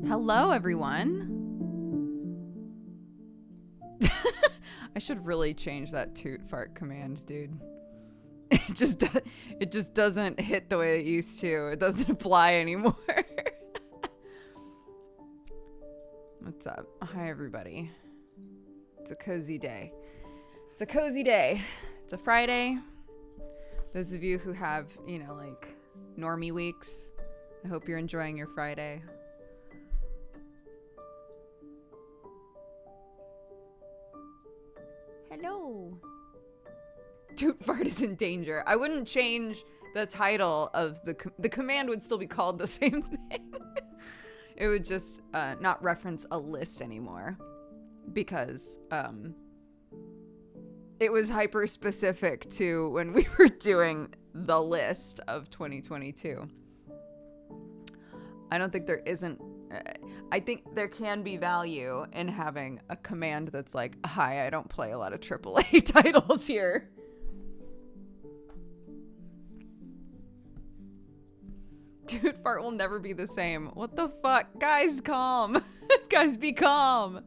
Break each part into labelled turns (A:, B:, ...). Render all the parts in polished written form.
A: Hello, everyone. I should really change that toot fart command, dude. It just doesn't hit the way it used to. It doesn't apply anymore. What's up? Hi, everybody. It's a cozy day. It's a cozy day. It's a Friday. Those of you who have, like normie weeks, I hope you're enjoying your Friday. Hello. Toot fart is in danger. I wouldn't change the title of the command would still be called the same thing. It would just not reference a list anymore because it was hyper specific to when we were doing the list of 2022. I don't think there isn't. I think there can be value in having a command that's like, hi, I don't play a lot of AAA titles here. Dude, fart will never be the same. What the fuck? Guys, calm. Guys, be calm.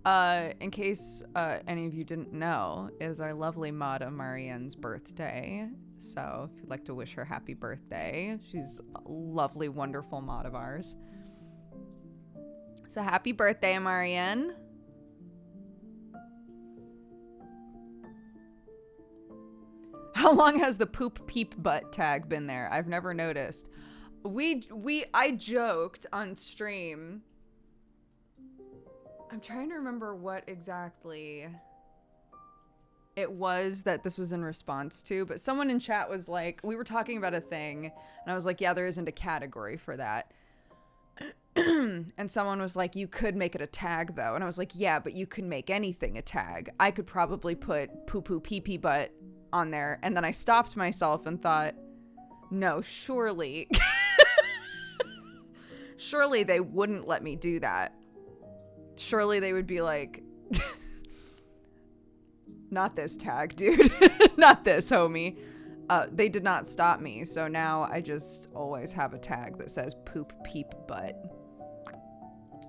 A: In case any of you didn't know, is our lovely Mada Marianne's birthday. So if you'd like to wish her happy birthday, she's a lovely, wonderful mod of ours. So happy birthday, Marianne. How long has the poop peep butt tag been there? I've never noticed. I joked on stream. I'm trying to remember what exactly it was that this was in response to, but someone in chat was like, we were talking about a thing, and I was like, yeah, there isn't a category for that. And someone was like, you could make it a tag though. And I was like, yeah, but you can make anything a tag. I could probably put poo poo pee pee butt on there. And then I stopped myself and thought, no, surely surely they wouldn't let me do that. Surely they would be like, not this tag, dude. Not this, homie. They did not stop me, so now I just always have a tag that says poop peep butt.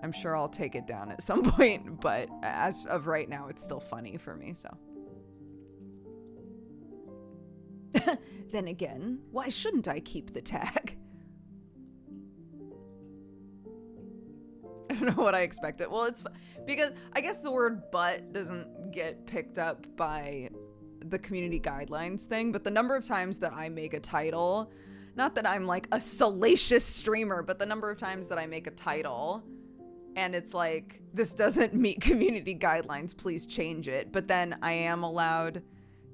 A: I'm sure I'll take it down at some point, but as of right now, it's still funny for me, so. Then again, why shouldn't I keep the tag? I don't know what I expected. Well, it's because I guess the word butt doesn't get picked up by the community guidelines thing, but the number of times that I make a title, not that I'm like a salacious streamer, but the number of times that I make a title and it's like, this doesn't meet community guidelines, please change it. But then I am allowed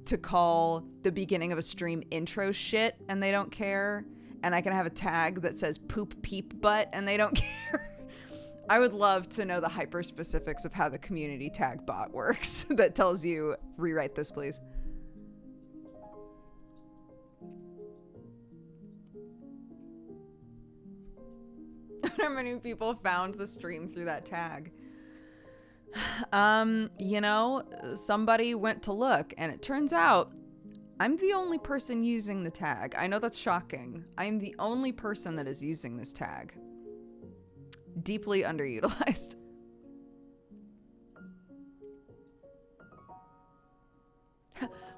A: to call the beginning of a stream intro shit and they don't care. And I can have a tag that says poop peep butt and they don't care. I would love to know the hyper specifics of how the community tag bot works that tells you, rewrite this, please. How many people found the stream through that tag? Somebody went to look and it turns out I'm the only person using the tag. I know that's shocking. I'm the only person that is using this tag. Deeply underutilized.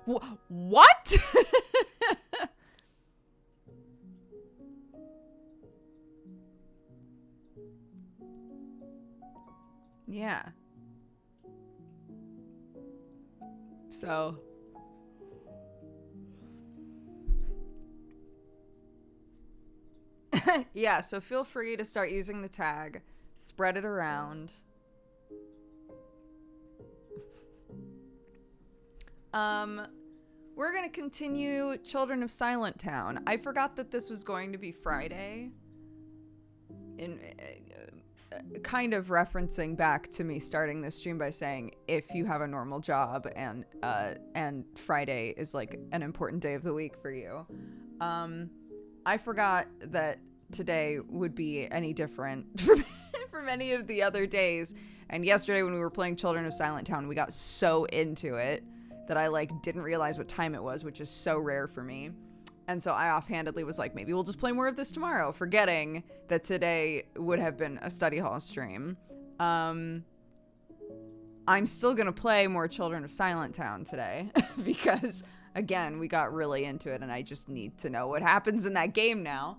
A: What? Yeah. So. Yeah, so feel free to start using the tag. Spread it around. We're gonna continue Children of Silentown. I forgot that this was going to be Friday. In kind of referencing back to me starting this stream by saying if you have a normal job and Friday is like an important day of the week for you. I forgot that today would be any different from any of the other days. And yesterday when we were playing Children of Silentown, we got so into it that I didn't realize what time it was, which is so rare for me. And so I offhandedly was like, maybe we'll just play more of this tomorrow, forgetting that today would have been a study hall stream. I'm still going to play more Children of Silentown today because, again, we got really into it and I just need to know what happens in that game now.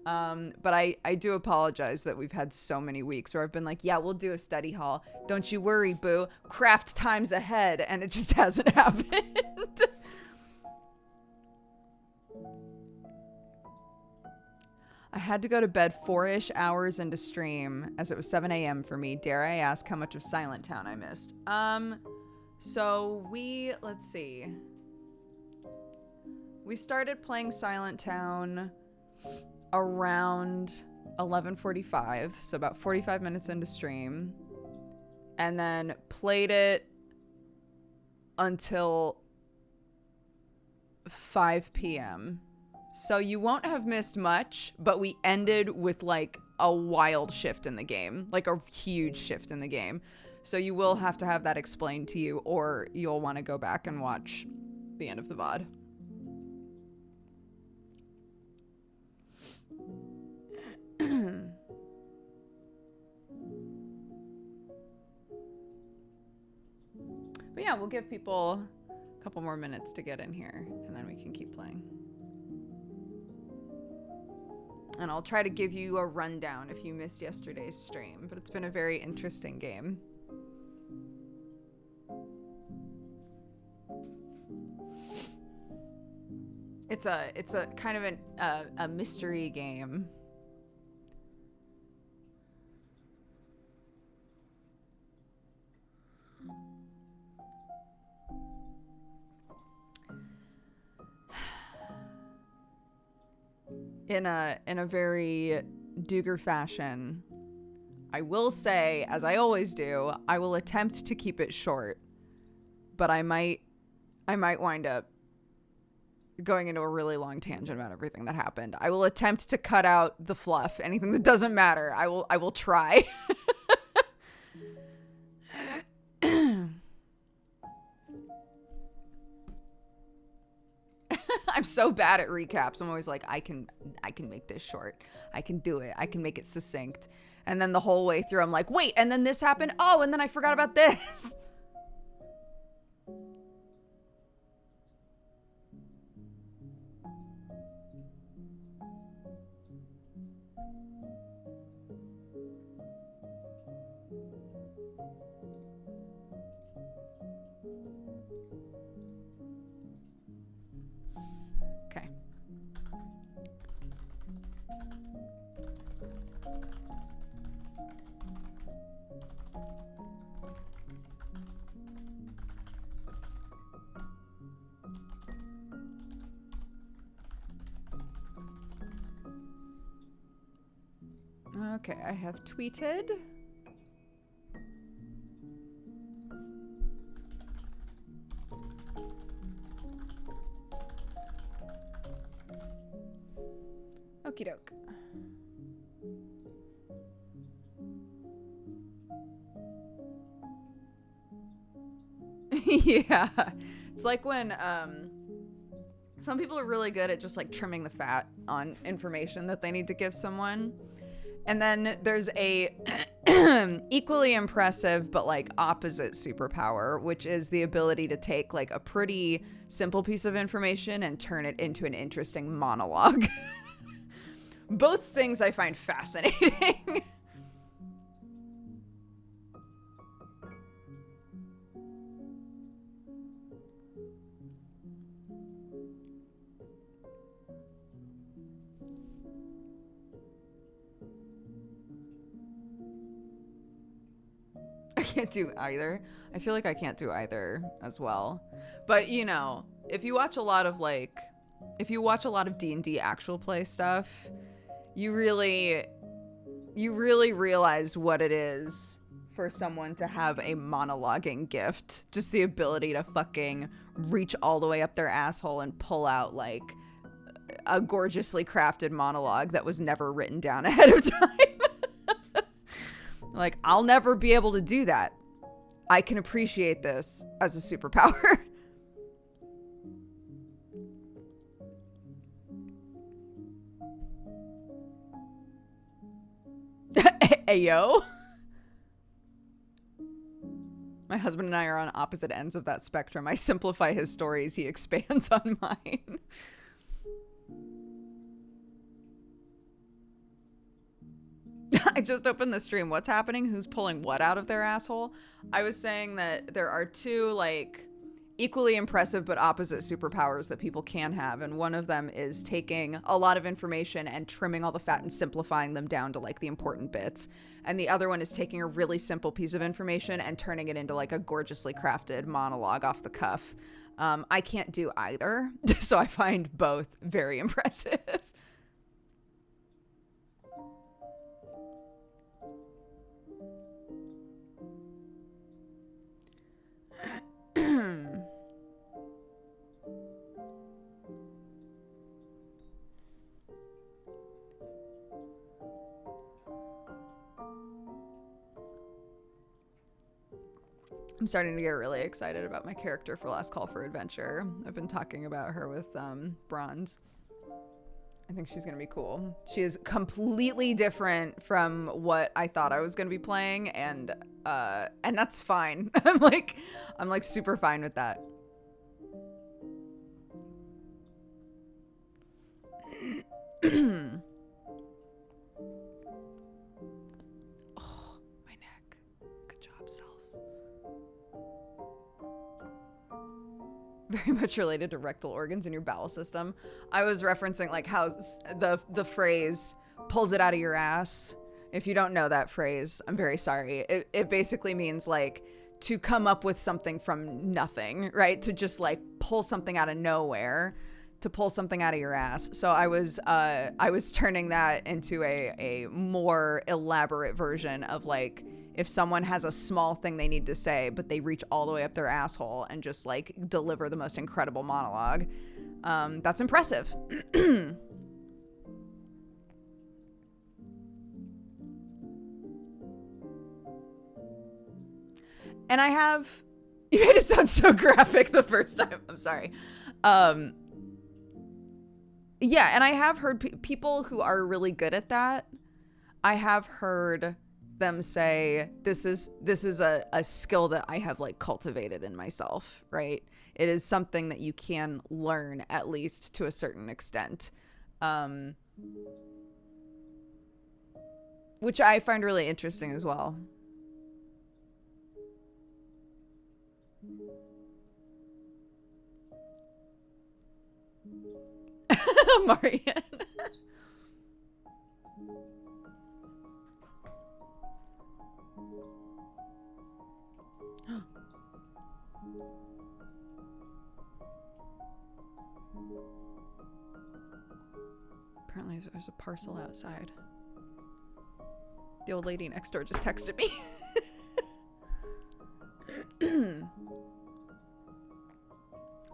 A: But I do apologize that we've had so many weeks where I've been like, yeah, we'll do a study hall. Don't you worry, boo. Craft time's ahead. And it just hasn't happened. I had to go to bed 4-ish hours into stream as it was 7 a.m. for me. Dare I ask how much of Silentown I missed? So let's see. We started playing Silentown around 11:45, so about 45 minutes into stream, and then played it until 5 p.m. So you won't have missed much, but we ended with like a wild shift in the game, like a huge shift in the game. So you will have to have that explained to you, or you'll want to go back and watch the end of the VOD. But yeah, we'll give people a couple more minutes to get in here, and then we can keep playing. And I'll try to give you a rundown if you missed yesterday's stream, but it's been a very interesting game. It's a kind of a mystery game. In a very Duger fashion, I will say, as I always do, I will attempt to keep it short, but I might wind up going into a really long tangent about everything that happened. I will attempt to cut out the fluff, anything that doesn't matter. I will try. I'm so bad at recaps. I'm always like, I can make this short. I can do it. I can make it succinct. And then the whole way through, I'm like, wait, and then this happened? Oh, and then I forgot about this. Okay. Okay, I have tweeted. Okie doke. Yeah. It's like when some people are really good at just like trimming the fat on information that they need to give someone. And then there's a equally impressive but like opposite superpower, which is the ability to take like a pretty simple piece of information and turn it into an interesting monologue. Both things I find fascinating. I can't do either. I feel like I can't do either as well. But, you know, if you watch a lot of D&D actual play stuff, you really realize what it is for someone to have a monologuing gift. Just the ability to fucking reach all the way up their asshole and pull out like a gorgeously crafted monologue that was never written down ahead of time. Like, I'll never be able to do that. I can appreciate this as a superpower. Ayo. My husband and I are on opposite ends of that spectrum. I simplify his stories, he expands on mine. I just opened the stream. What's happening? Who's pulling what out of their asshole? I was saying that there are two, like, equally impressive but opposite superpowers that people can have, and one of them is taking a lot of information and trimming all the fat and simplifying them down to, like, the important bits. And the other one is taking a really simple piece of information and turning it into, like, a gorgeously crafted monologue off the cuff. I can't do either, so I find both very impressive. I'm starting to get really excited about my character for Last Call for Adventure. I've been talking about her with Bronze. I think she's gonna be cool. She is completely different from what I thought I was gonna be playing, and that's fine. I'm like super fine with that. Oh, my neck. Good job, self. Very much related to rectal organs in your bowel system. I was referencing like how the phrase pulls it out of your ass. If you don't know that phrase, I'm very sorry. It basically means like to come up with something from nothing, right? To just like pull something out of nowhere, to pull something out of your ass. So I was turning that into a more elaborate version of like, if someone has a small thing they need to say, but they reach all the way up their asshole and just like deliver the most incredible monologue. That's impressive. And I have, you made it sound so graphic the first time. I'm sorry. Yeah, and I have heard people who are really good at that. I have heard them say this is a skill that I have like cultivated in myself, right? It is something that you can learn, at least to a certain extent, which I find really interesting as well. Marianne. Apparently there's a parcel outside. The old lady next door just texted me.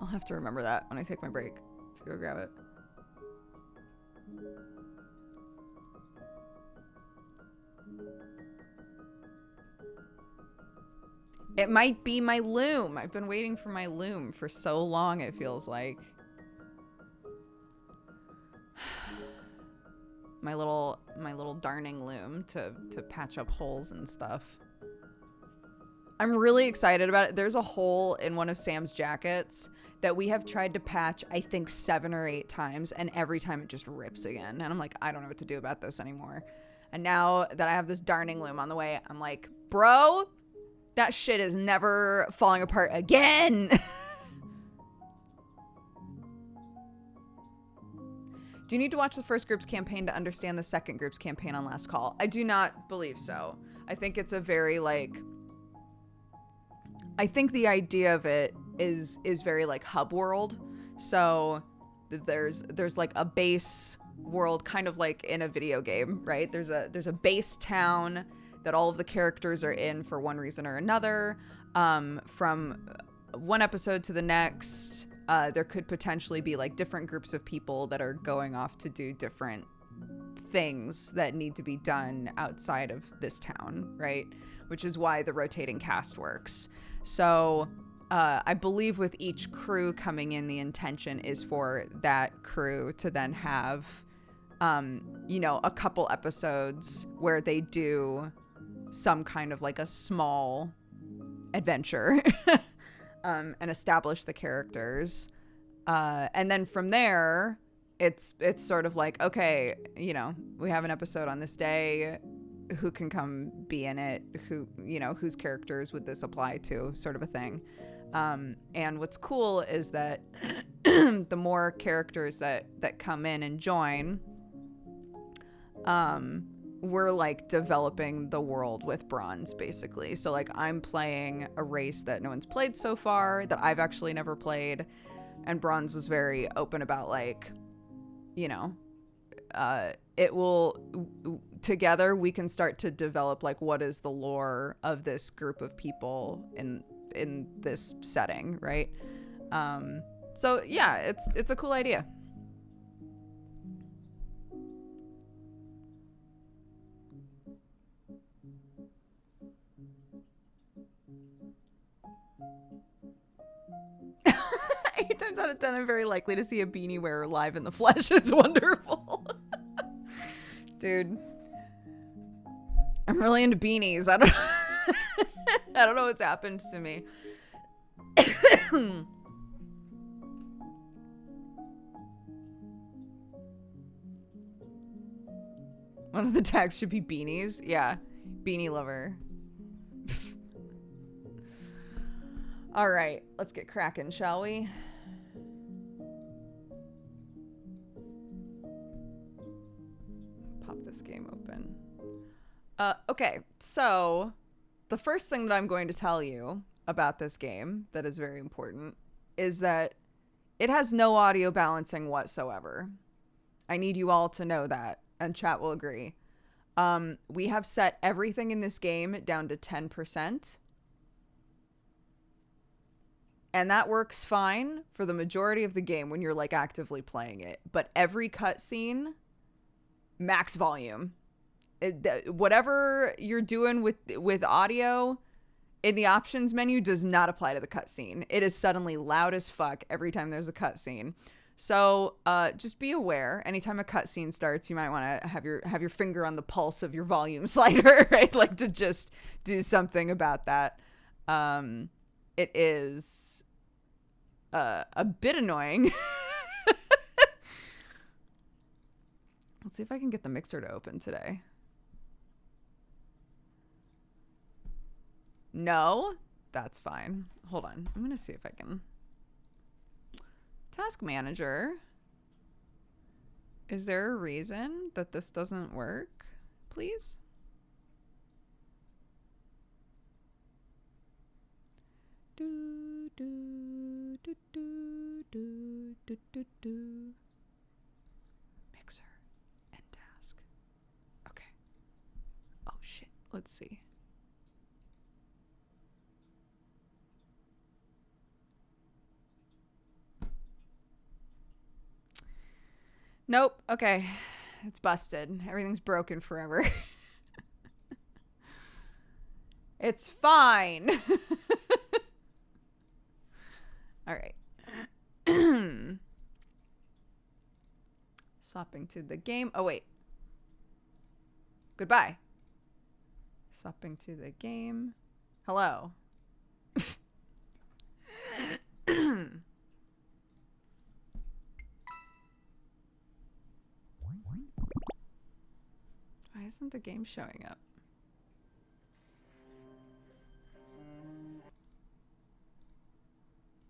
A: I'll have to remember that when I take my break to go grab it. It might be my loom. I've been waiting for my loom for so long, it feels like. My little darning loom to patch up holes and stuff. I'm really excited about it. There's a hole in one of Sam's jackets that we have tried to patch, I think 7 or 8 times, and every time it just rips again. And I'm like, I don't know what to do about this anymore. And now that I have this darning loom on the way, I'm like, bro, that shit is never falling apart again. Do you need to watch the first group's campaign to understand the second group's campaign on Last Call? I do not believe so. I think it's a very like, I think the idea of it is very like hub world. So there's like a base world, kind of like in a video game, right? There's a base town that all of the characters are in for one reason or another. From one episode to the next, there could potentially be like different groups of people that are going off to do different things that need to be done outside of this town, right? Which is why the rotating cast works. So I believe with each crew coming in, the intention is for that crew to then have you know, a couple episodes where they do some kind of like a small adventure and establish the characters. And then from there, it's sort of like, okay, you know, we have an episode on this day. Who can come be in it? Who, you know, whose characters would this apply to? Sort of a thing. And what's cool is that the more characters that come in and join, we're like developing the world with Bronze, basically. So like I'm playing a race that no one's played so far, that I've actually never played, and Bronze was very open about, like, you know, it will, together we can start to develop like what is the lore of this group of people in this setting, right? So yeah, it's a cool idea. Eight times out of 10, I'm very likely to see a beanie wearer live in the flesh. It's wonderful. Dude, I'm really into beanies. I don't know what's happened to me. One of the tags should be beanies. Yeah, beanie lover. All right, let's get cracking, shall we? Pop this game open. Okay, so the first thing that I'm going to tell you about this game that is very important is that it has no audio balancing whatsoever. I need you all to know that, and chat will agree. We have set everything in this game down to 10%. And that works fine for the majority of the game when you're like actively playing it. But every cutscene, max volume. Whatever you're doing with audio in the options menu does not apply to the cutscene. It is suddenly loud as fuck every time there's a cutscene. So just be aware. Anytime a cutscene starts, you might want to have your finger on the pulse of your volume slider, right? Like to just do something about that. It is a bit annoying. Let's see if I can get the mixer to open today. No, that's fine. Hold on. I'm going to see if I can. Task manager. Is there a reason that this doesn't work? Please? Do, do, do, do, do, do, do, do. Mixer and task. Okay. Oh shit. Let's see. Nope. Okay. It's busted. Everything's broken forever. It's fine. All right. Swapping to the game. Oh, wait. Goodbye. Swapping to the game. Hello. Why isn't the game showing up?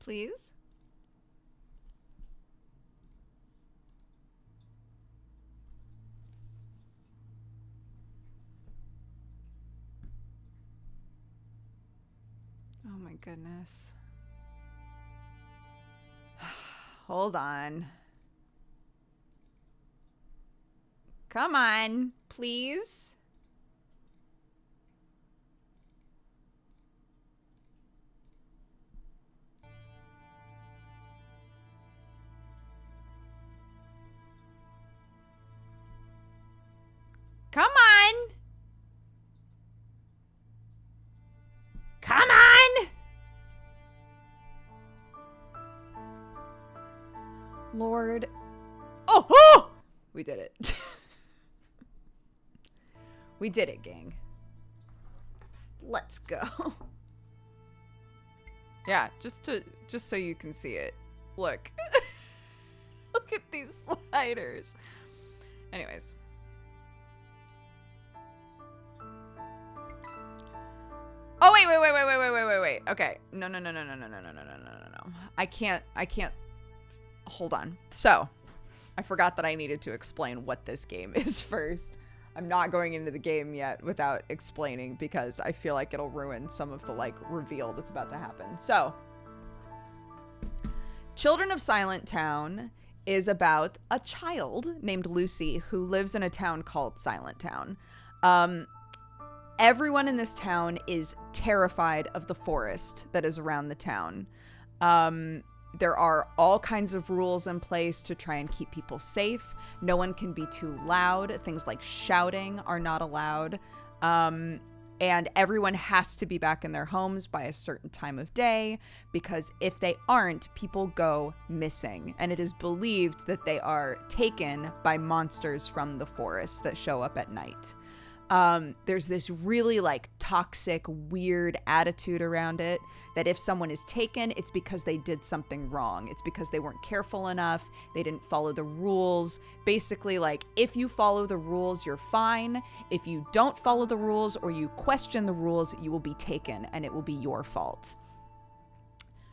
A: Please? Oh my goodness. Hold on. Come on, please. Come on. Come on. Lord. Oh, oh! We did it. We did it, gang. Let's go. Yeah, just so you can see it. Look. Look at these sliders. Anyways. Oh, wait. Okay. No. I can't. Hold on. So, I forgot that I needed to explain what this game is first. I'm not going into the game yet without explaining because I feel like it'll ruin some of the, like, reveal that's about to happen. So, Children of Silentown is about a child named Lucy who lives in a town called Silentown. Everyone in this town is terrified of the forest that is around the town. There are all kinds of rules in place to try and keep people safe. No one can be too loud. Things like shouting are not allowed. And everyone has to be back in their homes by a certain time of day, because if they aren't, people go missing. And it is believed that they are taken by monsters from the forest that show up at night. There's this really, like, toxic, weird attitude around it that if someone is taken, it's because they did something wrong. It's because they weren't careful enough. They didn't follow the rules. Basically, like, if you follow the rules, you're fine. If you don't follow the rules or you question the rules, you will be taken and it will be your fault.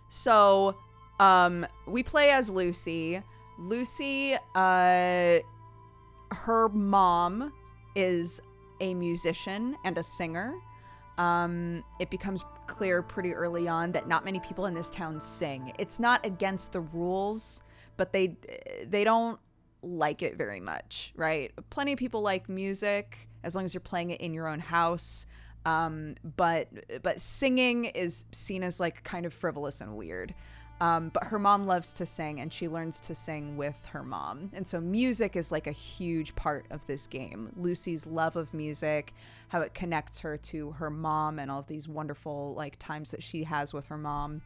A: So, we play as Lucy. Lucy, her mom is a musician and a singer. It becomes clear pretty early on that not many people in this town sing. It's not against the rules, but they don't like it very much, right? Plenty of people like music as long as you're playing it in your own house. But singing is seen as, like, kind of frivolous and weird. But her mom loves to sing, and she learns to sing with her mom. And so music is, like, a huge part of this game. Lucy's love of music, how it connects her to her mom and all of these wonderful, like, times that she has with her mom.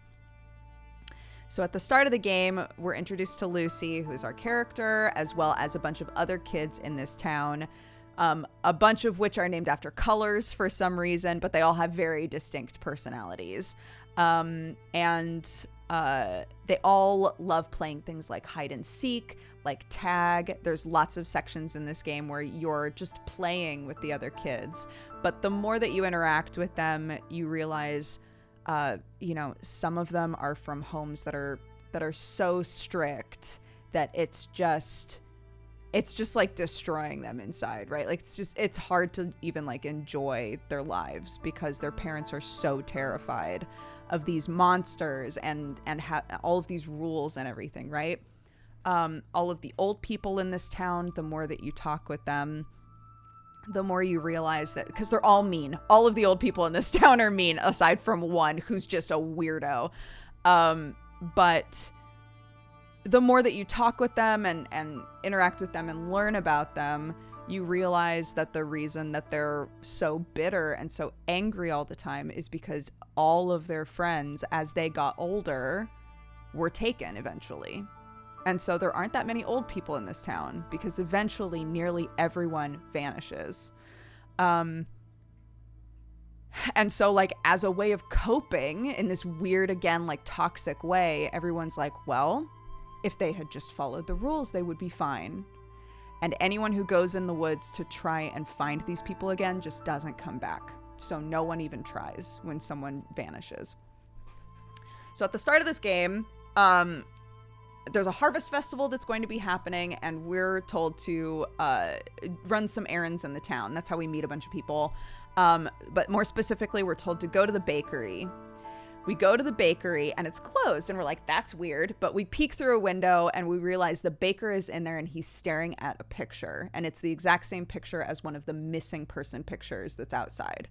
A: So at the start of the game, we're introduced to Lucy, who is our character, as well as a bunch of other kids in this town. A bunch of which are named after colors for some reason, but they all have very distinct personalities. They all love playing things like hide and seek, like tag. There's lots of sections in this game where you're just playing with the other kids. But the more that you interact with them, you realize, some of them are from homes that are so strict that it's just like destroying them inside, right? Like, it's hard to even, like, enjoy their lives because their parents are so terrified of these monsters and all of these rules and everything, right? All of the old people in this town, the more that you talk with them, the more you realize that, because they're all mean. All of the old people in this town are mean, aside from one who's just a weirdo. But the more that you talk with them and interact with them and learn about them, you realize that the reason that they're so bitter and so angry all the time is because all of their friends, as they got older, were taken eventually. And so there aren't that many old people in this town because eventually nearly everyone vanishes. And so, like, as a way of coping in this weird, again, like, toxic way, everyone's like, well, if they had just followed the rules, they would be fine. And anyone who goes in the woods to try and find these people again just doesn't come back. So no one even tries when someone vanishes. So at the start of this game, there's a harvest festival that's going to be happening, and we're told to run some errands in the town. That's how we meet a bunch of people. But more specifically, we're told to go to the bakery. We go to the bakery and it's closed, and we're like, that's weird. But we peek through a window and we realize the baker is in there and he's staring at a picture. And it's the exact same picture as one of the missing person pictures that's outside.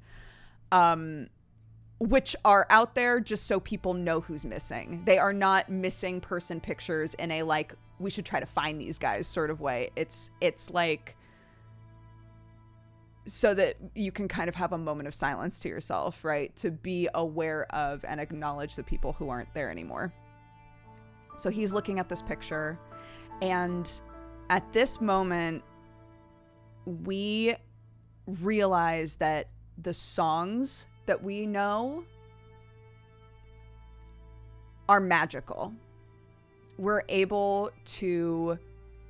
A: Which are out there just so people know who's missing. They are not missing person pictures in a, like, we should try to find these guys sort of way. It's like, so that you can kind of have a moment of silence to yourself, right? To be aware of and acknowledge the people who aren't there anymore. So he's looking at this picture, and at this moment, we realize that the songs that we know are magical. We're able to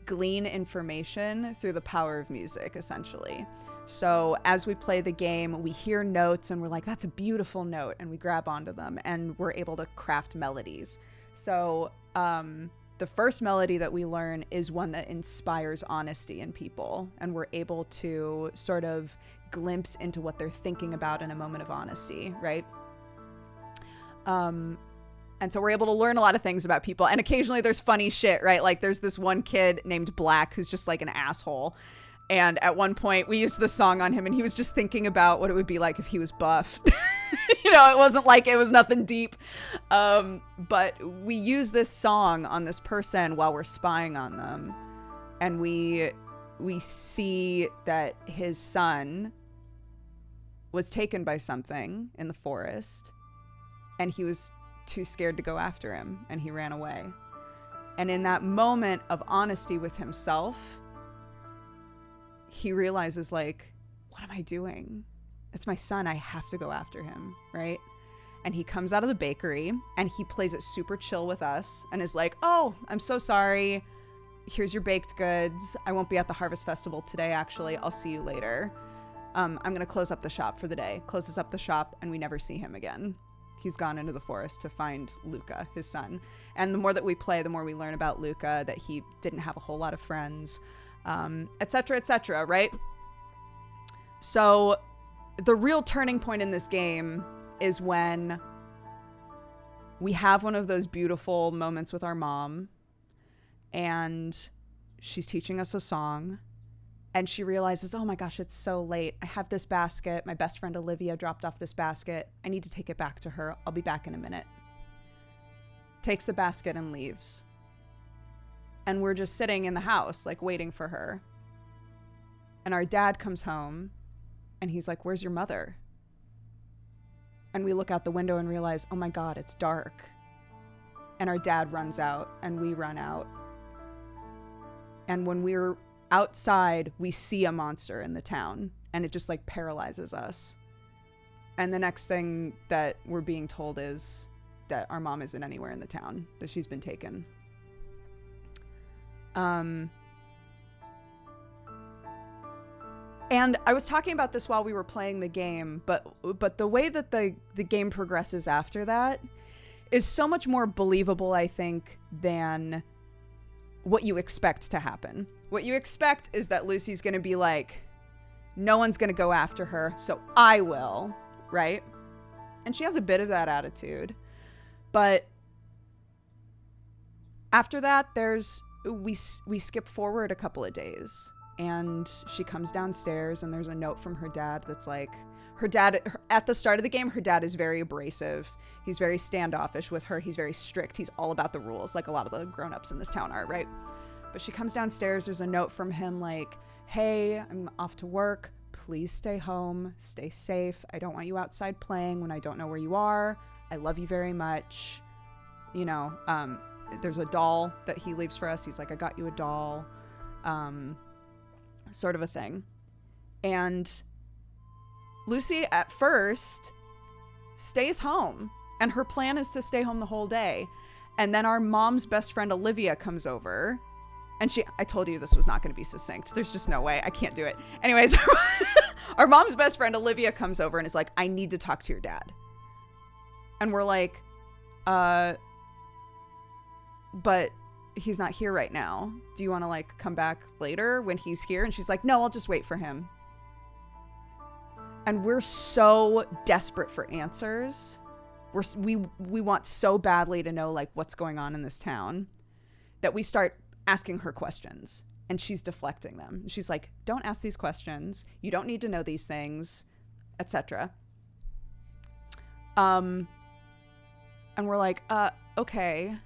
A: glean information through the power of music, essentially. So as we play the game, we hear notes and we're like, that's a beautiful note, and we grab onto them and we're able to craft melodies. So the first melody that we learn is one that inspires honesty in people, and we're able to sort of glimpse into what they're thinking about in a moment of honesty, right? And so we're able to learn a lot of things about people, and occasionally there's funny shit, right? Like there's this one kid named Black who's just like an asshole. And at one point we used this song on him and he was just thinking about what it would be like if he was buff. You know, it wasn't like it was nothing deep. But we use this song on this person while we're spying on them. And we see that his son was taken by something in the forest and he was too scared to go after him and he ran away. And in that moment of honesty with himself, he realizes, like, what am I doing? It's my son. I have to go after him, right? And he comes out of the bakery and he plays it super chill with us and is like, oh, I'm so sorry. Here's your baked goods. I won't be at the Harvest Festival today, actually. I'll see you later. I'm going to close up the shop for the day. Closes up the shop and we never see him again. He's gone into the forest to find Luca, his son. And the more that we play, the more we learn about Luca, that he didn't have a whole lot of friends, et cetera, right? So the real turning point in this game is when we have one of those beautiful moments with our mom and she's teaching us a song and she realizes, oh my gosh, it's so late. I have this basket. My best friend Olivia dropped off this basket. I need to take it back to her. I'll be back in a minute. Takes the basket and leaves. And we're just sitting in the house, like waiting for her. And our dad comes home and he's like, where's your mother? And we look out the window and realize, oh my God, it's dark. And our dad runs out and we run out. And when we're outside, we see a monster in the town and it just like paralyzes us. And the next thing that we're being told is that our mom isn't anywhere in the town, that she's been taken. And I was talking about this while we were playing the game, but the way that the game progresses after that is so much more believable, I think, than what you expect to happen. What you expect is that Lucy's going to be like, no one's going to go after her, so I will, right? And she has a bit of that attitude. But after that, we skip forward a couple of days and she comes downstairs and there's a note from her dad that's like, at the start of the game, her dad is very abrasive. He's very standoffish with her. He's very strict. He's all about the rules, like a lot of the grown-ups in this town are, right? But she comes downstairs. There's a note from him like, hey, I'm off to work. Please stay home. Stay safe. I don't want you outside playing when I don't know where you are. I love you very much. You know, there's a doll that he leaves for us. He's like, I got you a doll, sort of a thing. And Lucy at first stays home and her plan is to stay home the whole day. And then our mom's best friend Olivia comes over and I told you this was not going to be succinct. There's just no way. I can't do it. Anyways, our mom's best friend Olivia comes over and is like, I need to talk to your dad. And we're like, but he's not here right now. Do you want to like come back later when he's here? And she's like, no, I'll just wait for him. And we're so desperate for answers. We want so badly to know like what's going on in this town that we start asking her questions and she's deflecting them. She's like, don't ask these questions. You don't need to know these things, etc. And we're like, okay.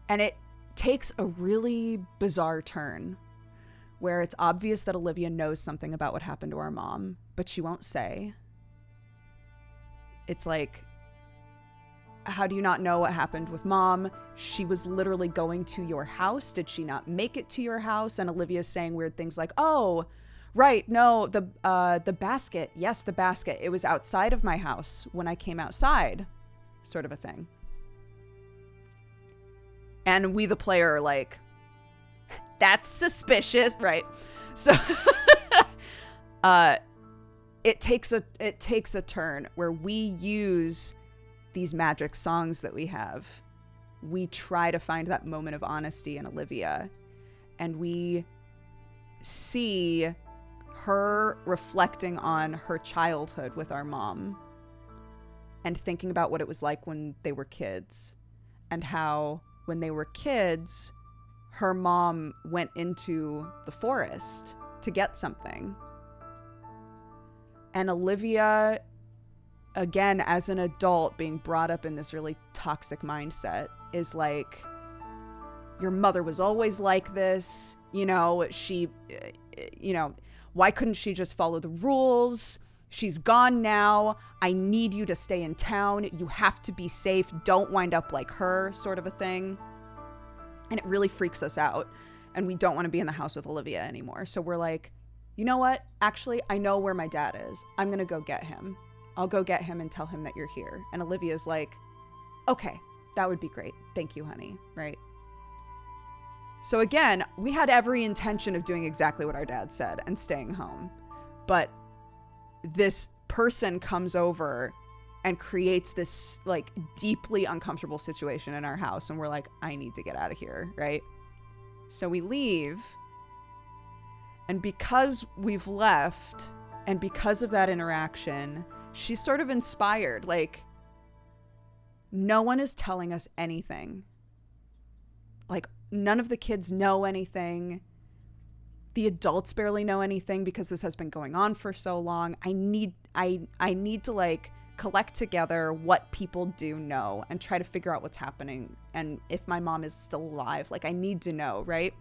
A: And it takes a really bizarre turn where it's obvious that Olivia knows something about what happened to our mom, but she won't say. It's like how do you not know what happened with mom? She was literally going to your house. Did she not make it to your house? And Olivia's saying weird things like, oh, right, no, the basket. Yes, the basket. It was outside of my house when I came outside, sort of a thing. And we, the player, are like, that's suspicious, right? So it takes a turn where we use these magic songs that we have. We try to find that moment of honesty in Olivia, and we see her reflecting on her childhood with our mom and thinking about what it was like when they were kids, and how when they were kids, her mom went into the forest to get something. And Olivia, again, as an adult being brought up in this really toxic mindset, is like, your mother was always like this, she, why couldn't she just follow the rules? She's gone now. I need you to stay in town. You have to be safe. Don't wind up like her, sort of a thing. And it really freaks us out. And we don't want to be in the house with Olivia anymore. So we're like, you know what? Actually, I know where my dad is. I'm going to go get him. I'll go get him and tell him that you're here. And Olivia's like, okay, that would be great. Thank you, honey. Right? So again, we had every intention of doing exactly what our dad said and staying home. But this person comes over and creates this like deeply uncomfortable situation in our house. And we're like, I need to get out of here. Right? So we leave. And because we've left, and because of that interaction, she's sort of inspired. Like, no one is telling us anything. Like, none of the kids know anything. The adults barely know anything because this has been going on for so long. I need to like collect together what people do know and try to figure out what's happening. And if my mom is still alive, like, I need to know, right?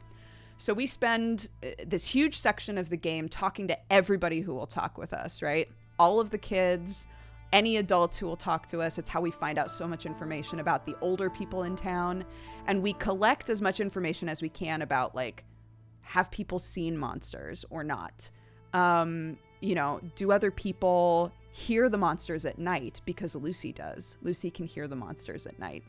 A: So we spend this huge section of the game talking to everybody who will talk with us, right? All of the kids, any adults who will talk to us. It's how we find out so much information about the older people in town. And we collect as much information as we can about, like, have people seen monsters or not? Do other people hear the monsters at night? Because Lucy does. Lucy can hear the monsters at night.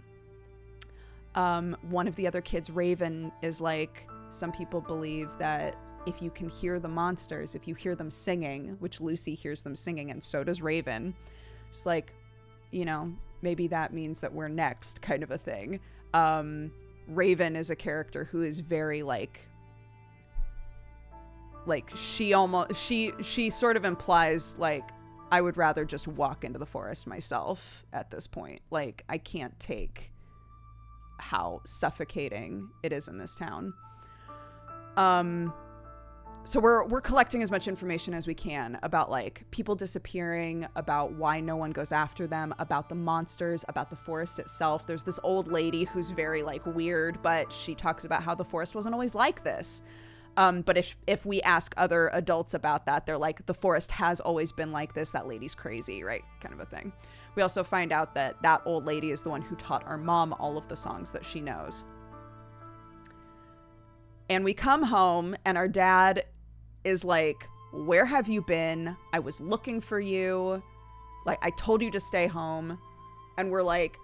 A: One of the other kids, Raven, is like, some people believe that if you can hear the monsters, if you hear them singing, which Lucy hears them singing, and so does Raven, it's like, maybe that means that we're next, kind of a thing. Raven is a character who is very like she sort of implies, like, I would rather just walk into the forest myself at this point. Like, I can't take how suffocating it is in this town. So we're collecting as much information as we can about, like, people disappearing, about why no one goes after them, about the monsters, about the forest itself. There's this old lady who's very, like, weird, but she talks about how the forest wasn't always like this. But if we ask other adults about that, they're like, the forest has always been like this. That lady's crazy, right? Kind of a thing. We also find out that that old lady is the one who taught our mom all of the songs that she knows. And we come home and our dad is like, where have you been? I was looking for you. Like, I told you to stay home. And we're like,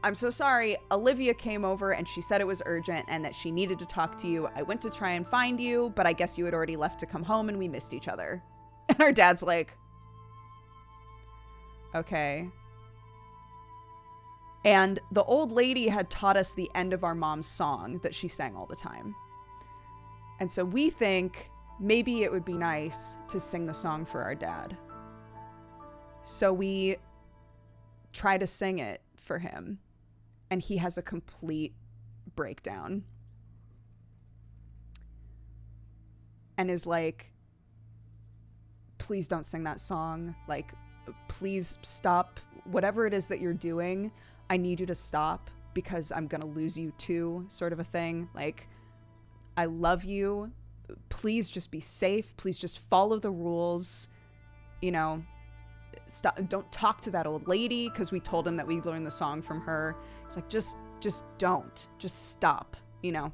A: I'm so sorry. Olivia came over and she said it was urgent and that she needed to talk to you. I went to try and find you, but I guess you had already left to come home and we missed each other. And our dad's like, okay. And the old lady had taught us the end of our mom's song that she sang all the time. And so we think maybe it would be nice to sing the song for our dad. So we try to sing it for him. And he has a complete breakdown. And is like, please don't sing that song. Like, please stop. Whatever it is that you're doing, I need you to stop because I'm going to lose you too, sort of a thing. Like, I love you. Please just be safe. Please just follow the rules. stop, don't talk to that old lady, because we told him that we learned the song from her. He's like, just don't, just stop, you know.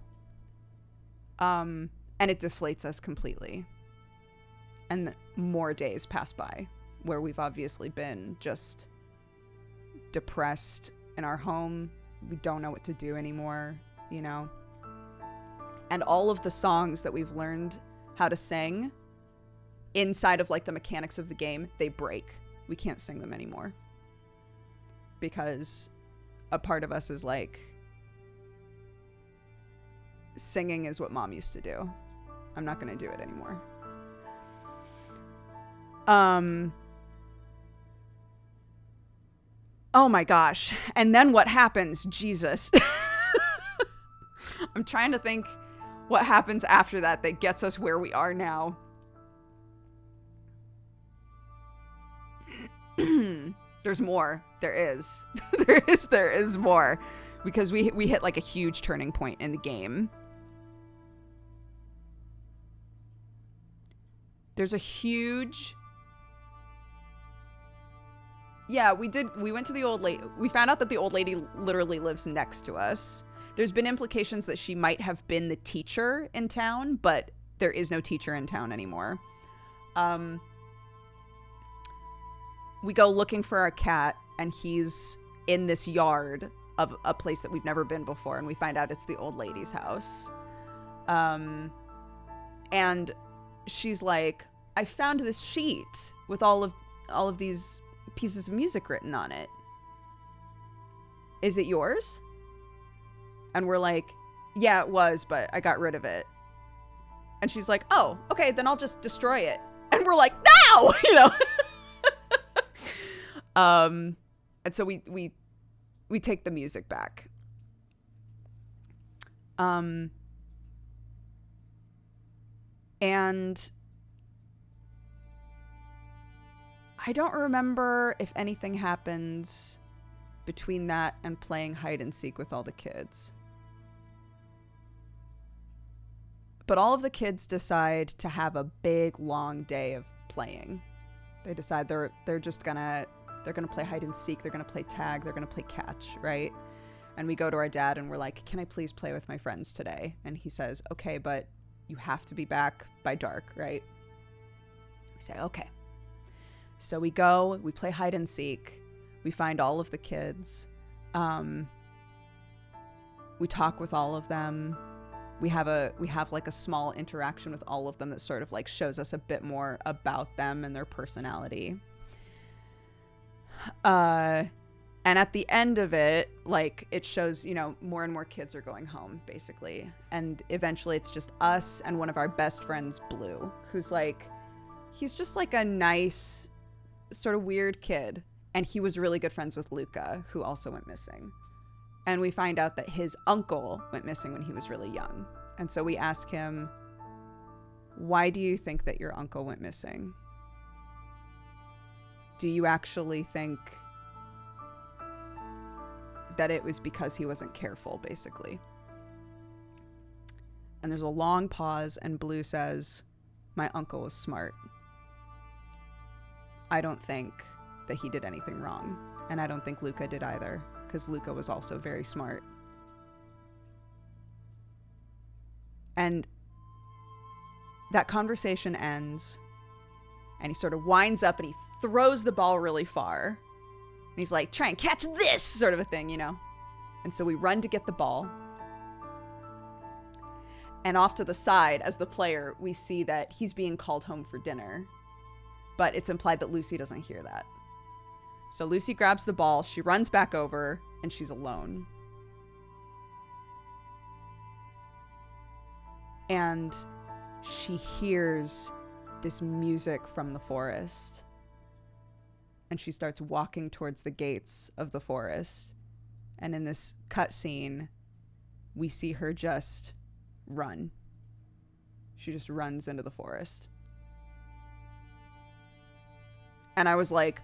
A: And it deflates us completely. And more days pass by where we've obviously been just depressed in our home. We don't know what to do anymore, you know. And all of the songs that we've learned how to sing inside of like the mechanics of the game, they break. We can't sing them anymore because a part of us is like, singing is what mom used to do. I'm not going to do it anymore. Oh my gosh. And then what happens? Jesus. I'm trying to think what happens after that gets us where we are now. There's more. There is. There is more. Because we hit like a huge turning point in the game. There's a huge... Yeah, we went to the old lady. We found out that the old lady literally lives next to us. There's been implications that she might have been the teacher in town, but there is no teacher in town anymore. We go looking for our cat, and he's in this yard of a place that we've never been before, and we find out it's the old lady's house. And she's like, I found this sheet with all of these pieces of music written on it. Is it yours? And we're like, yeah, it was, but I got rid of it. And she's like, oh, okay, then I'll just destroy it. And we're like, no, you know. And so we take the music back. And I don't remember if anything happens between that and playing hide and seek with all the kids. But all of the kids decide to have a big, long day of playing. They decide they're just gonna play hide and seek, they're gonna play tag, they're gonna play catch, right? And we go to our dad and we're like, can I please play with my friends today? And he says, okay, but you have to be back by dark, right? We say, okay. So we go, we play hide and seek, we find all of the kids, we talk with all of them, we have like a small interaction with all of them that sort of like shows us a bit more about them and their personality. And at the end of it, like, it shows, you know, more and more kids are going home, basically. And eventually it's just us and one of our best friends, Blue, who's like, he's just like a nice, sort of weird kid. And he was really good friends with Luca, who also went missing. And we find out that his uncle went missing when he was really young. And so we ask him, why do you think that your uncle went missing? Do you actually think that it was because he wasn't careful, basically? And there's a long pause, and Blue says, my uncle was smart. I don't think that he did anything wrong. And I don't think Luca did either, because Luca was also very smart. And that conversation ends, and he sort of winds up and he throws the ball really far. And he's like, try and catch this, sort of a thing, you know? And so we run to get the ball. And off to the side, as the player, we see that he's being called home for dinner. But it's implied that Lucy doesn't hear that. So Lucy grabs the ball, she runs back over, and she's alone. And she hears this music from the forest. And she starts walking towards the gates of the forest. And in this cutscene, we see her just run. She just runs into the forest. And I was like,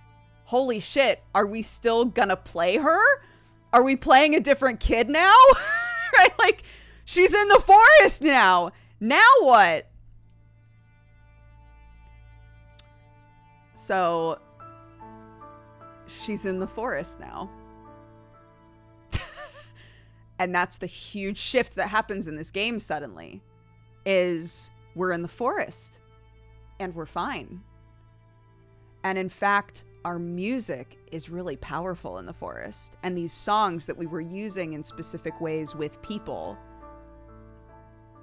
A: holy shit, are we still gonna play her? Are we playing a different kid now? Right? Like, she's in the forest now. Now what? So she's in the forest now. And that's the huge shift that happens in this game suddenly, is we're in the forest and we're fine. And in fact, our music is really powerful in the forest. And these songs that we were using in specific ways with people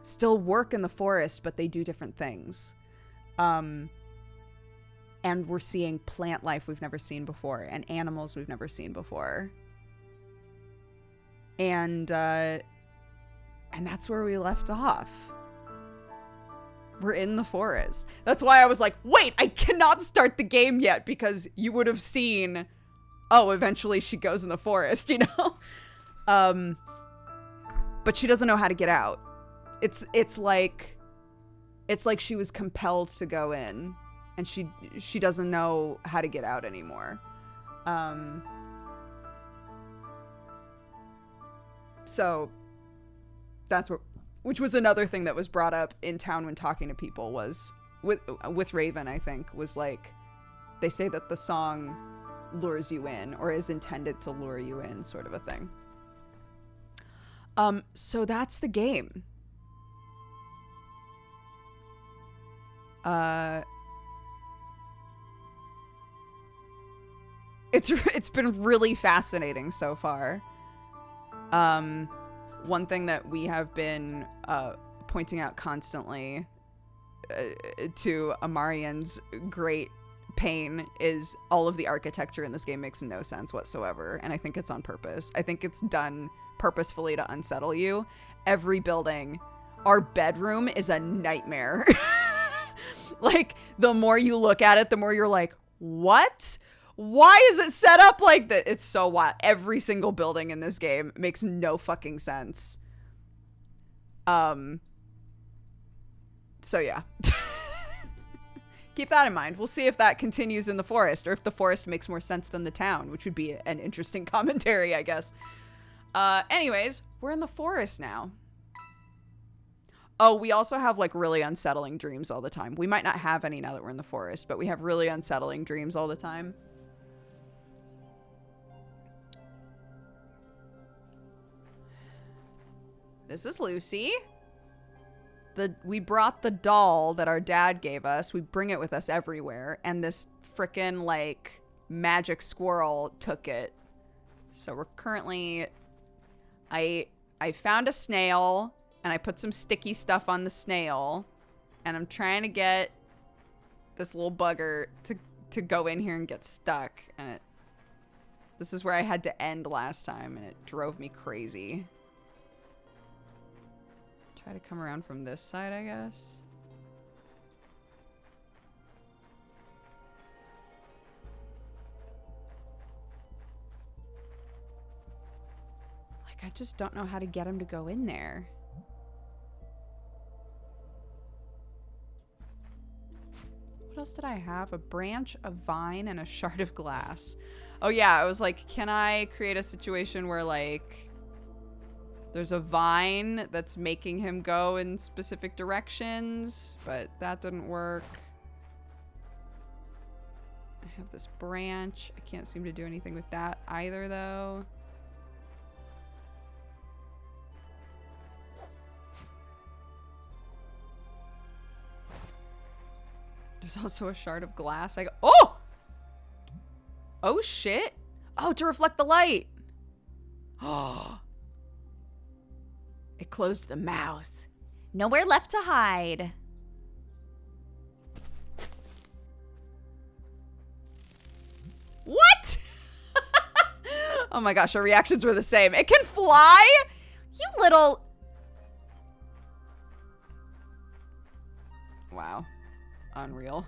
A: still work in the forest, but they do different things. And we're seeing plant life we've never seen before and animals we've never seen before. And that's where we left off. We're in the forest. That's why I was like, wait, I cannot start the game yet, because you would have seen, oh, eventually she goes in the forest, you know? But she doesn't know how to get out. It's like she was compelled to go in, and she doesn't know how to get out anymore. So that's which was another thing that was brought up in town when talking to people, was with Raven, I think, was like, they say that the song lures you in, or is intended to lure you in, sort of a thing. So that's the game. It's been really fascinating so far. One thing that we have been pointing out constantly to Amarian's great pain is all of the architecture in this game makes no sense whatsoever, and I think it's on purpose. I think it's done purposefully to unsettle you. Every building, our bedroom is a nightmare. Like, the more you look at it, the more you're like, what? Why is it set up like that? It's so wild. Every single building in this game makes no fucking sense. So yeah. Keep that in mind. We'll see if that continues in the forest, or if the forest makes more sense than the town, which would be an interesting commentary, I guess. Anyways, we're in the forest now. Oh, we also have, like, really unsettling dreams all the time. We might not have any now that we're in the forest, but we have really unsettling dreams all the time. This is Lucy. We brought the doll that our dad gave us. We bring it with us everywhere. And this frickin', like, magic squirrel took it. So we're currently... I found a snail, and I put some sticky stuff on the snail. And I'm trying to get this little bugger to go in here and get stuck. And this is where I had to end last time, and it drove me crazy. Try to come around from this side, I guess. Like, I just don't know how to get him to go in there. What else did I have? A branch, a vine, and a shard of glass. Oh yeah, I was like, can I create a situation where, like, there's a vine that's making him go in specific directions, but that didn't work. I have this branch. I can't seem to do anything with that either, though. There's also a shard of glass. Oh! Oh, shit. Oh, to reflect the light. Oh. It closed the mouth. Nowhere left to hide. What? Oh my gosh, our reactions were the same. It can fly? You little... Wow. Unreal.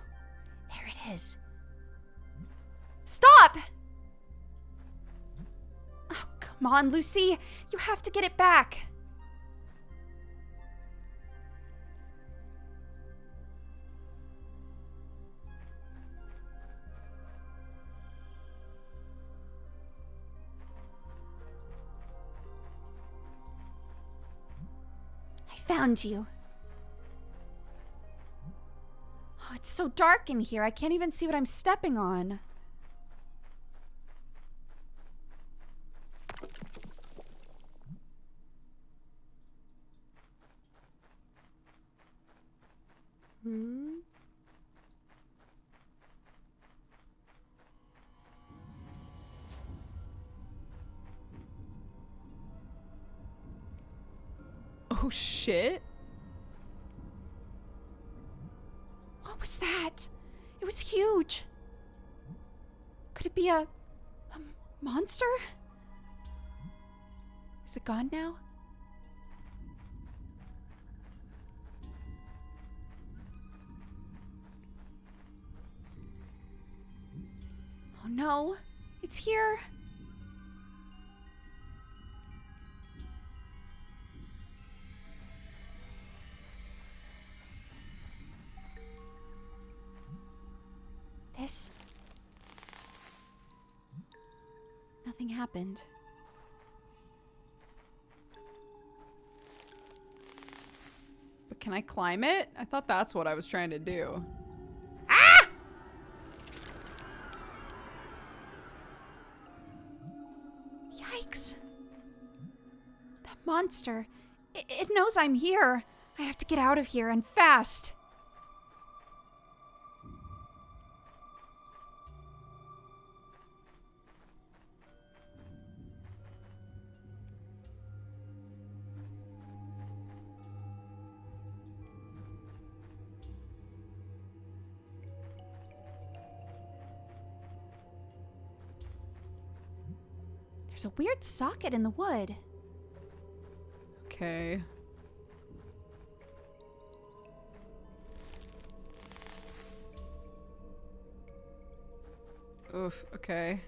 A: There it is. Stop! Oh, come on, Lucy. You have to get it back. Found you. Oh, it's so dark in here. I can't even see what I'm stepping on. Oh, shit.
B: What was that? It was huge. Could it be a monster? Is it gone now? Oh no, it's here. This. Nothing happened.
A: But can I climb it? I thought that's what I was trying to do.
B: Ah! Yikes. That monster. It knows I'm here. I have to get out of here and fast. There's a weird socket in the wood.
A: Okay. Oof, okay.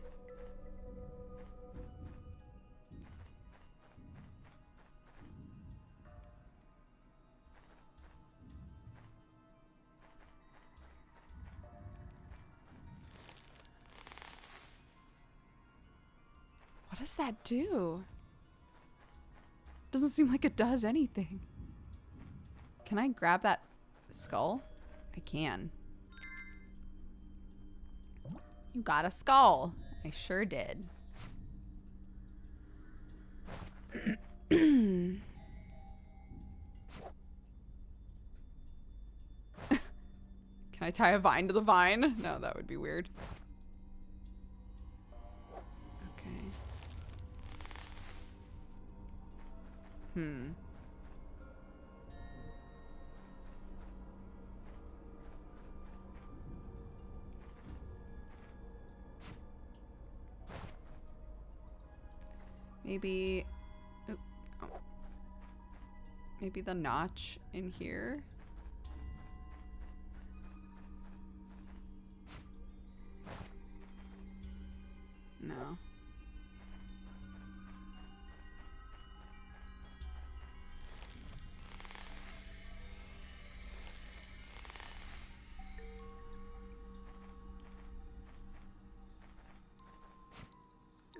A: What does that do? Doesn't seem like it does anything. Can I grab that skull? I can. You got a skull. I sure did. Can I tie a vine to the vine? No, that would be weird. Okay. Maybe... oh. Maybe the notch in here? No.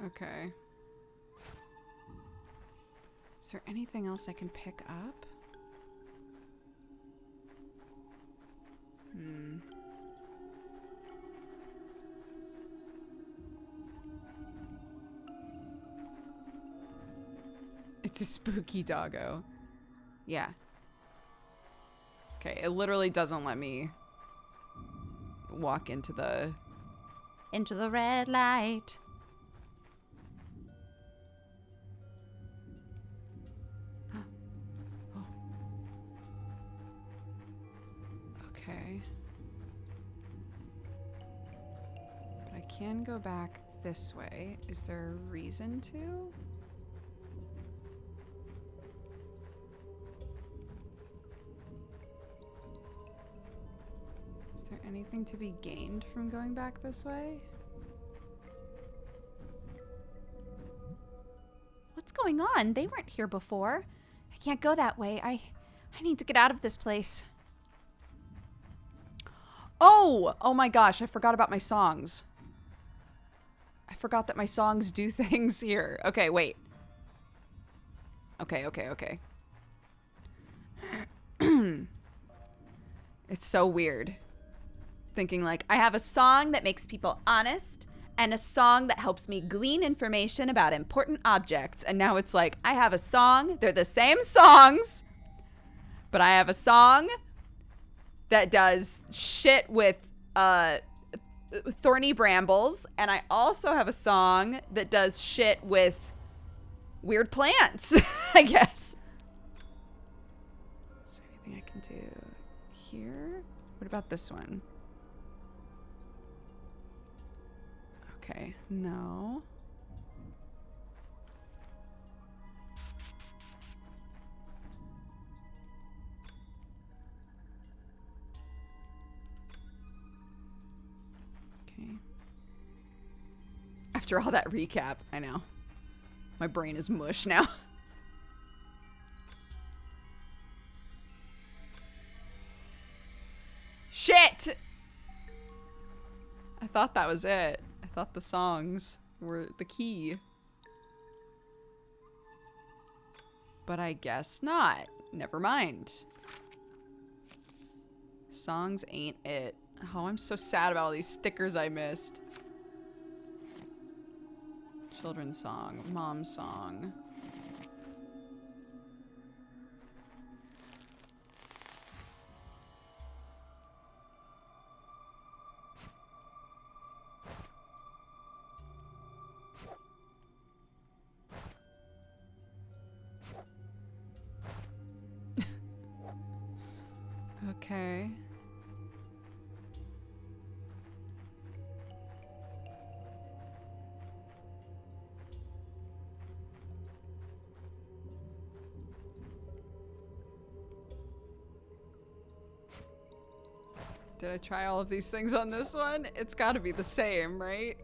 A: Okay. Is there anything else I can pick up? It's a spooky doggo. Yeah. Okay, it literally doesn't let me walk into the
B: red light.
A: Okay. But I can go back this way. Is there a reason to? Is there anything to be gained from going back this way?
B: What's going on? They weren't here before. I can't go that way. I need to get out of this place.
A: Oh! Oh my gosh, I forgot about my songs. I forgot that my songs do things here. Okay, wait. Okay. It's so weird. Thinking like, I have a song that makes people honest and a song that helps me glean information about important objects. And now it's like, I have a song. They're the same songs. But I have a song that does shit with thorny brambles, and I also have a song that does shit with weird plants. I guess. Is there anything I can do here? What about this one? Okay, no. Okay. After all that recap, I know. My brain is mush now. Shit! I thought that was it. I thought the songs were the key. But I guess not. Never mind. Songs ain't it. Oh, I'm so sad about all these stickers I missed. Children's song. Mom's song. Okay. Did I try all of these things on this one? It's got to be the same, right?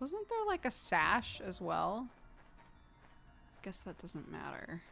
A: Wasn't there like a sash as well? I guess that doesn't matter.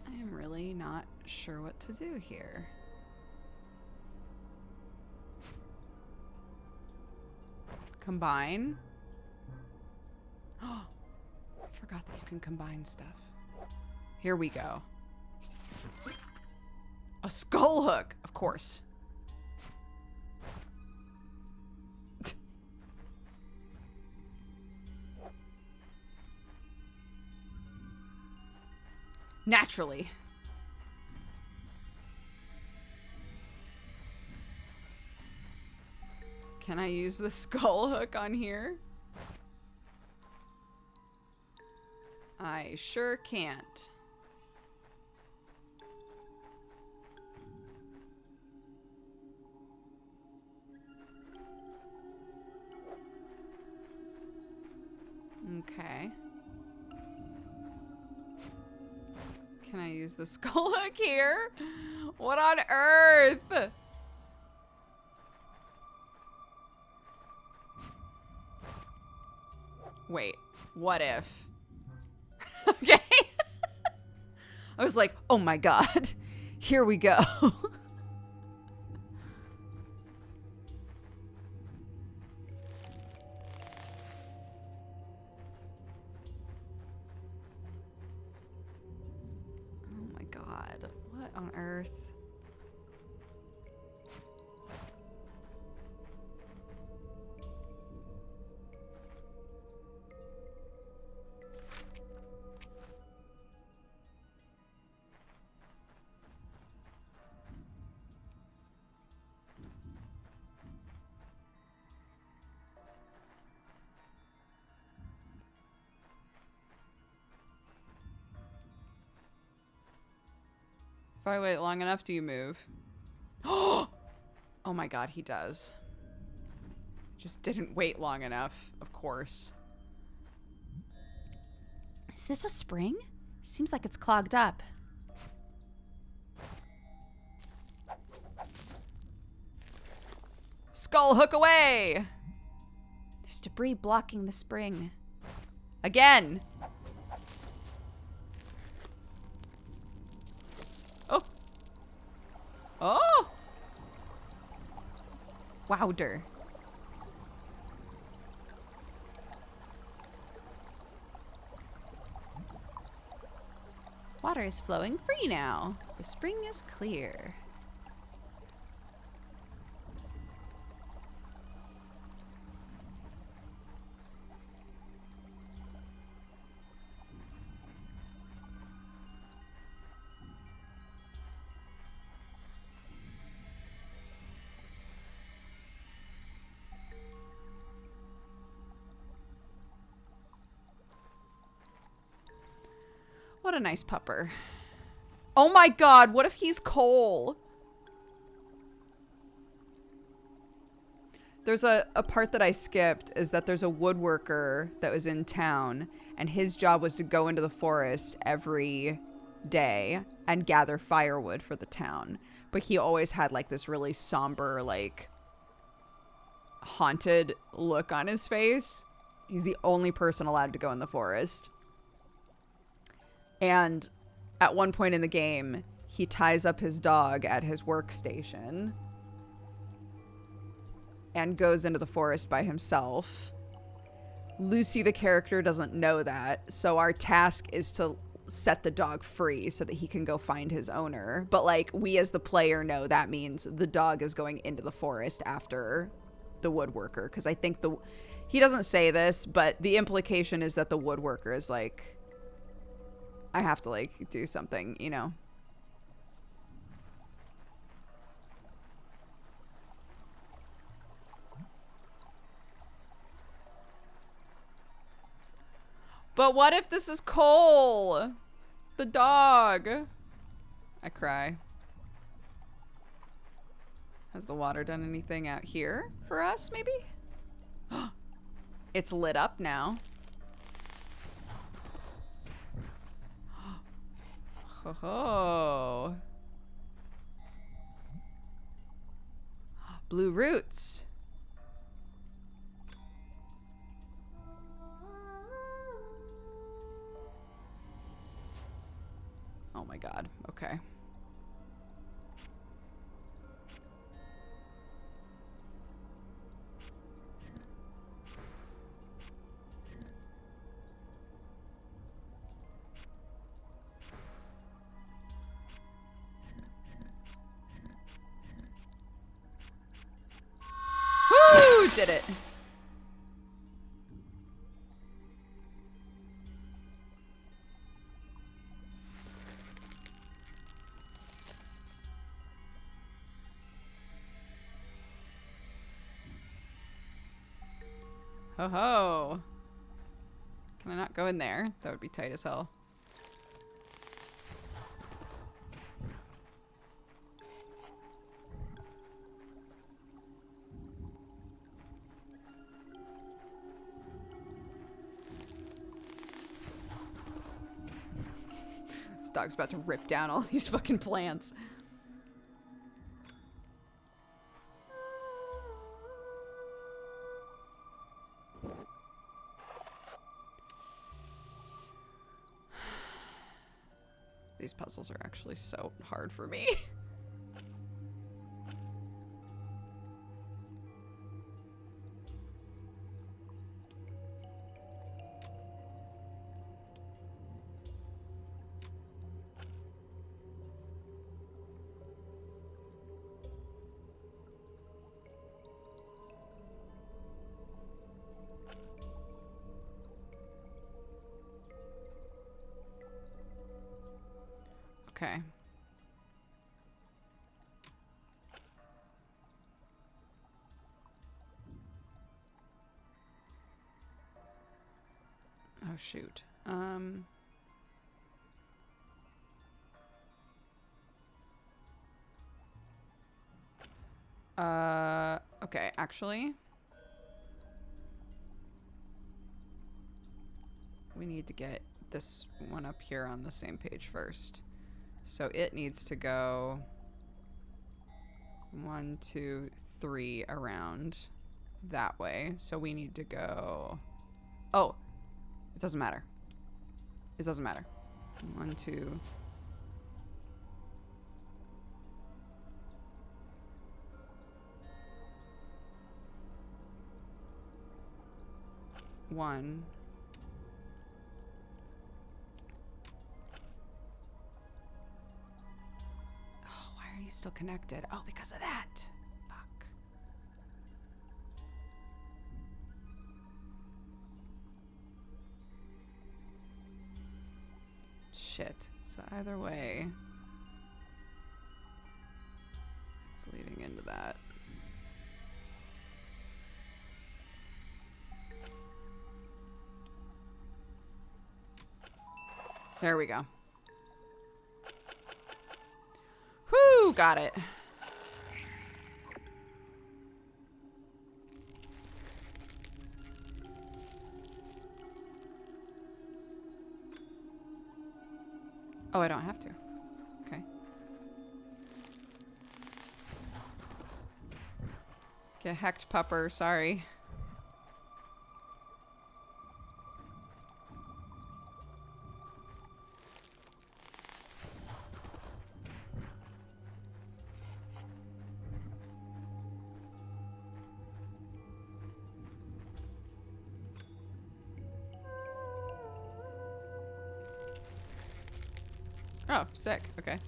A: I am really not sure what to do here. Combine? Oh, I forgot that you can combine stuff. Here we go. A skull hook, of course. Naturally. Can I use the skull hook on here? I sure can't. Okay. Can I use the skull hook here? What on earth? Wait, what if? Okay. I was like, oh my god. Here we go. On earth. If I wait long enough, do you move? Oh my god, he does. Just didn't wait long enough, of course.
B: Is this a spring? Seems like it's clogged up.
A: Skull hook away!
B: There's debris blocking the spring.
A: Again! Oh! Oh! Wowder.
B: Water is flowing free now. The spring is clear.
A: What a nice pupper. Oh my god, what if he's Cole? There's a part that I skipped, is that there's a woodworker that was in town, and his job was to go into the forest every day and gather firewood for the town. But he always had like this really somber, like haunted look on his face. He's the only person allowed to go in the forest. And at one point in the game, he ties up his dog at his workstation and goes into the forest by himself. Lucy, the character, doesn't know that, so our task is to set the dog free so that he can go find his owner. But like, we as the player know that means the dog is going into the forest after the woodworker, because I think he doesn't say this, but the implication is that the woodworker is like, I have to like do something, you know. But what if this is Cole? The dog. I cry. Has the water done anything out here for us, maybe? It's lit up now. Oh. Blue roots. Oh my god. Okay. Woo! Did it. Ho ho. Can I not go in there? That would be tight as hell. This dog's about to rip down all these fucking plants. These puzzles are actually so hard for me. Okay. Oh shoot. Okay, actually, we need to get this one up here on the same page first. So it needs to go 1, 2, 3 around that way. So we need to go... Oh, it doesn't matter. It doesn't matter. 1, 2... One. Oh, why are you still connected? Oh, because of that. Fuck. Shit. So either way, it's leading into that. There we go. Whoo, got it. Oh, I don't have to. Okay. Get hecked, pupper. Sorry. Oh, sick. Okay.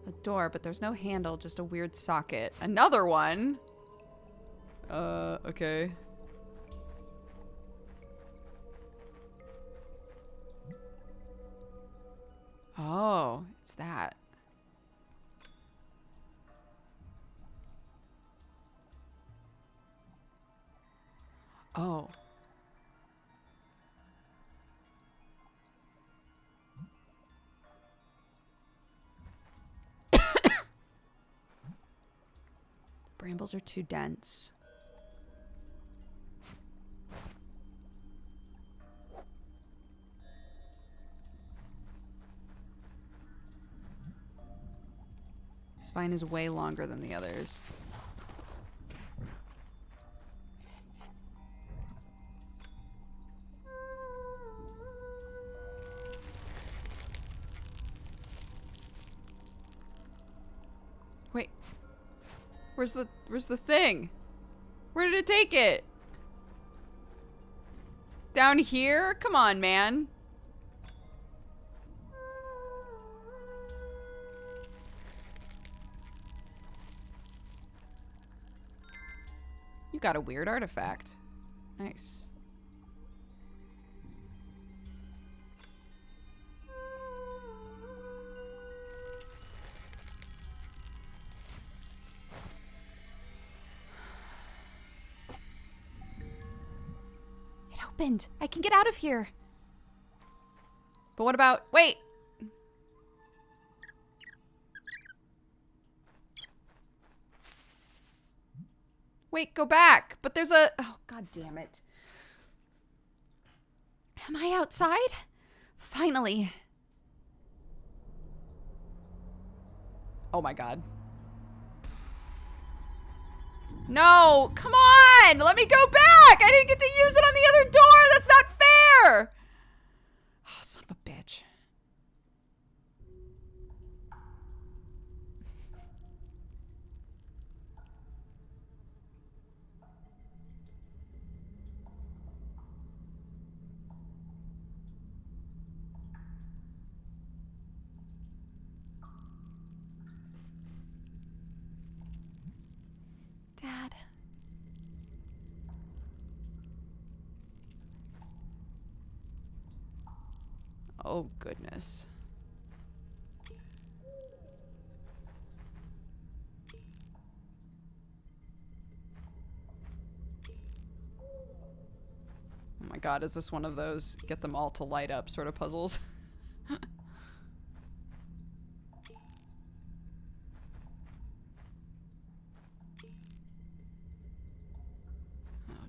A: A door, but there's no handle, just a weird socket. Another one? Okay. Oh, it's that. Oh. Brambles are too dense. This vine is way longer than the others. Wait. Where's the thing? Where did it take it? Down here? Come on, man. You got a weird artifact. Nice.
B: Opened. I can get out of here.
A: But what about... Wait! Wait, go back. But there's a... Oh, god damn it.
B: Am I outside? Finally.
A: Oh my god. No, come on! Let me go back! I didn't get to use it on the other door! That's not fair! Oh, son of a bitch.
B: Dad.
A: Oh, goodness. Oh my god, is this one of those get them all to light up sort of puzzles? Oh,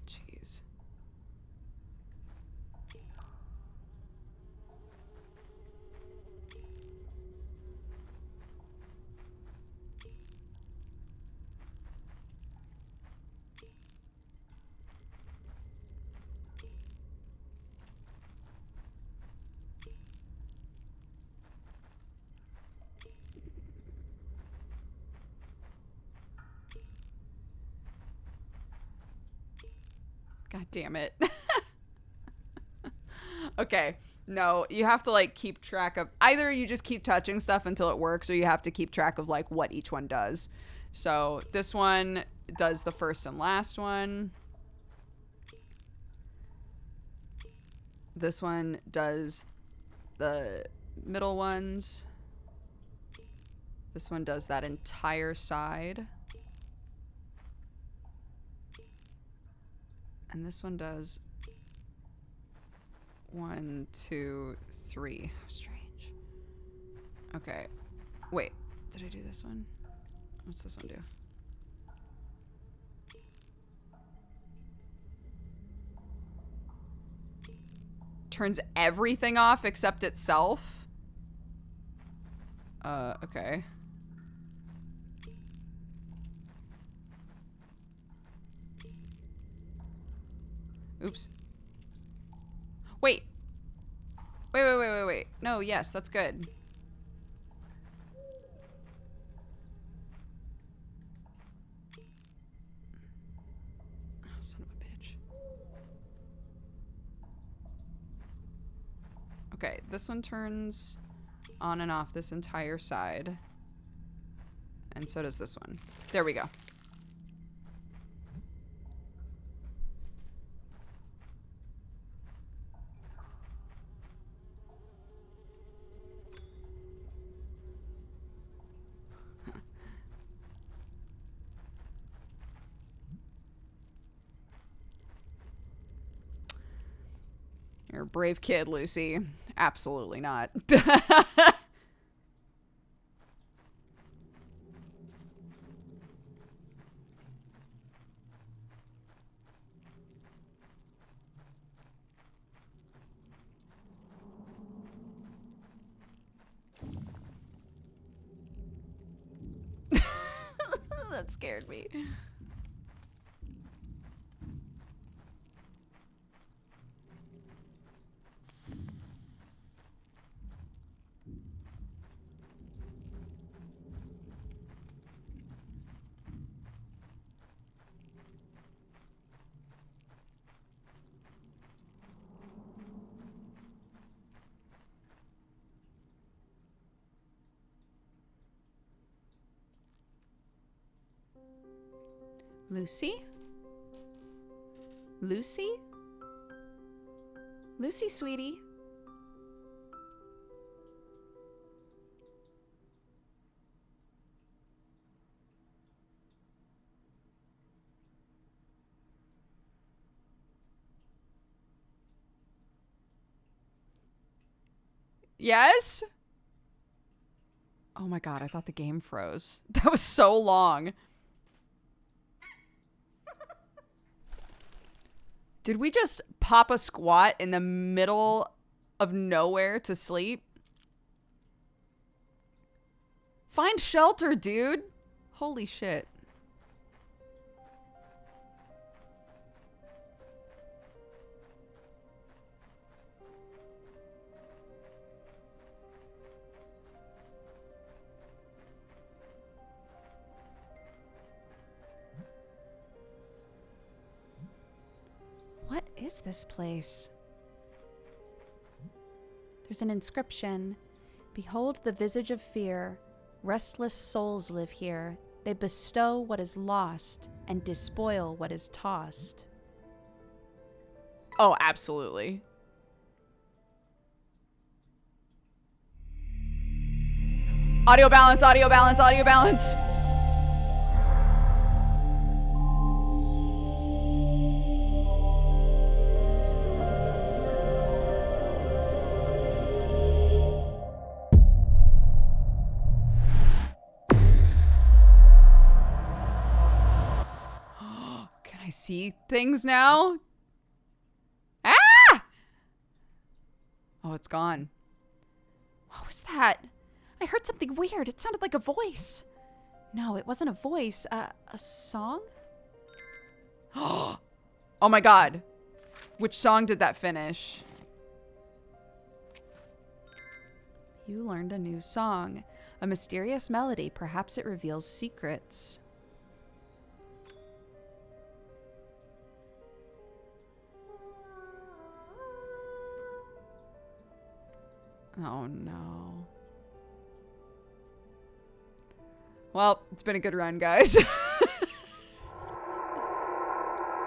A: jeez. God damn it. Okay. No, you have to like keep track of either you just keep touching stuff until it works, or you have to keep track of like what each one does. So this one does the first and last one. This one does the middle ones. This one does that entire side. And this one does 1, 2, 3. How strange. Okay. Wait. Did I do this one? What's this one do? Turns everything off except itself? Okay. Oops. Wait. Wait. No, yes, that's good. Oh, son of a bitch. Okay, this one turns on and off this entire side. And so does this one. There we go. You're a brave kid, Lucy. Absolutely not. That scared me. Lucy? Lucy? Lucy, sweetie. Yes? Oh my god, I thought the game froze. That was so long. Did we just pop a squat in the middle of nowhere to sleep? Find shelter, dude. Holy shit.
B: What is this place? There's an inscription. Behold the visage of fear. Restless souls live here. They bestow what is lost and despoil what is tossed.
A: Oh, absolutely. Audio balance, audio balance, audio balance. Can I see things now? Ah! Oh, it's gone.
B: What was that? I heard something weird. It sounded like a voice. No, it wasn't a voice. A song?
A: Oh my god. Which song did that finish? You learned a new song. A mysterious melody. Perhaps it reveals secrets. Oh no. Well, it's been a good run, guys.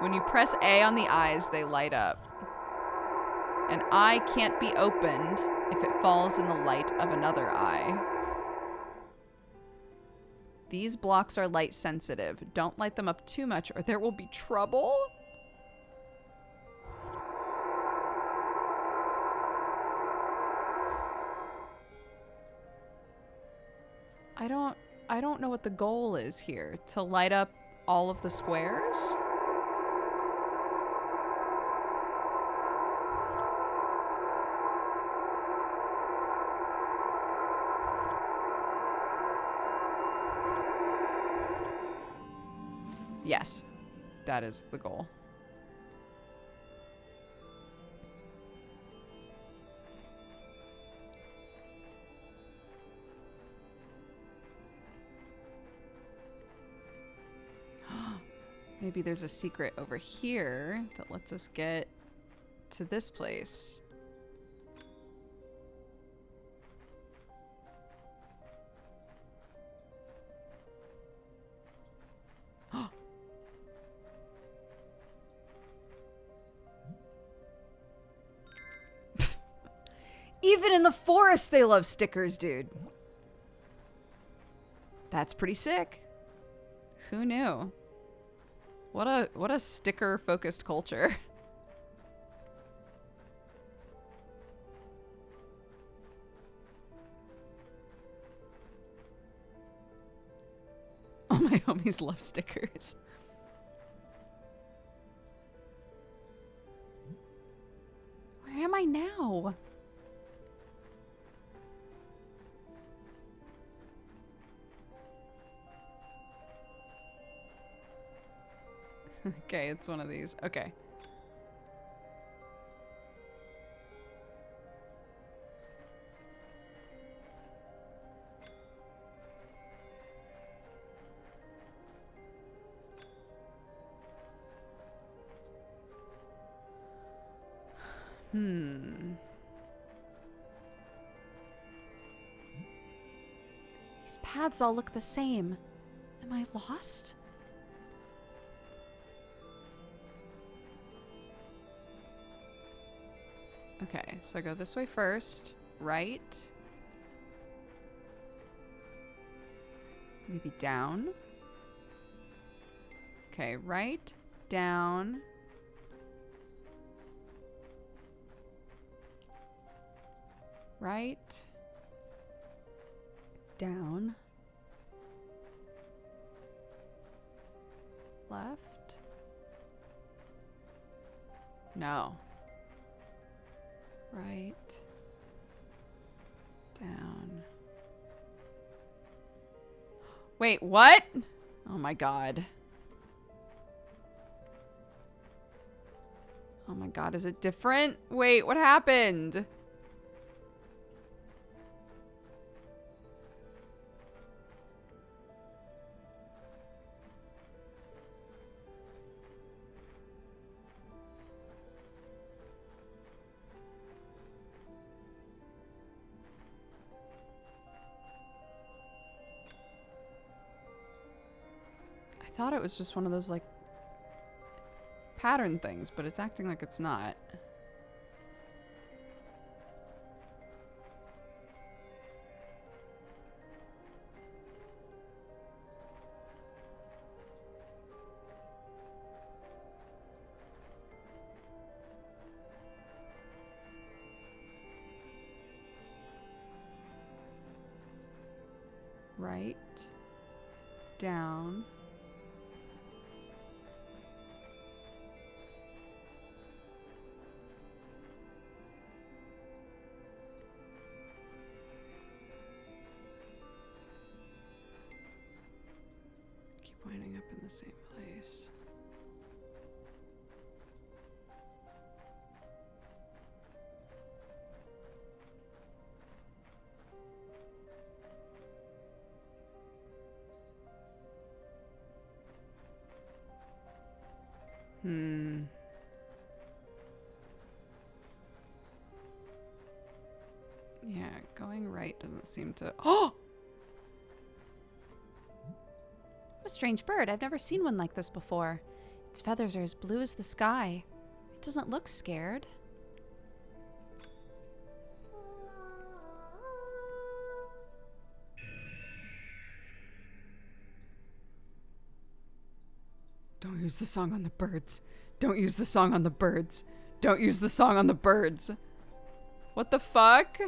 A: When you press A on the eyes, they light up. An eye can't be opened if it falls in the light of another eye. These blocks are light sensitive. Don't light them up too much or there will be trouble. I don't know what the goal is here. To light up all of the squares? Yes, that is the goal. Maybe there's a secret over here that lets us get to this place. Even in the forest, they love stickers, dude. That's pretty sick. Who knew? What a sticker-focused culture. All my homies love stickers. Where am I now? Okay, it's one of these. Okay.
B: These paths all look the same. Am I lost?
A: Okay, so I go this way first, right? Maybe down. Okay, right, down. Right, down. Left. No. Right. Down. Wait, what? Oh my god. Oh my god, is it different? Wait, what happened? I thought it was just one of those, like, pattern things, but it's acting like it's not. Right, down. Keep winding up in the same place. Yeah, going right doesn't seem to... Oh!
B: What a strange bird. I've never seen one like this before. Its feathers are as blue as the sky. It doesn't look scared.
A: Don't use the song on the birds. Don't use the song on the birds. Don't use the song on the birds. What the fuck?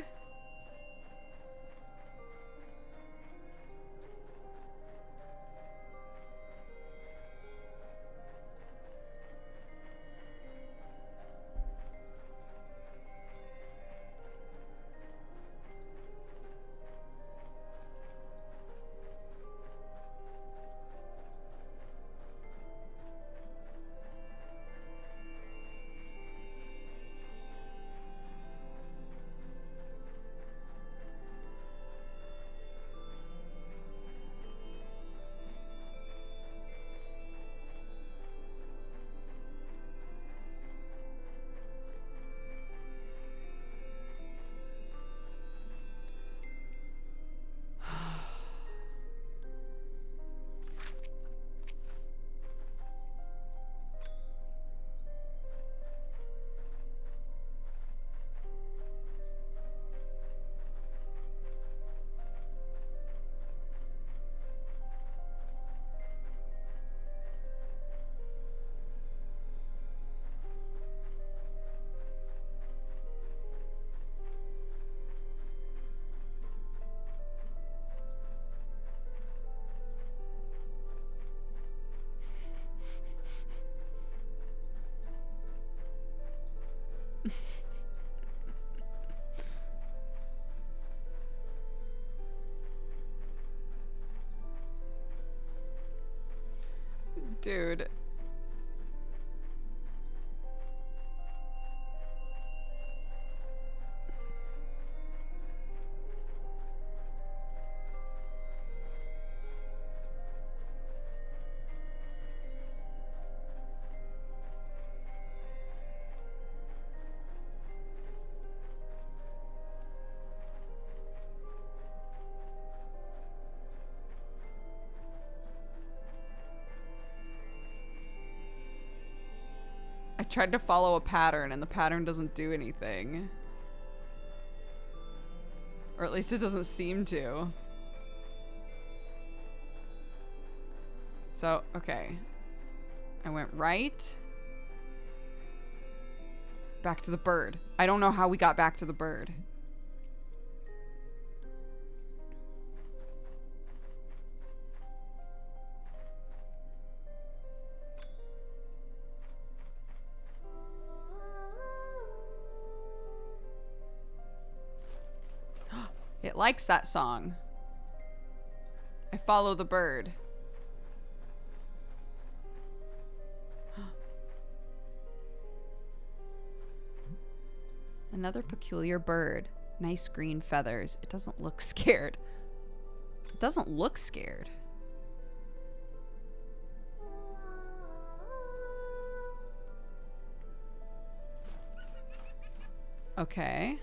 A: Dude. I tried to follow a pattern and the pattern doesn't do anything. Or at least it doesn't seem to. So, okay. I went right. Back to the bird. I don't know how we got back to the bird. It likes that song. I follow the bird. Another peculiar bird. Nice green feathers. It doesn't look scared. It doesn't look scared. Okay.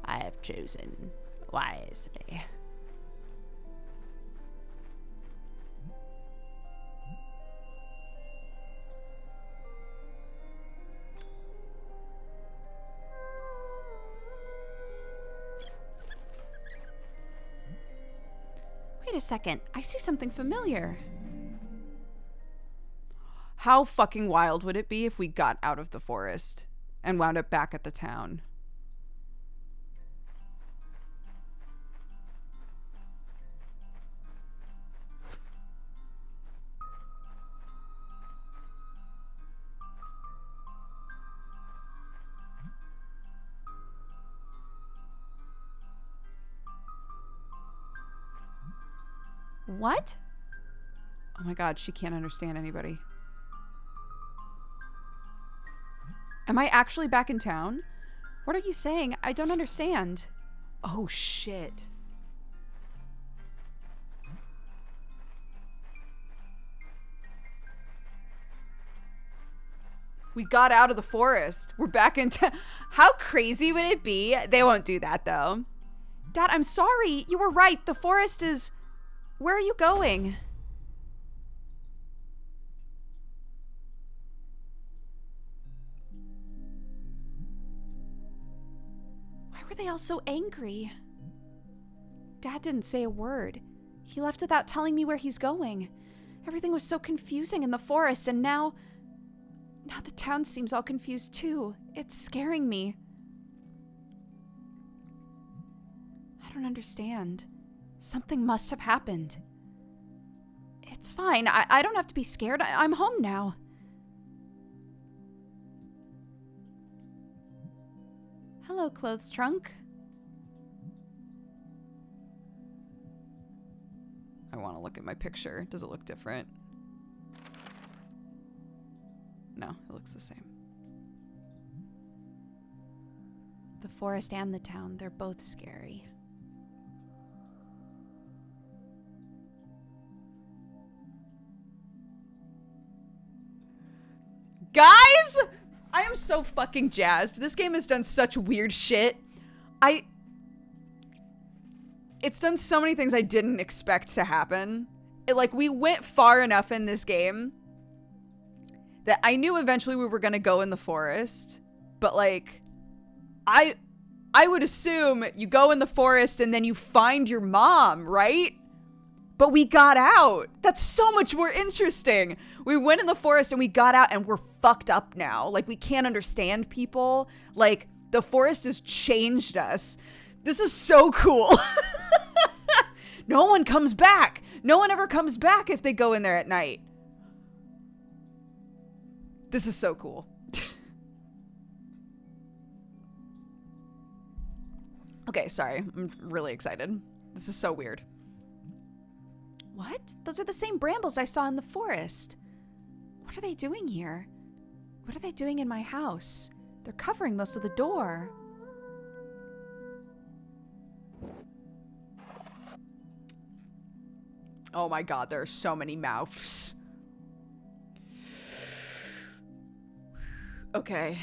B: I have chosen wisely. Wait a second. I see something familiar.
A: How fucking wild would it be if we got out of the forest and wound up back at the town?
B: What?
A: Oh my god, she can't understand anybody. Am I actually back in town?
B: What are you saying? I don't understand.
A: Oh shit. We got out of the forest. We're back in town. How crazy would it be? They won't do that, though.
B: Dad, I'm sorry. You were right. The forest is... Where are you going? Why were they all so angry? Dad didn't say a word. He left without telling me where he's going. Everything was so confusing in the forest, and now the town seems all confused too. It's scaring me. I don't understand. Something must have happened. It's fine. I don't have to be scared. I'm home now. Hello, clothes trunk.
A: I want to look at my picture. Does it look different? No, it looks the same.
B: The forest and the town, they're both scary.
A: Guys, I am so fucking jazzed. This game has done such weird shit. It's done so many things I didn't expect to happen. We went far enough in this game that I knew eventually we were gonna go in the forest, but I would assume you go in the forest and then you find your mom, right? But we got out. That's so much more interesting. We went in the forest and we got out and we're fucked up now. We can't understand people. The forest has changed us. This is so cool. No one comes back. No one ever comes back if they go in there at night. This is so cool. Okay, sorry. I'm really excited. This is so weird.
B: What? Those are the same brambles I saw in the forest. What are they doing here? What are they doing in my house? They're covering most of the door.
A: Oh my god, there are so many mouths. Okay.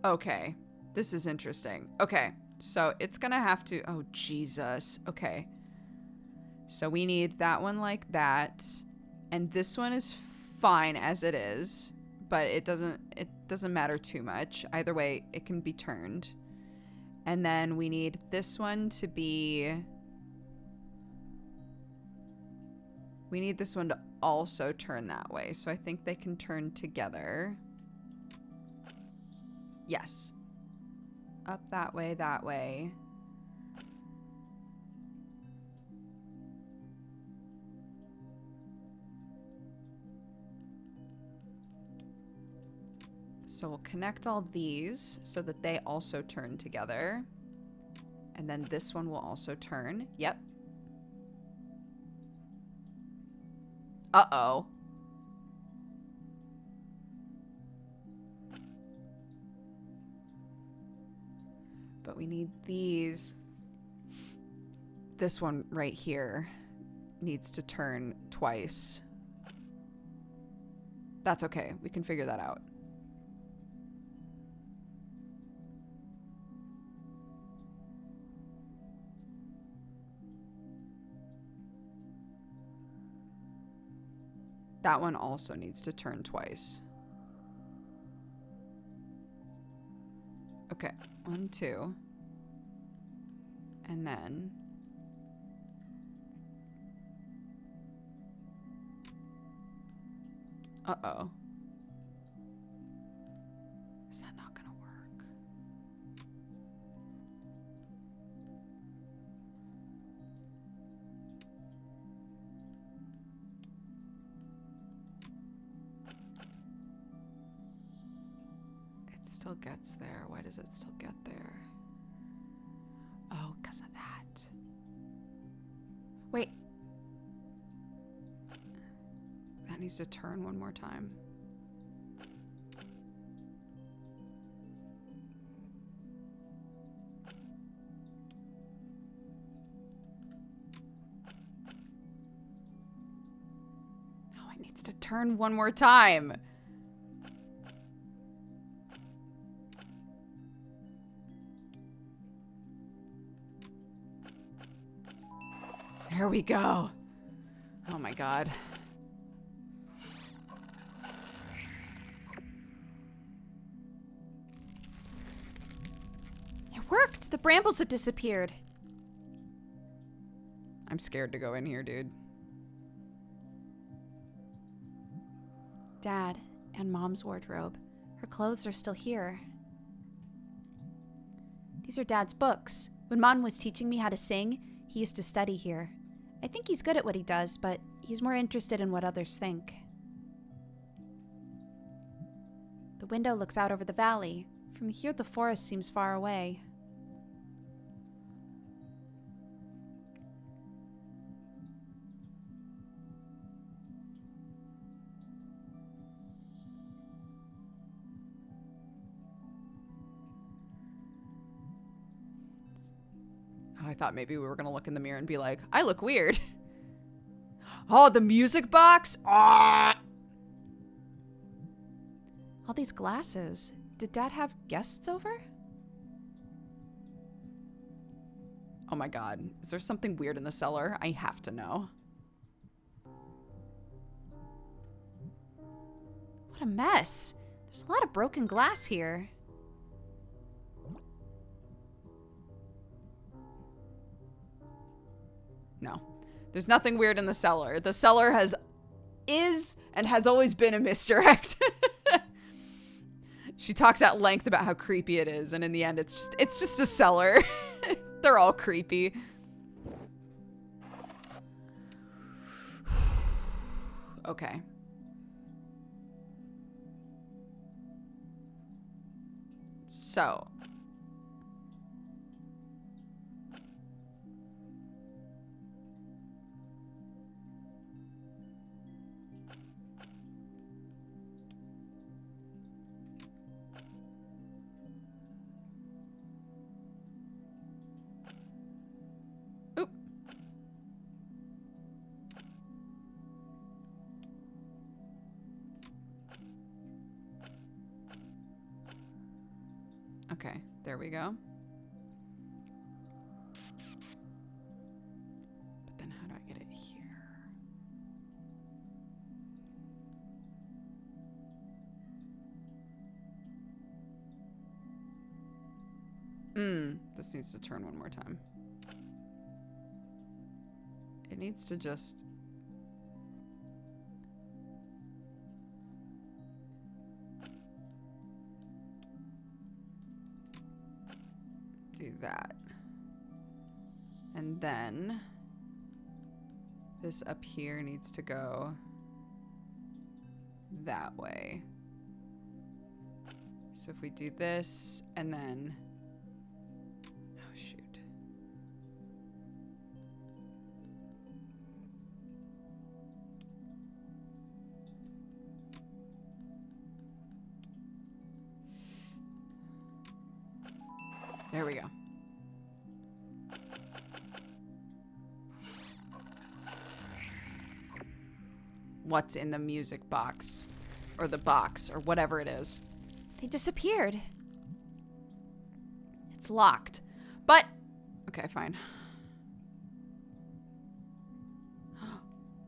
A: Okay. This is interesting. Okay. So it's gonna have to... Oh, Jesus. Okay. So we need that one like that. And this one is fine as it is. But it doesn't matter too much. Either way, it can be turned. And then we need this one to be... We need this one to also turn that way. So I think they can turn together. Yes. Up that way, that way. So we'll connect all these so that they also turn together. And then this one will also turn. Yep. Uh-oh. But we need these. This one right here needs to turn twice. That's okay. We can figure that out. That one also needs to turn twice. Okay, 1, 2. And then... Uh-oh. Is that not gonna work? It still gets there. Why does it still get there? Oh, because of that. Wait. That needs to turn one more time. turn one more time. There we go. Oh my god.
B: It worked. The brambles have disappeared.
A: I'm scared to go in here, dude.
B: Dad and Mom's wardrobe. Her clothes are still here. These are Dad's books. When Mom was teaching me how to sing, he used to study here. I think he's good at what he does, but he's more interested in what others think. The window looks out over the valley. From here, the forest seems far away.
A: I thought maybe we were gonna look in the mirror and be like, I look weird. Oh, the music box? Ah!
B: All these glasses. Did Dad have guests over?
A: Oh my god. Is there something weird in the cellar? I have to know.
B: What a mess. There's a lot of broken glass here.
A: No. There's nothing weird in the cellar. The cellar is and has always been a misdirect. She talks at length about how creepy it is, and in the end it's just a cellar. They're all creepy. Okay. So, oop. Okay, there we go. But then how do I get it here? This needs to turn one more time. It needs to just... do that. And then this up here needs to go that way. So if we do this and then, oh shoot. There we go. What's in the music box? Or the box, or whatever it is.
B: They disappeared.
A: It's locked. But, okay, fine.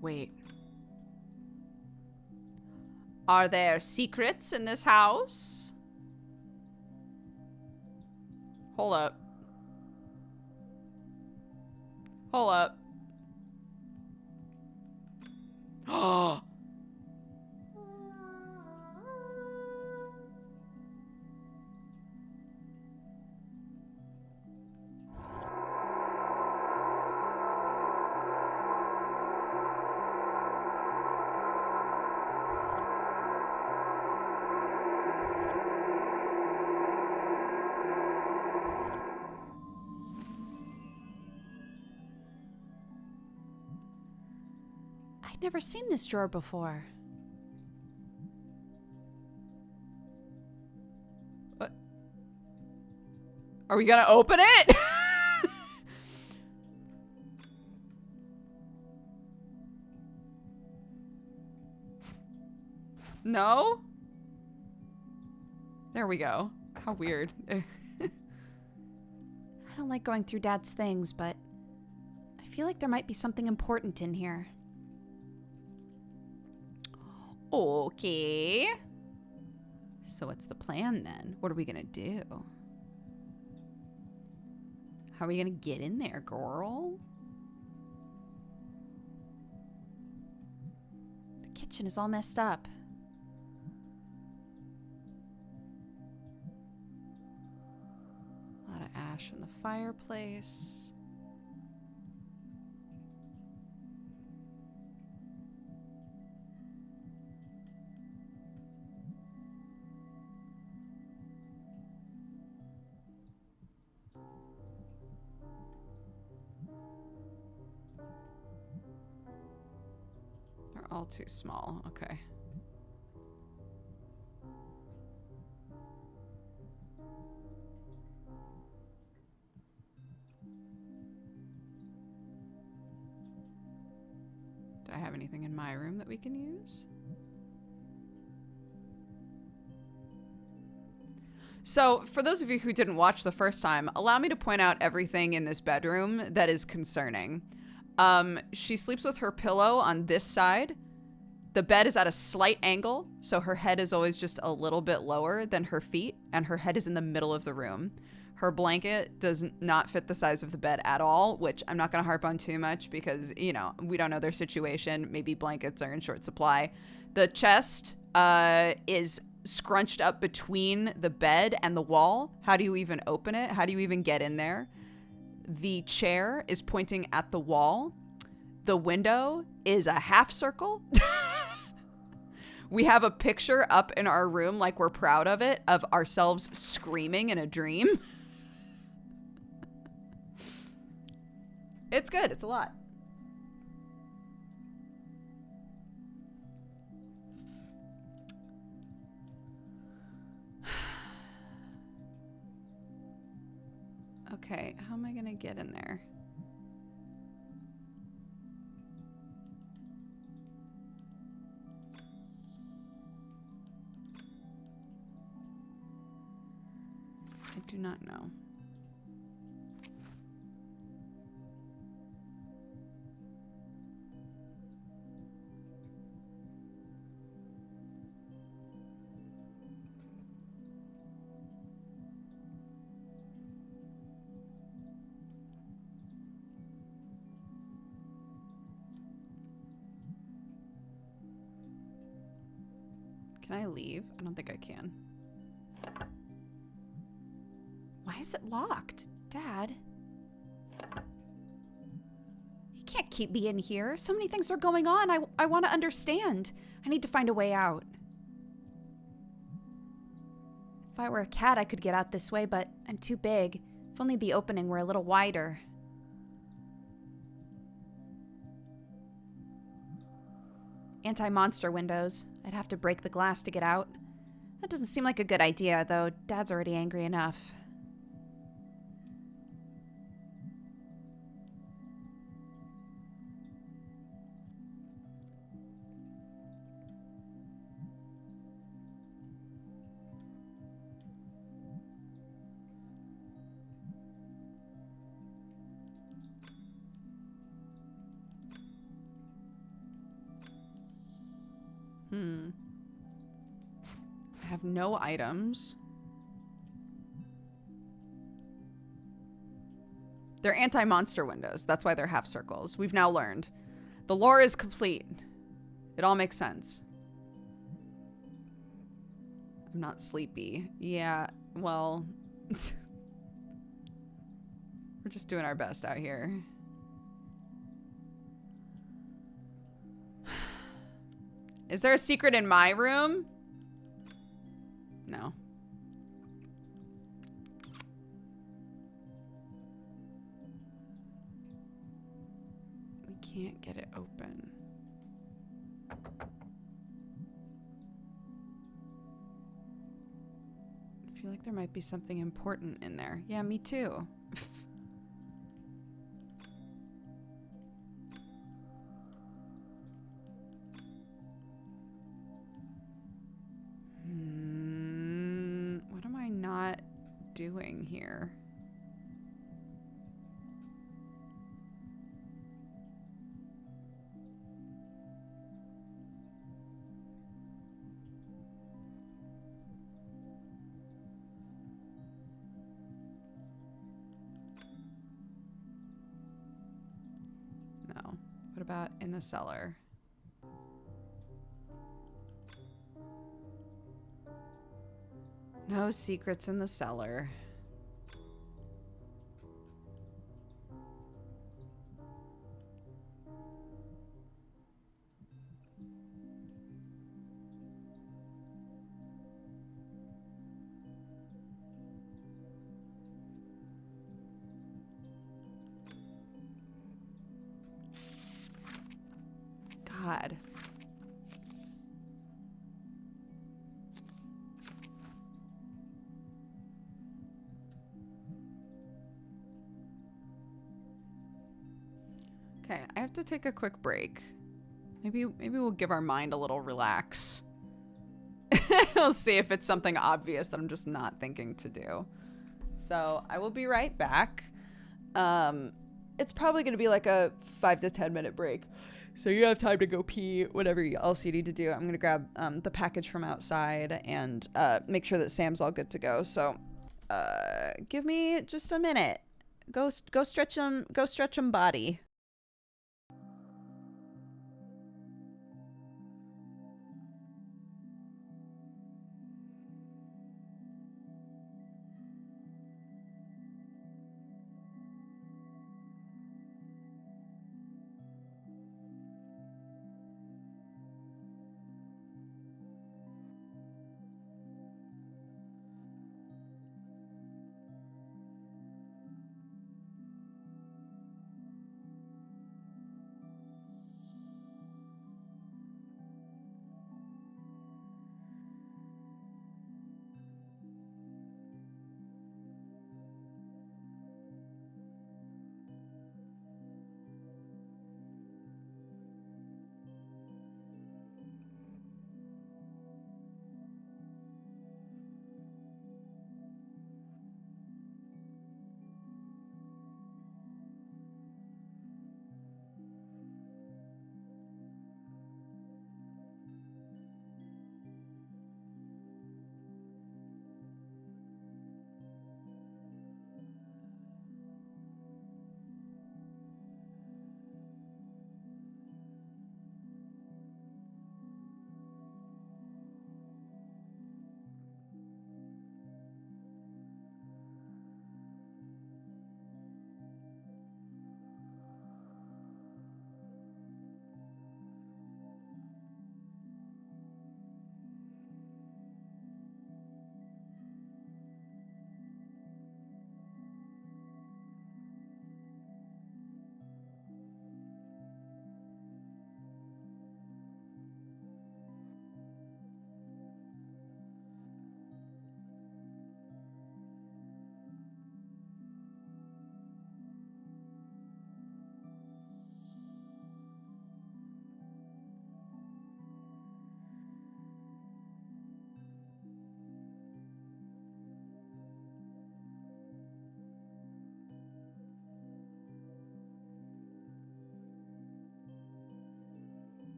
A: Wait. Are there secrets in this house? Hold up. Hold up. Oh.
B: I'd never seen this drawer before.
A: What? Are we gonna open it? No? There we go. How weird.
B: I don't like going through Dad's things, but I feel like there might be something important in here.
A: Okay. So what's the plan then? What are we gonna do? How are we gonna get in there, girl?
B: The kitchen is all messed up.
A: A lot of ash in the fireplace. They're all too small. Okay. Do I have anything in my room that we can use? So, for those of you who didn't watch the first time, allow me to point out everything in this bedroom that is concerning. She sleeps with her pillow on this side. The bed is at a slight angle, so her head is always just a little bit lower than her feet, and her head is in the middle of the room. Her blanket does not fit the size of the bed at all, which I'm not going to harp on too much because, you know, we don't know their situation. Maybe blankets are in short supply. The chest is scrunched up between the bed and the wall. How do you even open it? How do you even get in there? The chair is pointing at the wall. The window is a half circle. We have a picture up in our room, like we're proud of it, of ourselves screaming in a dream. It's good. It's a lot. Okay, how am I gonna get in there? I do not know. Can I leave? I don't think I can.
B: Why is it locked? Dad? You can't keep me in here. So many things are going on. I want to understand. I need to find a way out. If I were a cat, I could get out this way, but I'm too big. If only the opening were a little wider. Anti-monster windows. I'd have to break the glass to get out. That doesn't seem like a good idea, though. Dad's already angry enough.
A: I have no items. They're anti-monster windows. That's why they're half circles. We've now learned. The lore is complete. It all makes sense. I'm not sleepy. Yeah, well... we're just doing our best out here. Is there a secret in my room? No. We can't get it open. I feel like there might be something important in there. Yeah, me too. doing here? No. What about in the cellar? No secrets in the cellar. God. Okay, I have to take a quick break. Maybe we'll give our mind a little relax. We'll see if it's something obvious that I'm just not thinking to do. So I will be right back. It's probably going to be like a 5 to 10 minute break. So you have time to go pee, whatever else you need to do. I'm going to grab the package from outside and make sure that Sam's all good to go. So give me just a minute. Go stretch him. Go stretch him body.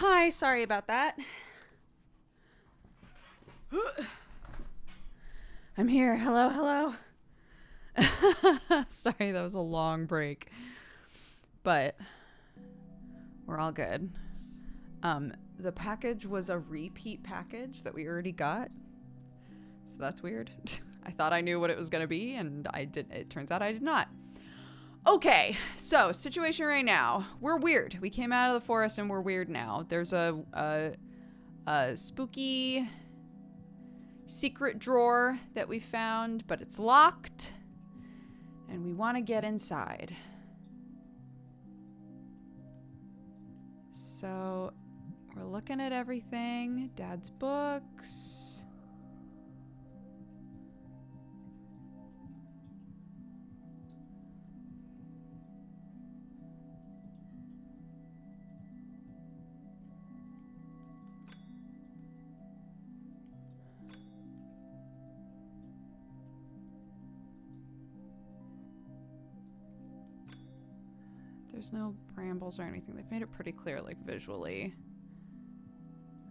B: Hi, sorry about that. I'm here. Hello, hello. Sorry, that was a long break. But we're all good. The package was a repeat package that we already got. So that's weird. I thought I knew what it was going to be, and I didn't. It turns out I did not. Okay, so situation right now. We're weird. We came out of the forest and we're weird now. There's a spooky secret drawer that we found, but it's locked. And we want to get inside. So we're looking at everything. Dad's books. There's no brambles or anything. They've made it pretty clear, like, visually.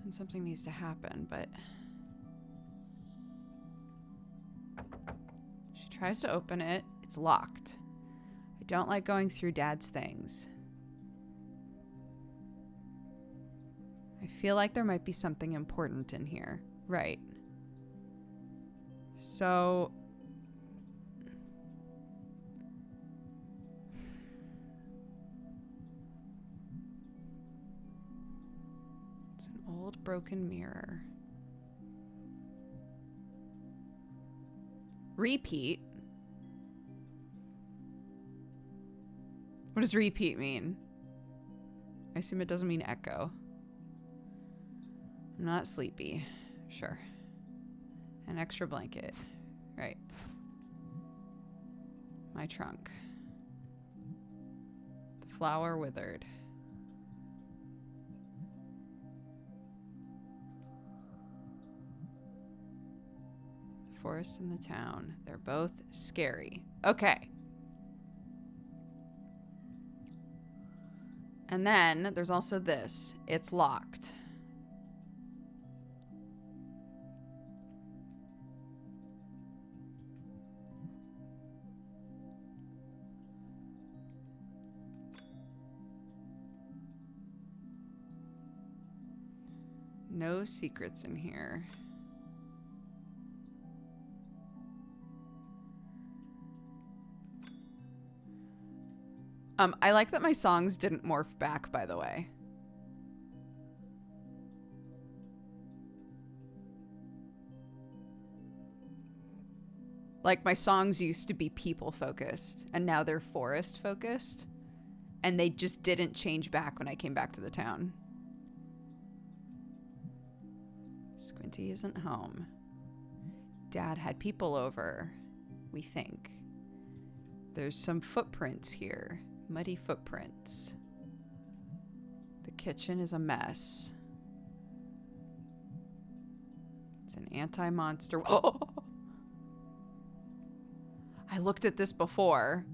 B: And something needs to happen, but... She tries to open it. It's locked. I don't like going through Dad's things. I feel like there might be something important in here. Right. So... old broken mirror. Repeat? What does repeat mean? I assume it doesn't mean echo. I'm not sleepy. Sure. An extra blanket. Right. My trunk. The flower withered. Forest and the town. They're both scary. Okay. And then there's also this. It's locked. No secrets in here. I like that my songs didn't morph back, by the way. Like, my songs used to be people-focused, and now they're forest-focused. And they just didn't change back when I came back to the town. Squinty isn't home. Dad had people over, we think. There's some footprints here. Muddy footprints. The kitchen is a mess. It's an anti-monster. Oh! I looked at this before.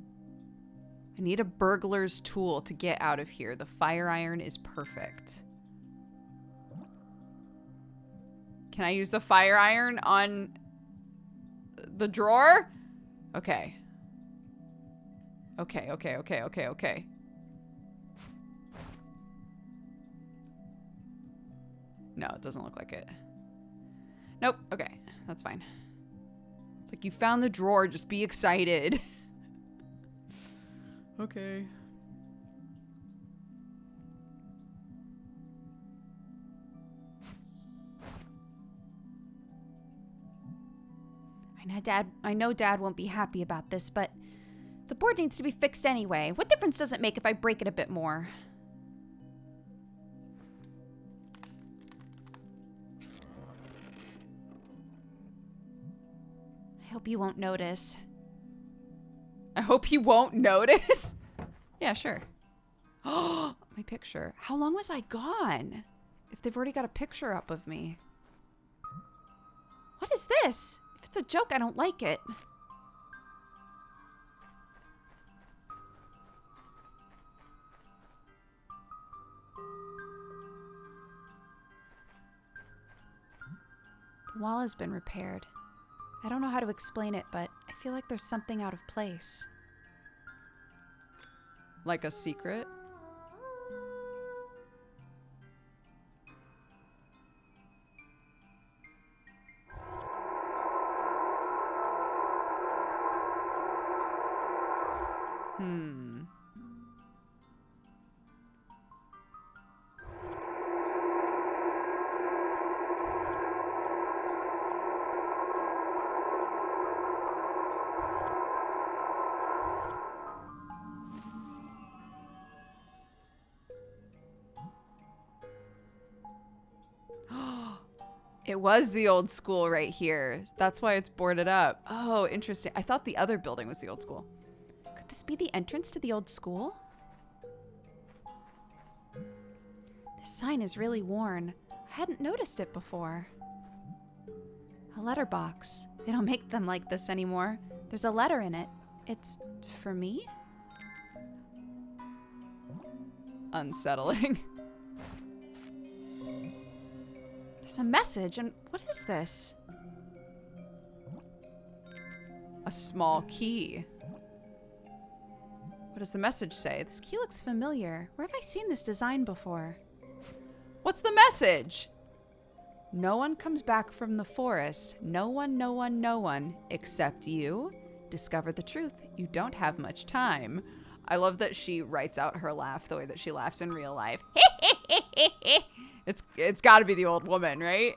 B: I need a burglar's tool to get out of here. The fire iron is perfect. Can I use the fire iron on the drawer? Okay. Okay. No, it doesn't look like it. Nope. Okay, that's fine. Like, you found the drawer, just be excited. Okay. I know Dad won't be happy about this, but the board needs to be fixed anyway. What difference does it make if I break it a bit more? I hope you won't notice.
A: I hope you won't notice? Yeah, sure. Oh, my picture.
B: How long was I gone?
A: If they've already got a picture up of me.
B: What is this? If it's a joke, I don't like it. The wall has been repaired. I don't know how to explain it, but I feel like there's something out of place.
A: Like a secret? It was the old school right here. That's why it's boarded up. Oh, interesting. I thought the other building was the old school.
B: Could this be the entrance to the old school? This sign is really worn. I hadn't noticed it before. A letterbox. They don't make them like this anymore. There's a letter in it. It's for me?
A: Unsettling.
B: There's a message, and what is this?
A: A small key. What does the message say?
B: This key looks familiar. Where have I seen this design before?
A: What's the message? No one comes back from the forest. No one, no one, no one, except you. Discover the truth. You don't have much time. I love that she writes out her laugh the way that she laughs in real life. It's got to be the old woman, right?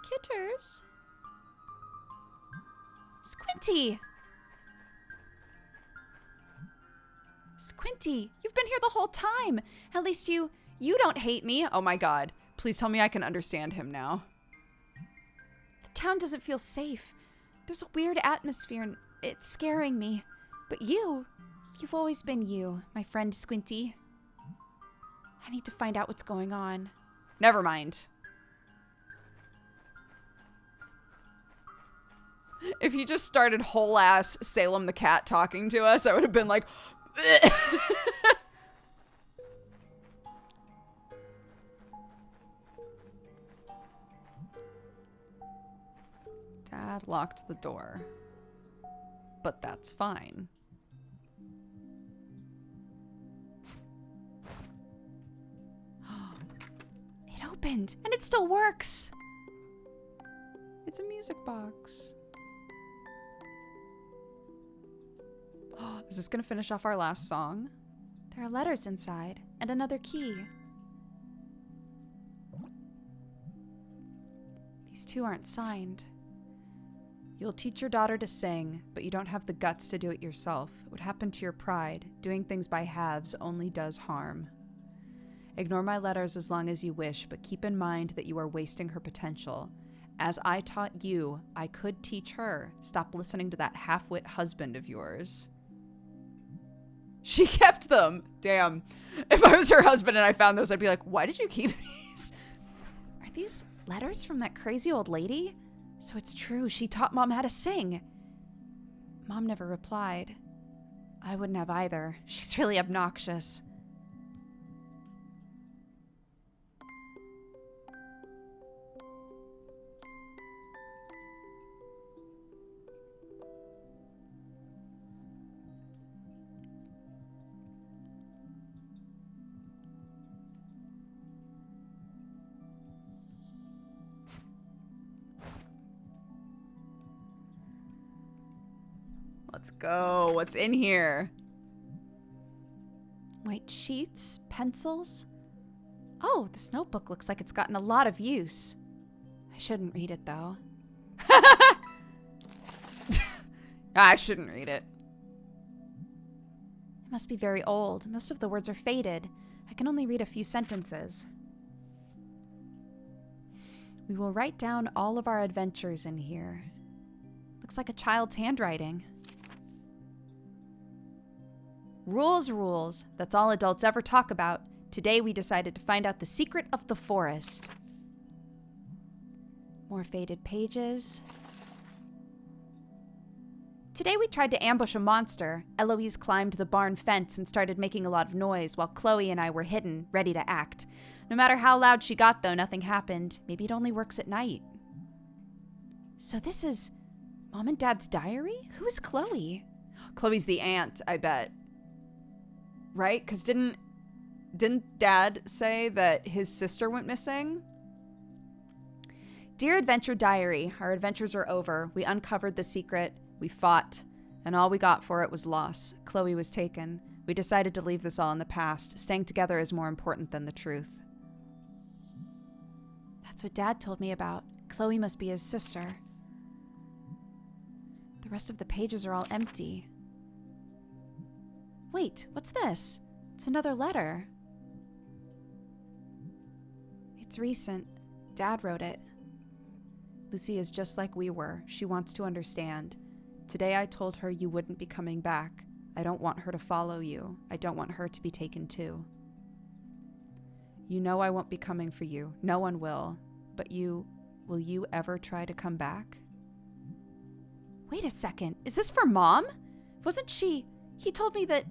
B: Kitters? Squinty! Squinty, you've been here the whole time. At least you don't hate me.
A: Oh my god. Please tell me I can understand him now.
B: The town doesn't feel safe. There's a weird atmosphere and it's scaring me. But you've always been you, my friend Squinty. I need to find out what's going on.
A: Never mind. If he just started whole ass Salem the cat talking to us, I would have been like, Dad locked the door, but that's fine.
B: It opened, and it still works.
A: It's a music box. Is this gonna finish off our last song?
B: There are letters inside, and another key. These two aren't signed.
A: You'll teach your daughter to sing, but you don't have the guts to do it yourself. It would happen to your pride. Doing things by halves only does harm. Ignore my letters as long as you wish, but keep in mind that you are wasting her potential. As I taught you, I could teach her. Stop listening to that half-wit husband of yours. She kept them. Damn. If I was her husband and I found those, I'd be like, why did you keep these?
B: Are these letters from that crazy old lady? So it's true, she taught Mom how to sing. Mom never replied. I wouldn't have either. She's really obnoxious.
A: Let's go. What's in here?
B: White sheets, pencils. Oh, this notebook looks like it's gotten a lot of use. I shouldn't read it, though.
A: I shouldn't read it.
B: It must be very old. Most of the words are faded. I can only read a few sentences. We will write down all of our adventures in here. Looks like a child's handwriting. Rules, rules. That's all adults ever talk about. Today we decided to find out the secret of the forest. More faded pages. Today we tried to ambush a monster. Eloise climbed the barn fence and started making a lot of noise while Chloe and I were hidden, ready to act. No matter how loud she got, though, nothing happened. Maybe it only works at night. So this is Mom and Dad's diary? Who is Chloe?
A: Chloe's the aunt, I bet. Right? Because didn't Dad say that his sister went missing?
B: Dear Adventure Diary, our adventures are over. We uncovered the secret. We fought. And all we got for it was loss. Chloe was taken. We decided to leave this all in the past. Staying together is more important than the truth. That's what Dad told me about. Chloe must be his sister. The rest of the pages are all empty. Wait, what's this? It's another letter. It's recent. Dad wrote it. Lucy is just like we were. She wants to understand. Today I told her you wouldn't be coming back. I don't want her to follow you. I don't want her to be taken too. You know I won't be coming for you. No one will. But will you ever try to come back? Wait a second. Is this for Mom? Wasn't she... He told me that...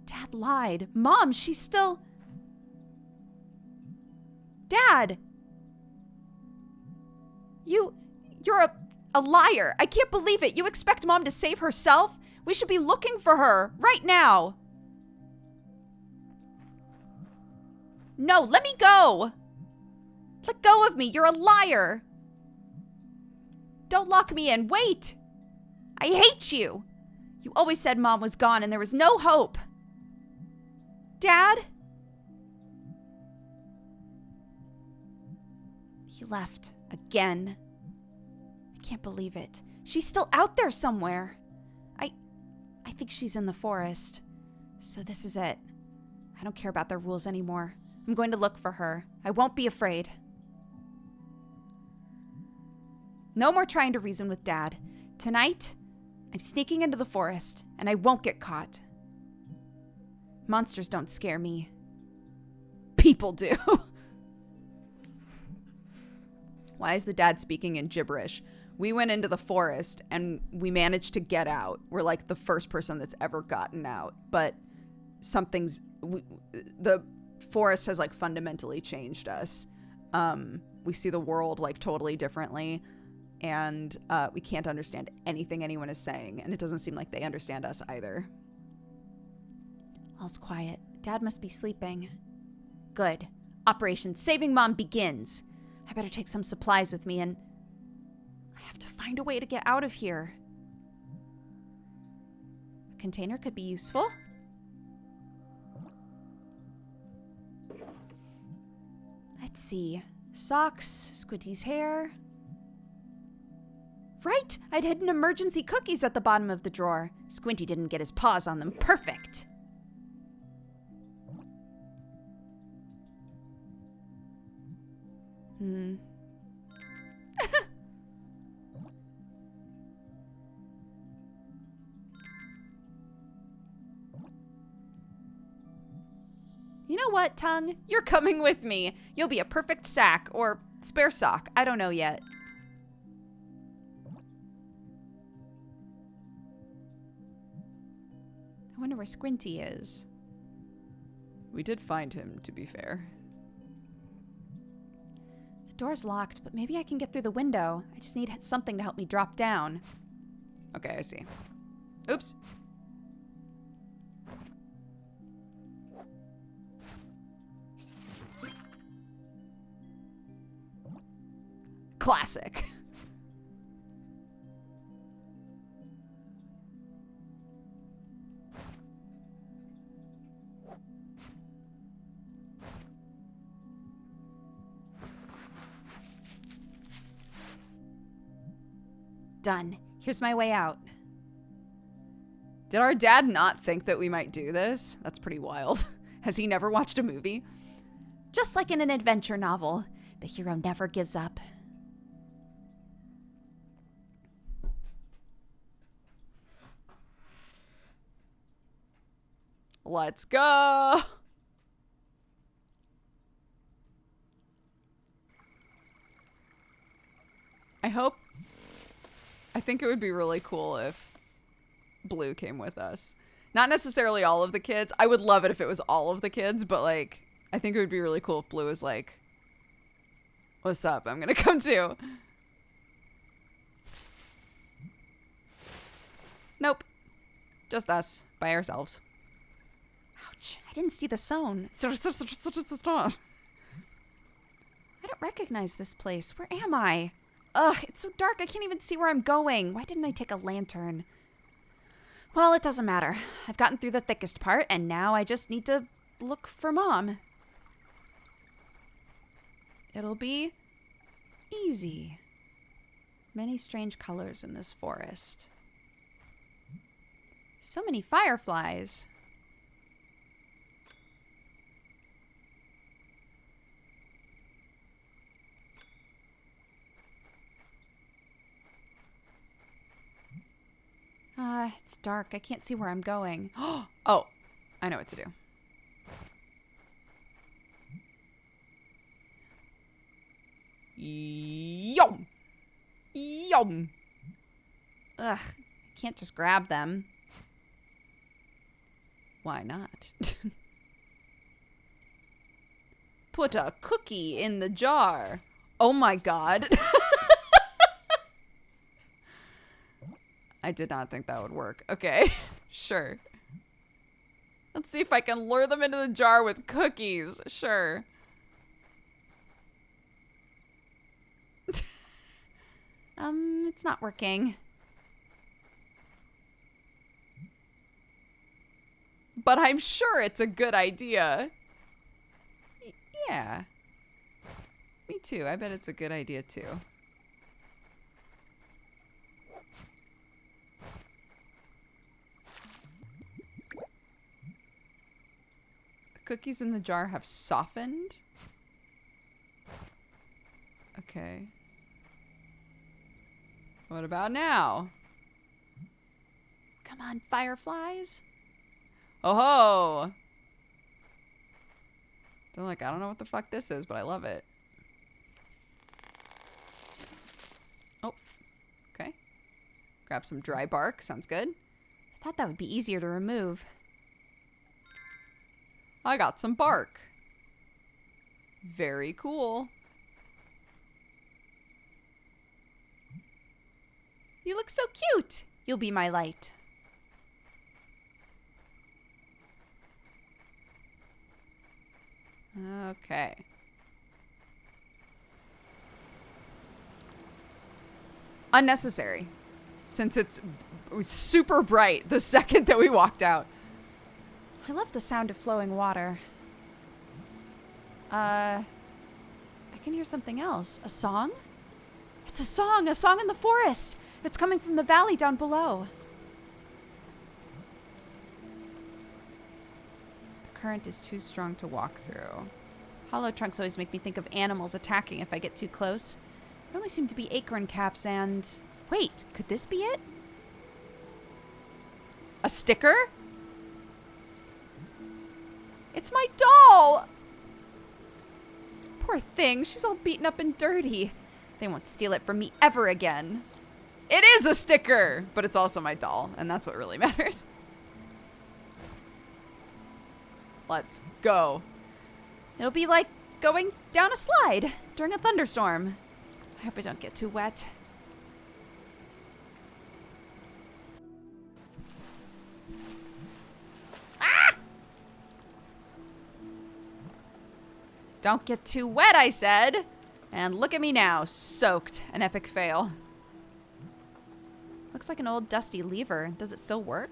B: Dad lied. Mom, she's still... Dad! You're a liar. I can't believe it. You expect Mom to save herself? We should be looking for her right now. No, let me go. Let go of me. You're a liar. Don't lock me in. Wait. I hate you. You always said Mom was gone and there was no hope. Dad? He left again. I can't believe it. She's still out there somewhere. I think she's in the forest. So this is it. I don't care about their rules anymore. I'm going to look for her. I won't be afraid. No more trying to reason with Dad. Tonight, I'm sneaking into the forest, and I won't get caught. Monsters don't scare me. People do.
A: Why is the dad speaking in gibberish? We went into the forest and we managed to get out. We're like the first person that's ever gotten out. But the forest has like fundamentally changed us. We see the world like totally differently. And we can't understand anything anyone is saying. And it doesn't seem like they understand us either.
B: All's quiet. Dad must be sleeping. Good. Operation Saving Mom begins. I better take some supplies with me and I have to find a way to get out of here. A container could be useful. Let's see. Socks, Squinty's hair. Right! I'd hidden emergency cookies at the bottom of the drawer. Squinty didn't get his paws on them. Perfect! You know what, Tongue? You're coming with me. You'll be a perfect sack, or spare sock. I don't know yet. I wonder where Squinty is.
A: We did find him, to be fair.
B: The door's locked, but maybe I can get through the window. I just need something to help me drop down.
A: Okay, I see. Oops. Classic.
B: Done. Here's my way out.
A: Did our dad not think that we might do this? That's pretty wild. Has he never watched a movie?
B: Just like in an adventure novel, the hero never gives up.
A: Let's go! I think it would be really cool if Blue came with us. Not necessarily all of the kids. I would love it if it was all of the kids, but like, I think it would be really cool if Blue was like, what's up? I'm gonna come too. Nope. Just us, by ourselves.
B: Ouch, I didn't see the zone. I don't recognize this place. Where am I? Ugh, it's so dark I can't even see where I'm going. Why didn't I take a lantern? Well, it doesn't matter. I've gotten through the thickest part, and now I just need to look for Mom. It'll be easy. Many strange colors in this forest. So many fireflies. It's dark. I can't see where I'm going.
A: Oh, I know what to do. Yum! Yum!
B: Ugh, I can't just grab them.
A: Why not? Put a cookie in the jar. Oh my god. I did not think that would work. Okay, sure. Let's see if I can lure them into the jar with cookies. Sure.
B: It's not working.
A: But I'm sure it's a good idea. Yeah. Me too. I bet it's a good idea too. The cookies in the jar have softened. Okay. What about now?
B: Come on, fireflies.
A: Oh ho! They're like, I don't know what the fuck this is, but I love it. Oh, okay. Grab some dry bark. Sounds good.
B: I thought that would be easier to remove.
A: I got some bark. Very cool.
B: You look so cute. You'll be my light.
A: Okay. Unnecessary. Since it's super bright the second that we walked out.
B: I love the sound of flowing water. I can hear something else. A song? It's a song in the forest. It's coming from the valley down below. The current is too strong to walk through. Hollow trunks always make me think of animals attacking if I get too close. There only seem to be acorn caps and... Wait, could this be it?
A: A sticker? It's my doll!
B: Poor thing, she's all beaten up and dirty. They won't steal it from me ever again.
A: It is a sticker! But it's also my doll, and that's what really matters. Let's go.
B: It'll be like going down a slide during a thunderstorm. I hope I don't get too wet.
A: Ah! Don't get too wet, I said. And look at me now, soaked. An epic fail.
B: Looks like an old dusty lever. Does it still work?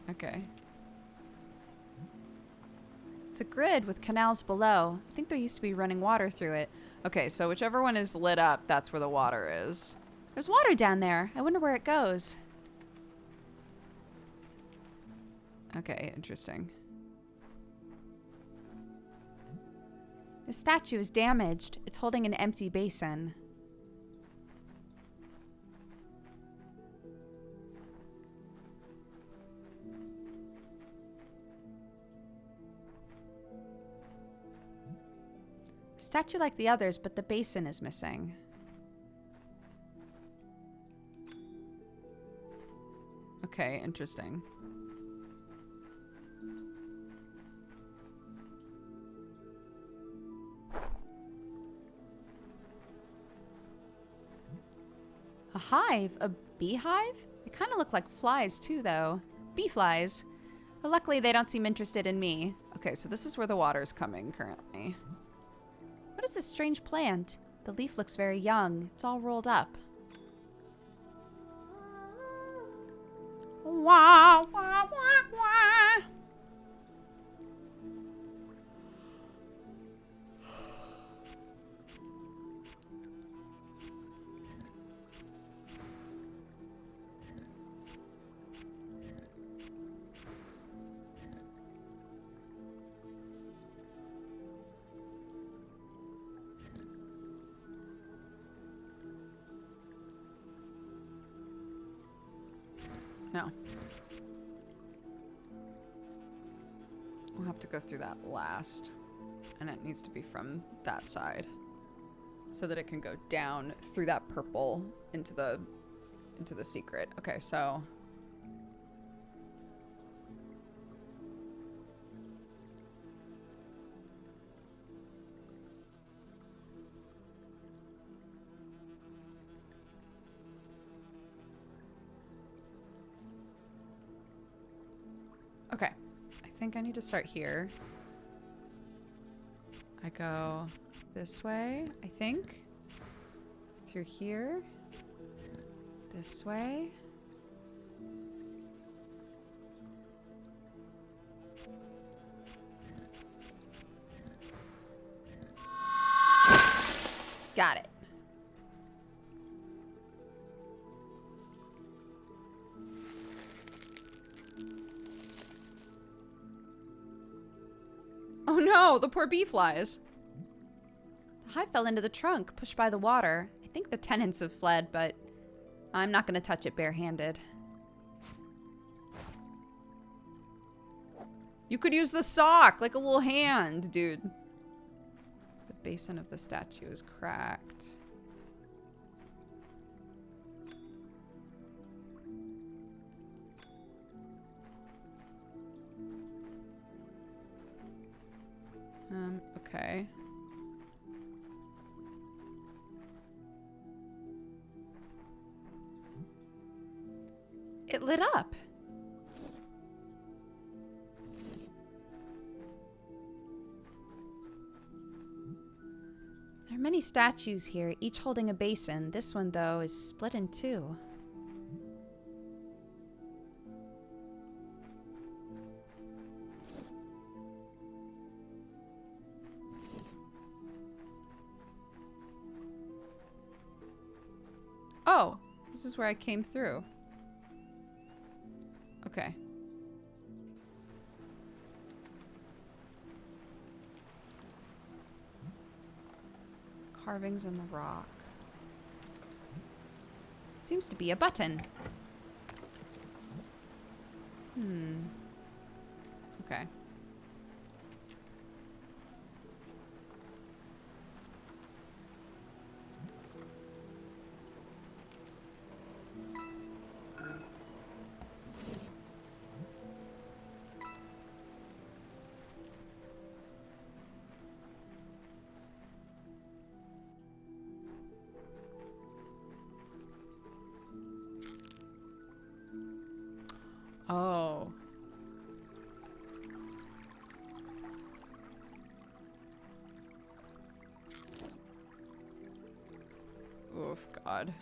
A: Okay.
B: It's a grid with canals below. I think there used to be running water through it.
A: Okay, so whichever one is lit up, that's where the water is.
B: There's water down there. I wonder where it goes.
A: Okay, interesting.
B: The statue is damaged. It's holding an empty basin. Statue like the others, but the basin is missing.
A: Okay, interesting.
B: A hive? A beehive? They kind of look like flies too, though. Bee flies. But luckily, they don't seem interested in me.
A: Okay, so this is where the water's coming currently.
B: What is this strange plant? The leaf looks very young. It's all rolled up. Wah, wah, wah, wah.
A: No. We'll have to go through that last. And it needs to be from that side. So that it can go down through that purple into the secret. Okay, so okay. I think I need to start here. I go this way, I think. Through here. This way. Got it. Oh no, the poor bee flies.
B: The hive fell into the trunk, pushed by the water. I think the tenants have fled, but I'm not going to touch it barehanded.
A: You could use the sock, like a little hand, dude. The basin of the statue is cracked. Okay.
B: It lit up. There are many statues here, each holding a basin. This one, though, is split in two.
A: Oh, this is where I came through. Okay. Carvings in the rock.
B: Seems to be a button.
A: Okay. Oh. Oof, God.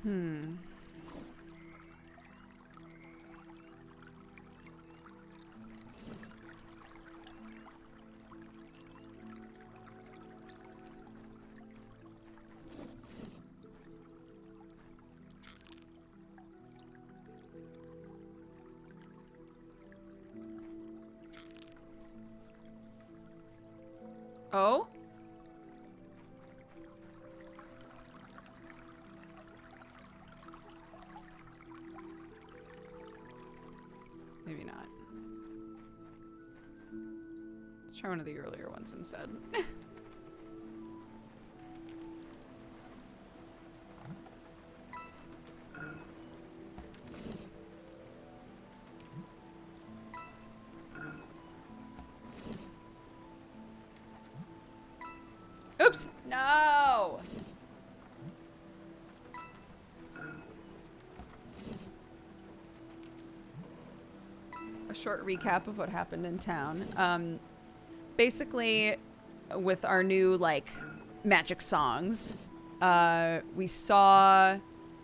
B: Hmm.
A: Oh? Maybe not. Let's try one of the earlier ones instead. Oops! No! A short recap of what happened in town. Basically, with our new, like, magic songs, we saw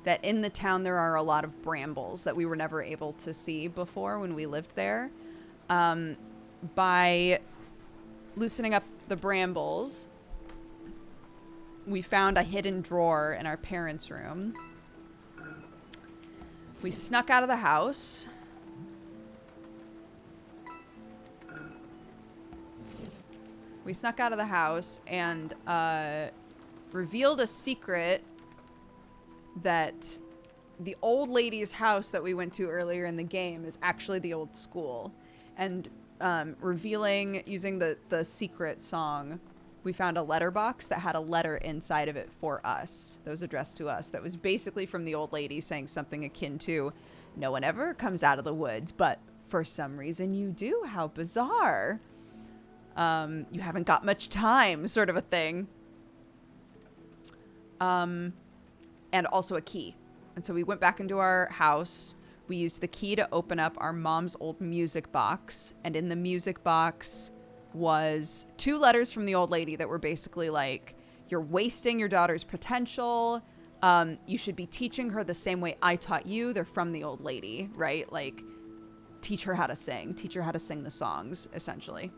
A: that in the town there are a lot of brambles that we were never able to see before when we lived there. By loosening up the brambles, we found a hidden drawer in our parents' room. We snuck out of the house. We snuck out of the house and revealed a secret that the old lady's house that we went to earlier in the game is actually the old school. And revealing, using the secret song, we found a letterbox that had a letter inside of it for us that was addressed to us that was basically from the old lady saying something akin to, no one ever comes out of the woods, but for some reason you do. How bizarre. You haven't got much time, sort of a thing. And also a key. And so we went back into our house. We used the key to open up our mom's old music box. And in the music box was 2 letters from the old lady that were basically like, you're wasting your daughter's potential. You should be teaching her the same way I taught you. They're from the old lady, right? Like, teach her how to sing. Teach her how to sing the songs, essentially.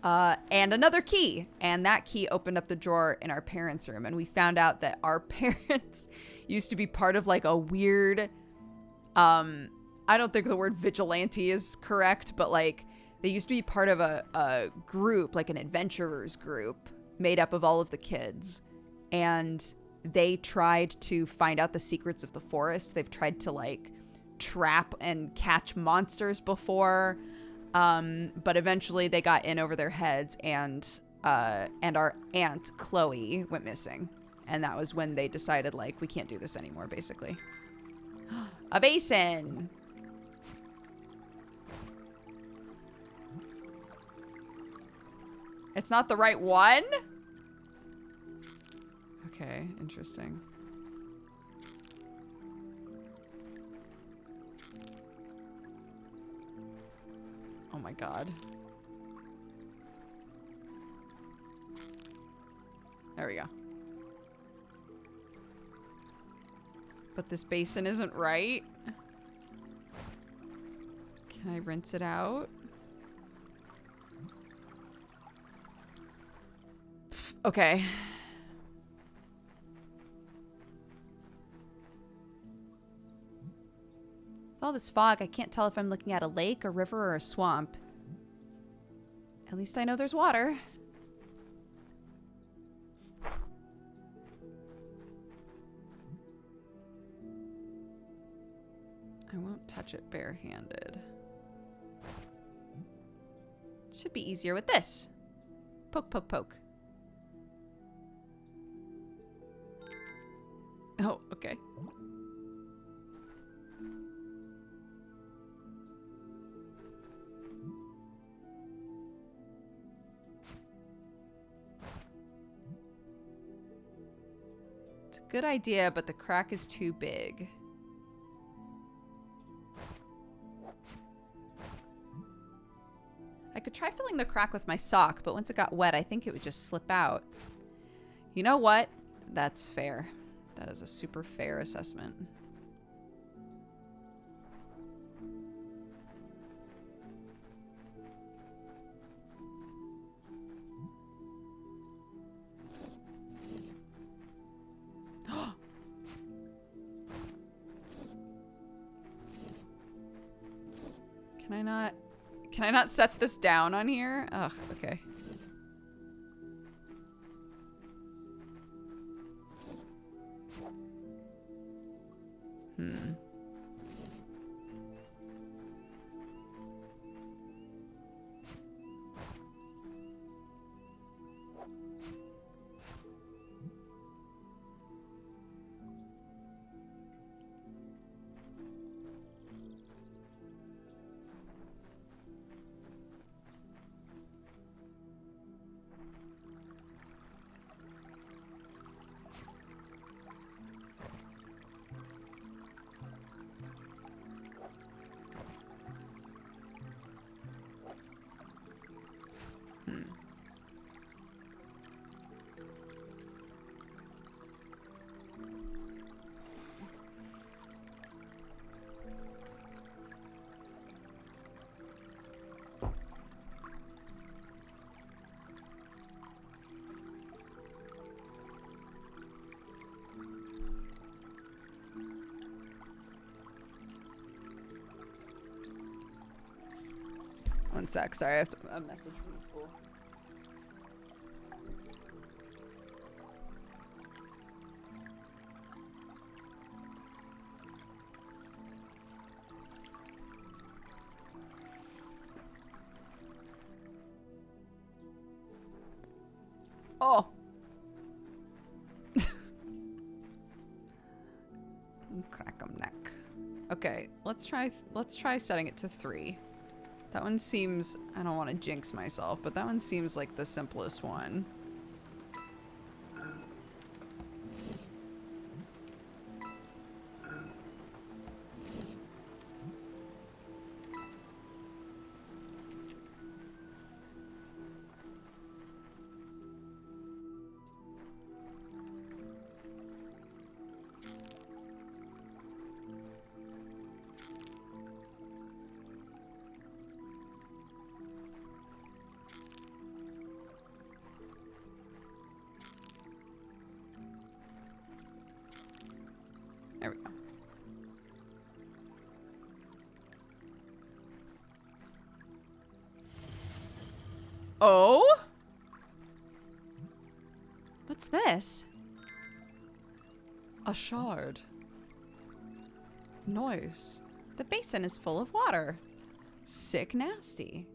A: And another key. And that key opened up the drawer in our parents' room. And we found out that our parents used to be part of like a weird, I don't think the word vigilante is correct, but like they used to be part of a group, like an adventurers group made up of all of the kids. And they tried to find out the secrets of the forest. They've tried to like trap and catch monsters before. But eventually they got in over their heads and our aunt Chloe went missing. And that was when they decided like, we can't do this anymore, basically. A basin. It's not the right one? Okay, interesting. Oh my god. There we go. But this basin isn't right. Can I rinse it out? Okay. With all this fog, I can't tell if I'm looking at a lake, a river, or a swamp. At least I know there's water. I won't touch it barehanded. Should be easier with this. Poke, poke, poke. Oh, okay. It's a good idea, but the crack is too big. I could try filling the crack with my sock, but once it got wet, I think it would just slip out. You know what? That's fair. That is a super fair assessment. Can I not set this down on here? Ugh, okay. One sec, sorry, I have a message from the school. Oh! Crack 'em neck. Okay, let's try setting it to 3. That one seems, I don't want to jinx myself, but that one seems like the simplest one. There we go. Oh?
B: What's this?
A: A shard. Nice.
B: The basin is full of water.
A: Sick nasty.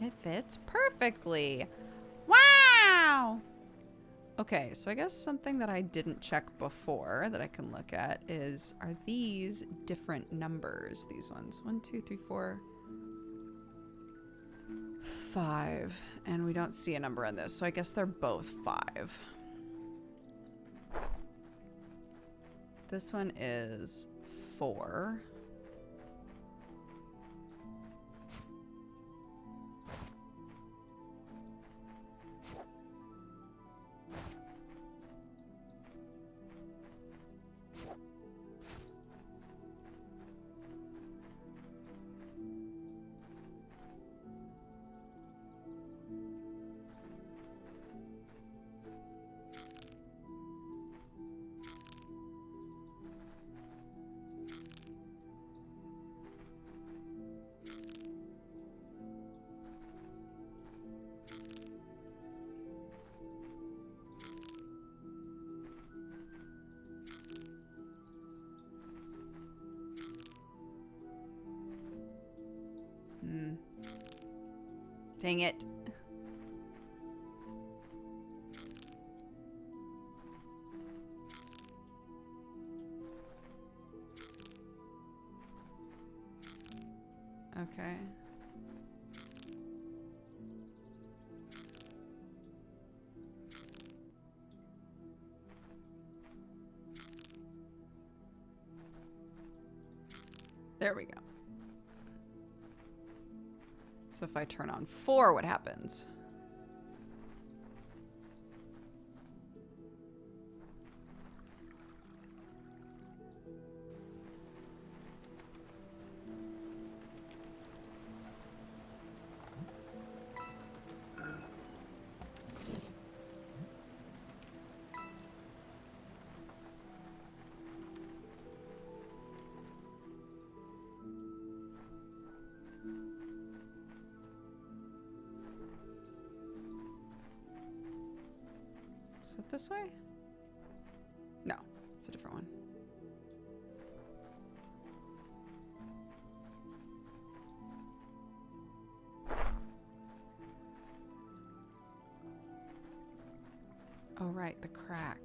B: It fits perfectly. Wow!
A: Okay, so I guess something that I didn't check before that I can look at is, are these different numbers? These ones. 1, 2, 3, 4, 5. And we don't see a number on this, so I guess they're both 5. This one is 4. Dang it. Okay. There we go. So if I turn on 4, what happens? Is it this way? No, it's a different one. Oh, right, the crack.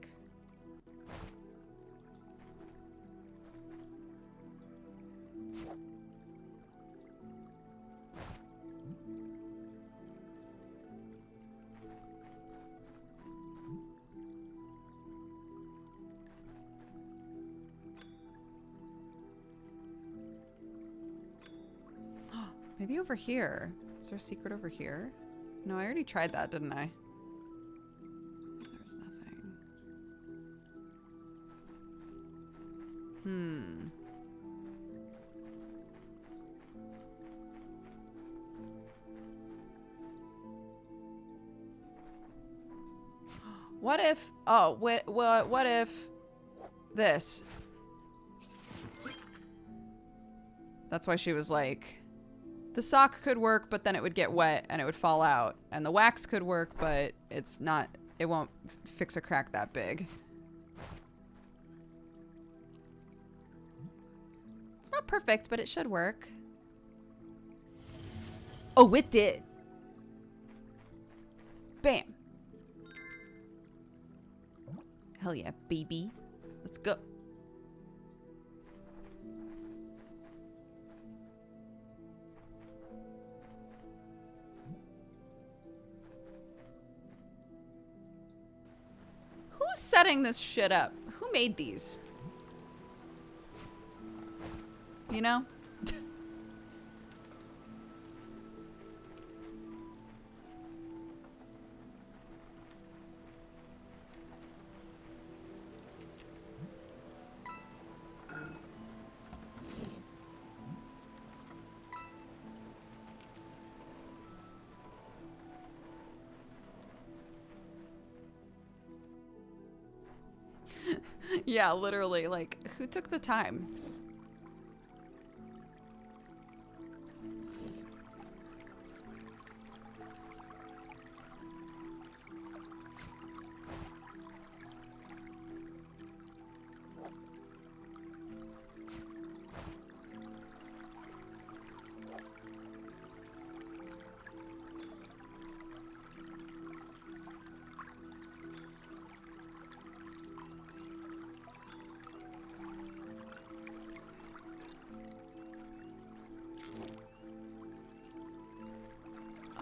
A: Maybe over here. Is there a secret over here? No, I already tried that, didn't I? There's nothing. What if... Oh, what if... This? That's why she was like... The sock could work, but then it would get wet and it would fall out. And the wax could work, but it's not... It won't fix a crack that big. It's not perfect, but it should work. Oh, it did. Bam. Hell yeah, baby. Let's go. Who's setting this shit up? Who made these? You know? Yeah, literally, like, who took the time?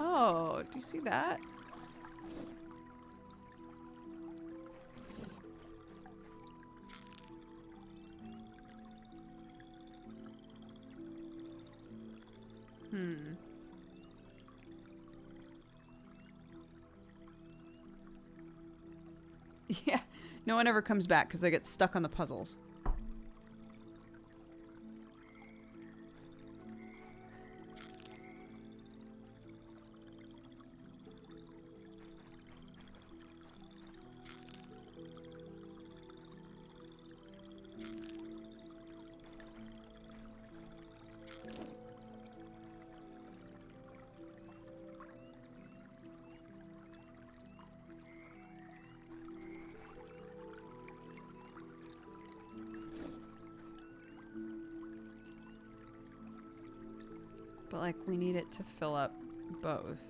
A: Oh, do you see that? Yeah, no one ever comes back because they get stuck on the puzzles. But, like, we need it to fill up both.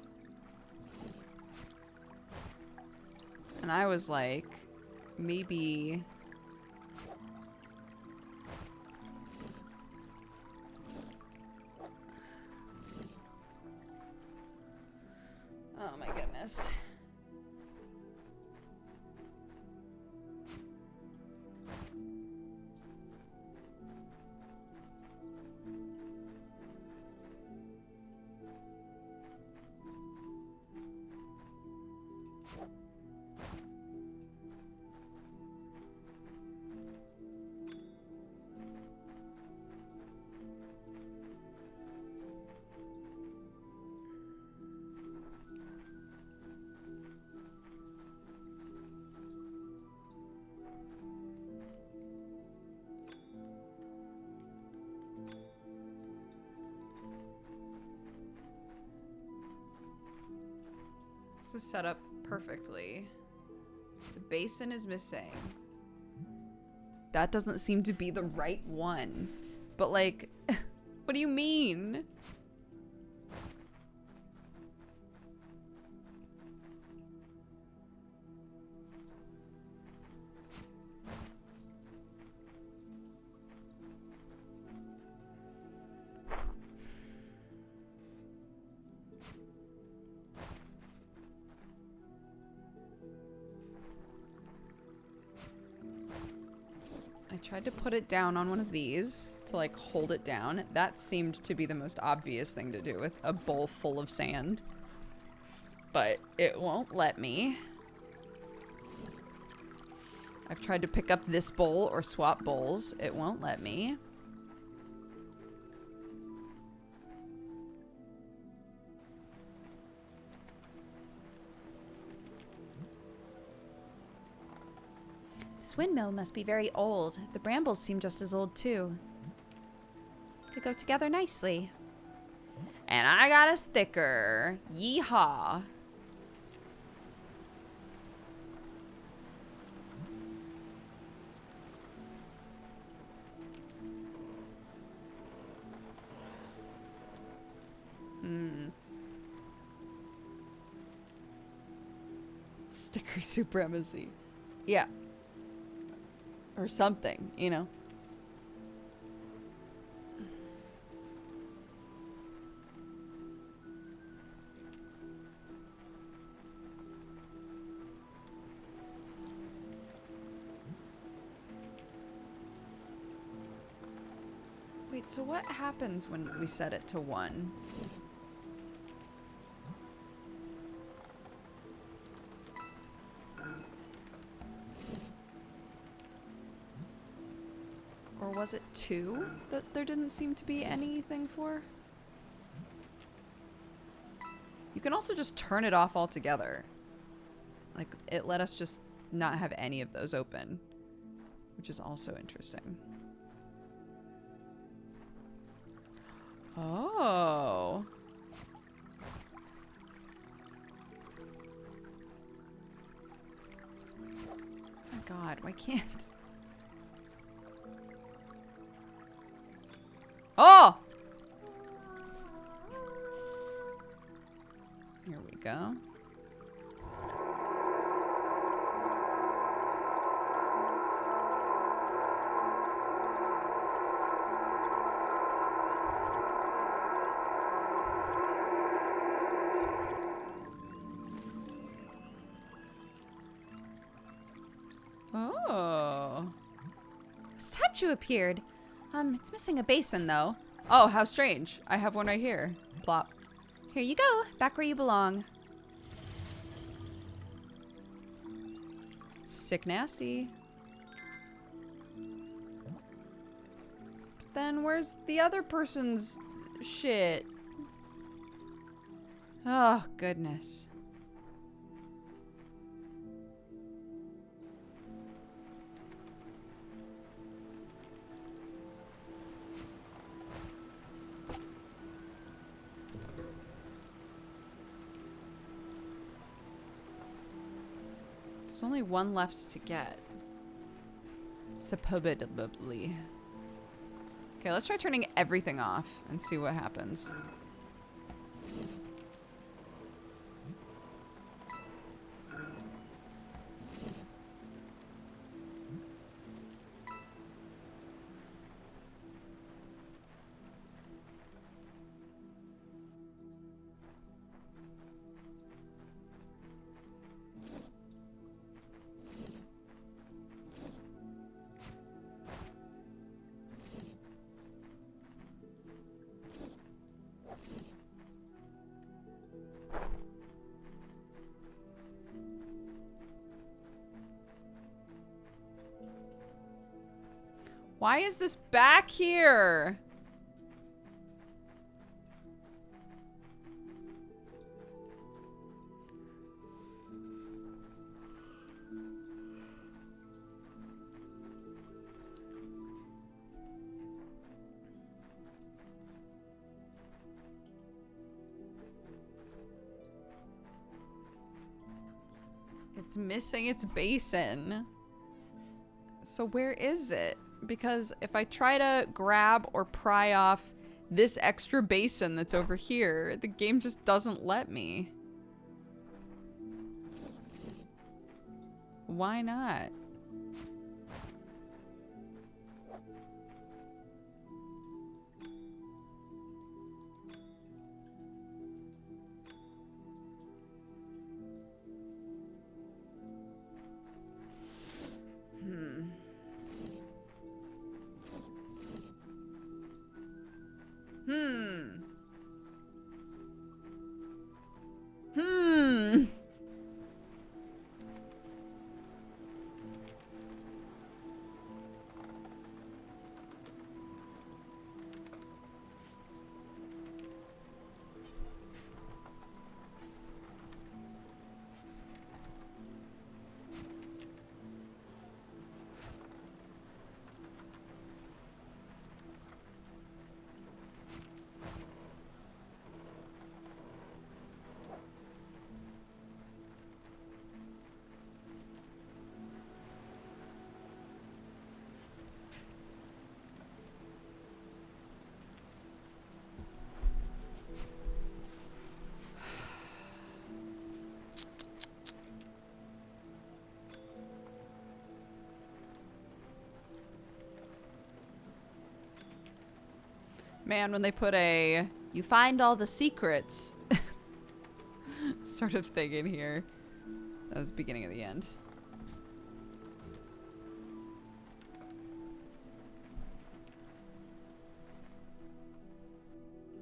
A: And I was like, maybe... Oh my goodness. This is set up perfectly. The basin is missing. That doesn't seem to be the right one. But like, what do you mean? I tried to put it down on one of these to like hold it down. That seemed to be the most obvious thing to do with a bowl full of sand. But it won't let me. I've tried to pick up this bowl or swap bowls. It won't let me.
B: This windmill must be very old. The brambles seem just as old, too. They go together nicely.
A: And I got a sticker. Yeehaw. Sticker supremacy. Yeah. Or something, you know. Wait, so what happens when we set it to 1? Or was it 2 that there didn't seem to be anything for? You can also just turn it off altogether. Like, it let us just not have any of those open, which is also interesting. Oh. Oh my god, why can't... Oh! Here we go. Oh.
B: A statue appeared. It's missing a basin, though.
A: Oh, how strange. I have one right here. Plop.
B: Here you go, back where you belong.
A: Sick nasty. Then where's the other person's shit? Oh, goodness. There's only one left to get. Supposedly. Okay, let's try turning everything off and see what happens. Why is this back here?
B: It's missing its basin. So where is it? Because if I try to grab or pry off this extra basin that's over here, the game just doesn't let me. Why not? Man, when they put a "you find all the secrets" sort of thing in here, that was the beginning of the end.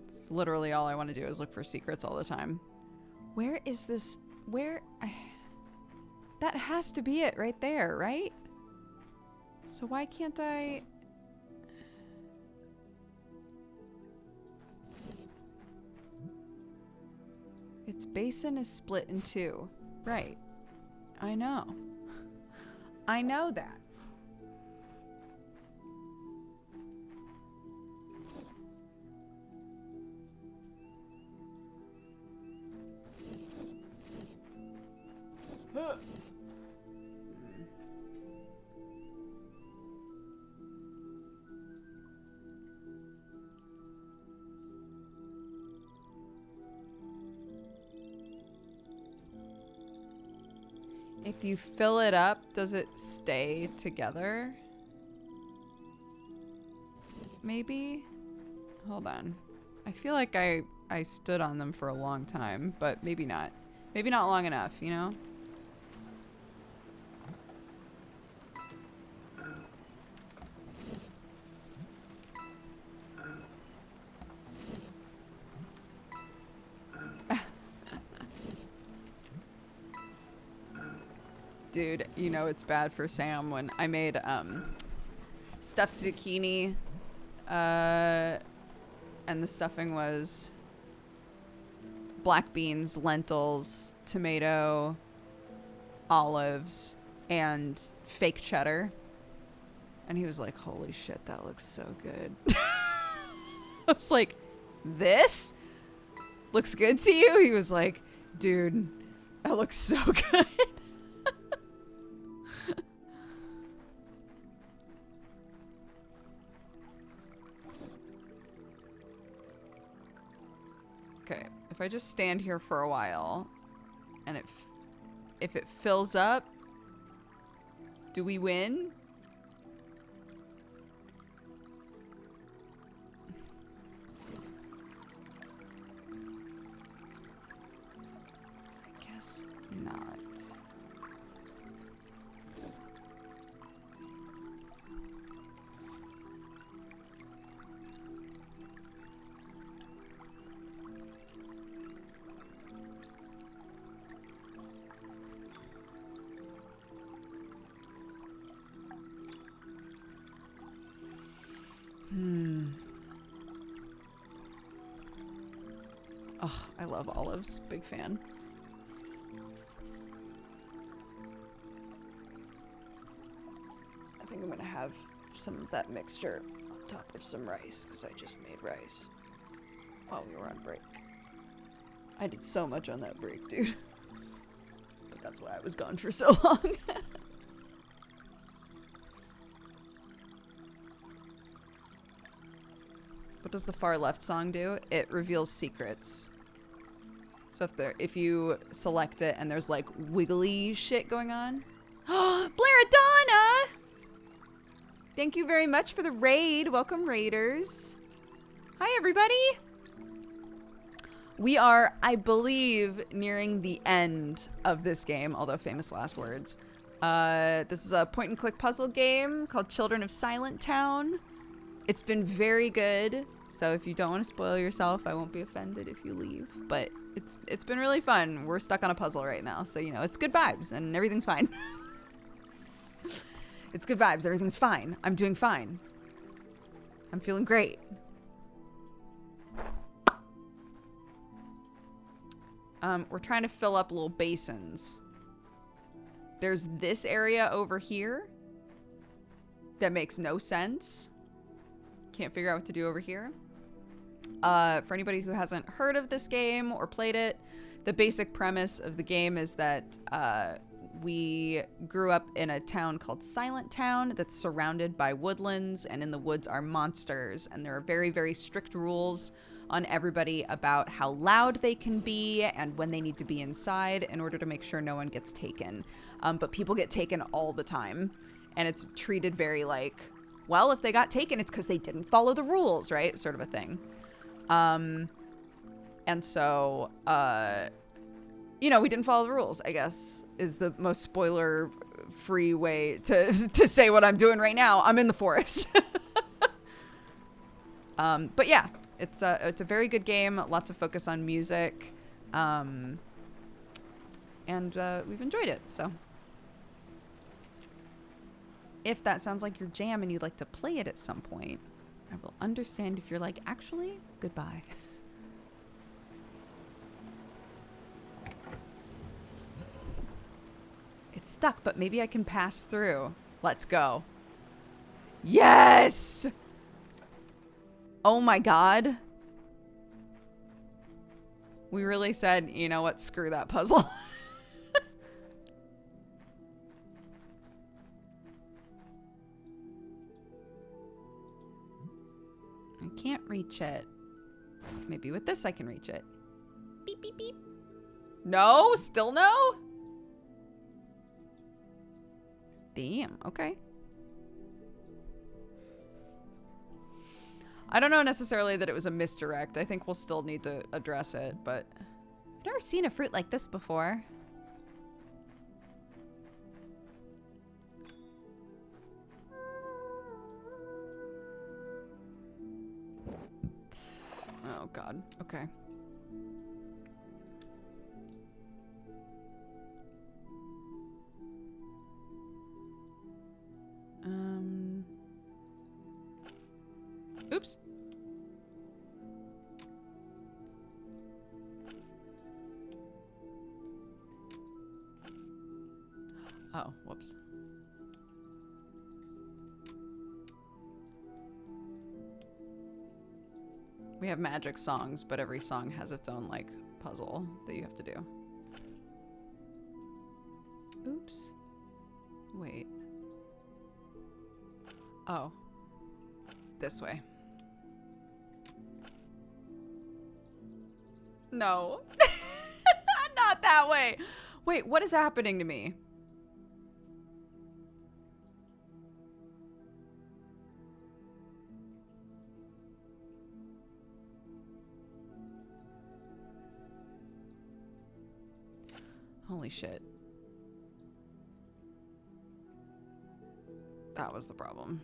B: It's literally all I want to do is look for secrets all the time. Where is this? That has to be it right there, right? So why can't I... Its basin is split in two. Right. I know. I know that. If you fill it up, does it stay together? Maybe? Hold on. I feel like I stood on them for a long time, but maybe not. Maybe not long enough, you know? Dude, you know it's bad for Sam when I made stuffed zucchini and the stuffing was black beans, lentils, tomato, olives, and fake cheddar. And he was like, holy shit, that looks so good. I was like, this looks good to you? He was like, dude, that looks so good. Okay, if I just stand here for a while and if it fills up, do we win? I guess not. Oh, I love olives. Big fan. I think I'm gonna have some of that mixture on top of some rice because I just made rice while we were on break. I did so much on that break, dude. But
A: That's why I was gone for so long. What does the far left song do? It reveals secrets. So if you select it and there's like wiggly shit going on. Blaradonna! Thank you very much for the raid. Welcome, raiders. Hi, everybody. We are, I believe, nearing the end of this game, although famous last words. This is a point-and-click puzzle game called Children of Silentown. It's been very good. So if you don't want to spoil yourself, I won't be offended if you leave. But it's been really fun. We're stuck on a puzzle right now, so you know it's good vibes and everything's fine. It's good vibes. Everything's fine. I'm doing fine. I'm feeling great. We're trying to fill up little basins. There's this area over here that makes no sense. Can't figure out what to do over here. For anybody who hasn't heard of this game or played it, the basic premise of the game is that we grew up in a town called Silentown that's surrounded by woodlands, and in the woods are monsters, and there are very, very strict rules on everybody about how loud they can be and when they need to be inside in order to make sure no one gets taken. But people get taken all the time, and it's treated very like, well, if they got taken, it's because they didn't follow the rules, right? Sort of a thing. And so, you know, we didn't follow the rules, I guess, is the most spoiler-free way to say what I'm doing right now. I'm in the forest. But yeah, it's a very good game. Lots of focus on music. And we've enjoyed it, so. If that sounds like your jam and you'd like to play it at some point, I will understand if you're like, actually, goodbye. It's stuck, but maybe I can pass through. Let's go. Yes! Oh my god. We really said, you know what, screw that puzzle. I can't reach it. Maybe with this I can reach it. Beep, beep, beep. No? Still no? Damn, okay. I don't know necessarily that it was a misdirect. I think we'll still need to address it, but I've never seen a fruit like this before. Oh god, okay. Oops. Oh, whoops. We have magic songs, but every song has its own, like, puzzle that you have to do. Oops. Wait. Oh. This way. No. Not that way. Wait, what is happening to me? Holy shit. That was the problem.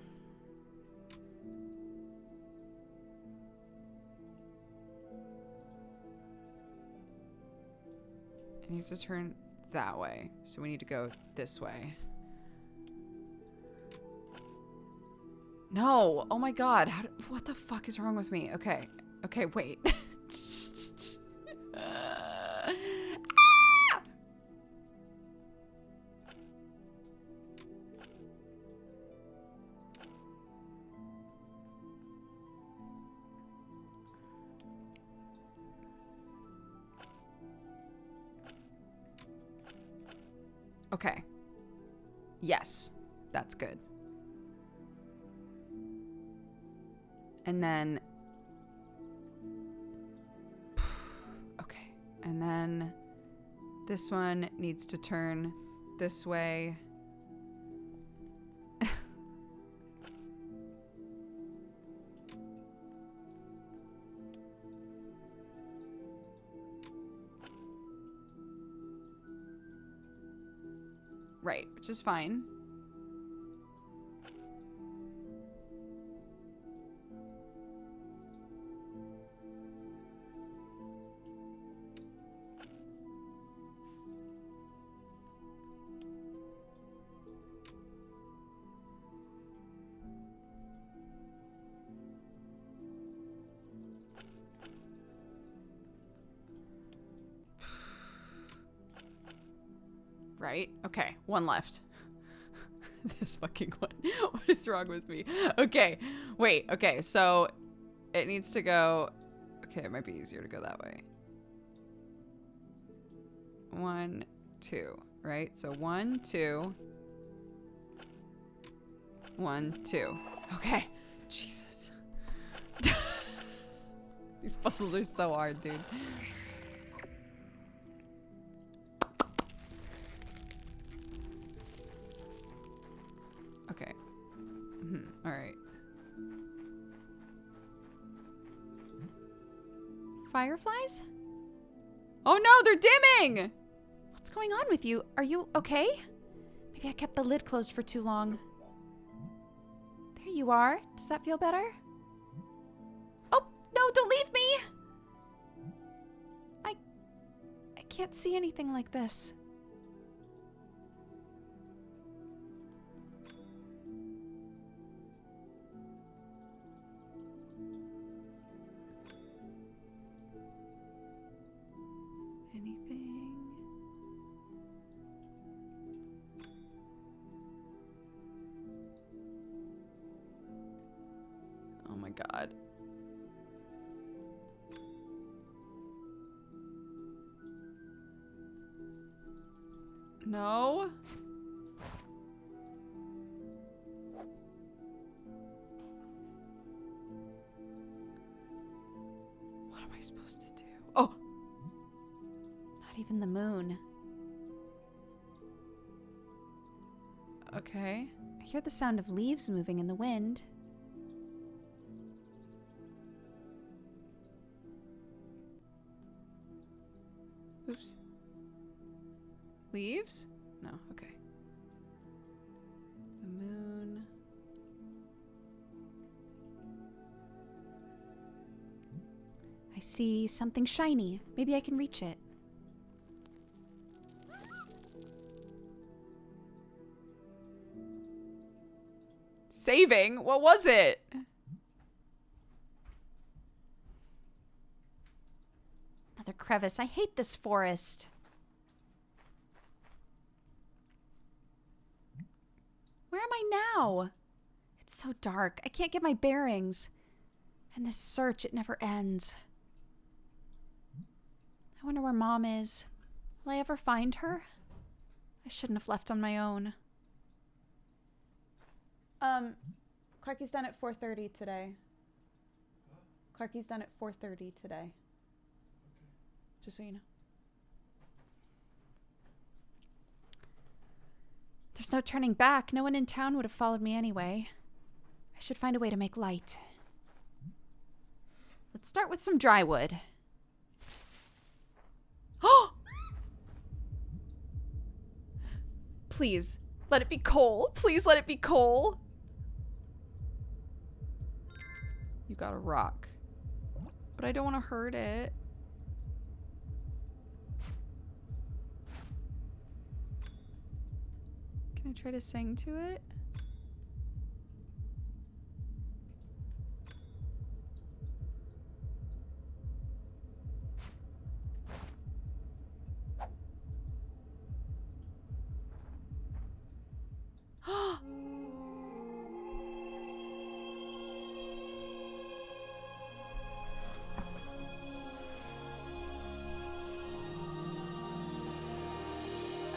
A: It needs to turn that way, so we need to go this way. No! Oh my god, what the fuck is wrong with me? Okay, okay, wait. Okay. Yes. That's good. And then... Okay. And then this one needs to turn this way. Right, which is fine. Right? Okay, one left. This fucking one. What is wrong with me? Okay, wait, okay, so it needs to go... Okay, it might be easier to go that way. 1, 2, right? So 1, 2. 1, 2. Okay. Jesus. These puzzles are so hard, dude. Okay. All right.
B: Fireflies?
A: Oh no, they're dimming!
B: What's going on with you? Are you okay? Maybe I kept the lid closed for too long. There you are. Does that feel better? Oh, no, don't leave me! I can't see anything like this. Anything?
A: Oh my god. No. What am I supposed to do? Oh!
B: Not even the moon.
A: Okay.
B: I hear the sound of leaves moving in the wind.
A: Oops. Leaves? No, okay. The moon.
B: I see something shiny. Maybe I can reach it.
A: Saving? What was it?
B: Another crevice. I hate this forest. Where am I now? It's so dark. I can't get my bearings. And this search, it never ends. I wonder where Mom is. Will I ever find her? I shouldn't have left on my own. Clarky's done at 4:30 today. Clarky's done at 4:30 today. Just so you know. There's no turning back. No one in town would have followed me anyway. I should find a way to make light. Let's start with some dry wood.
A: Oh! Please, let it be coal. Please let it be coal. You got a rock. But I don't want to hurt it. Can I try to sing to it?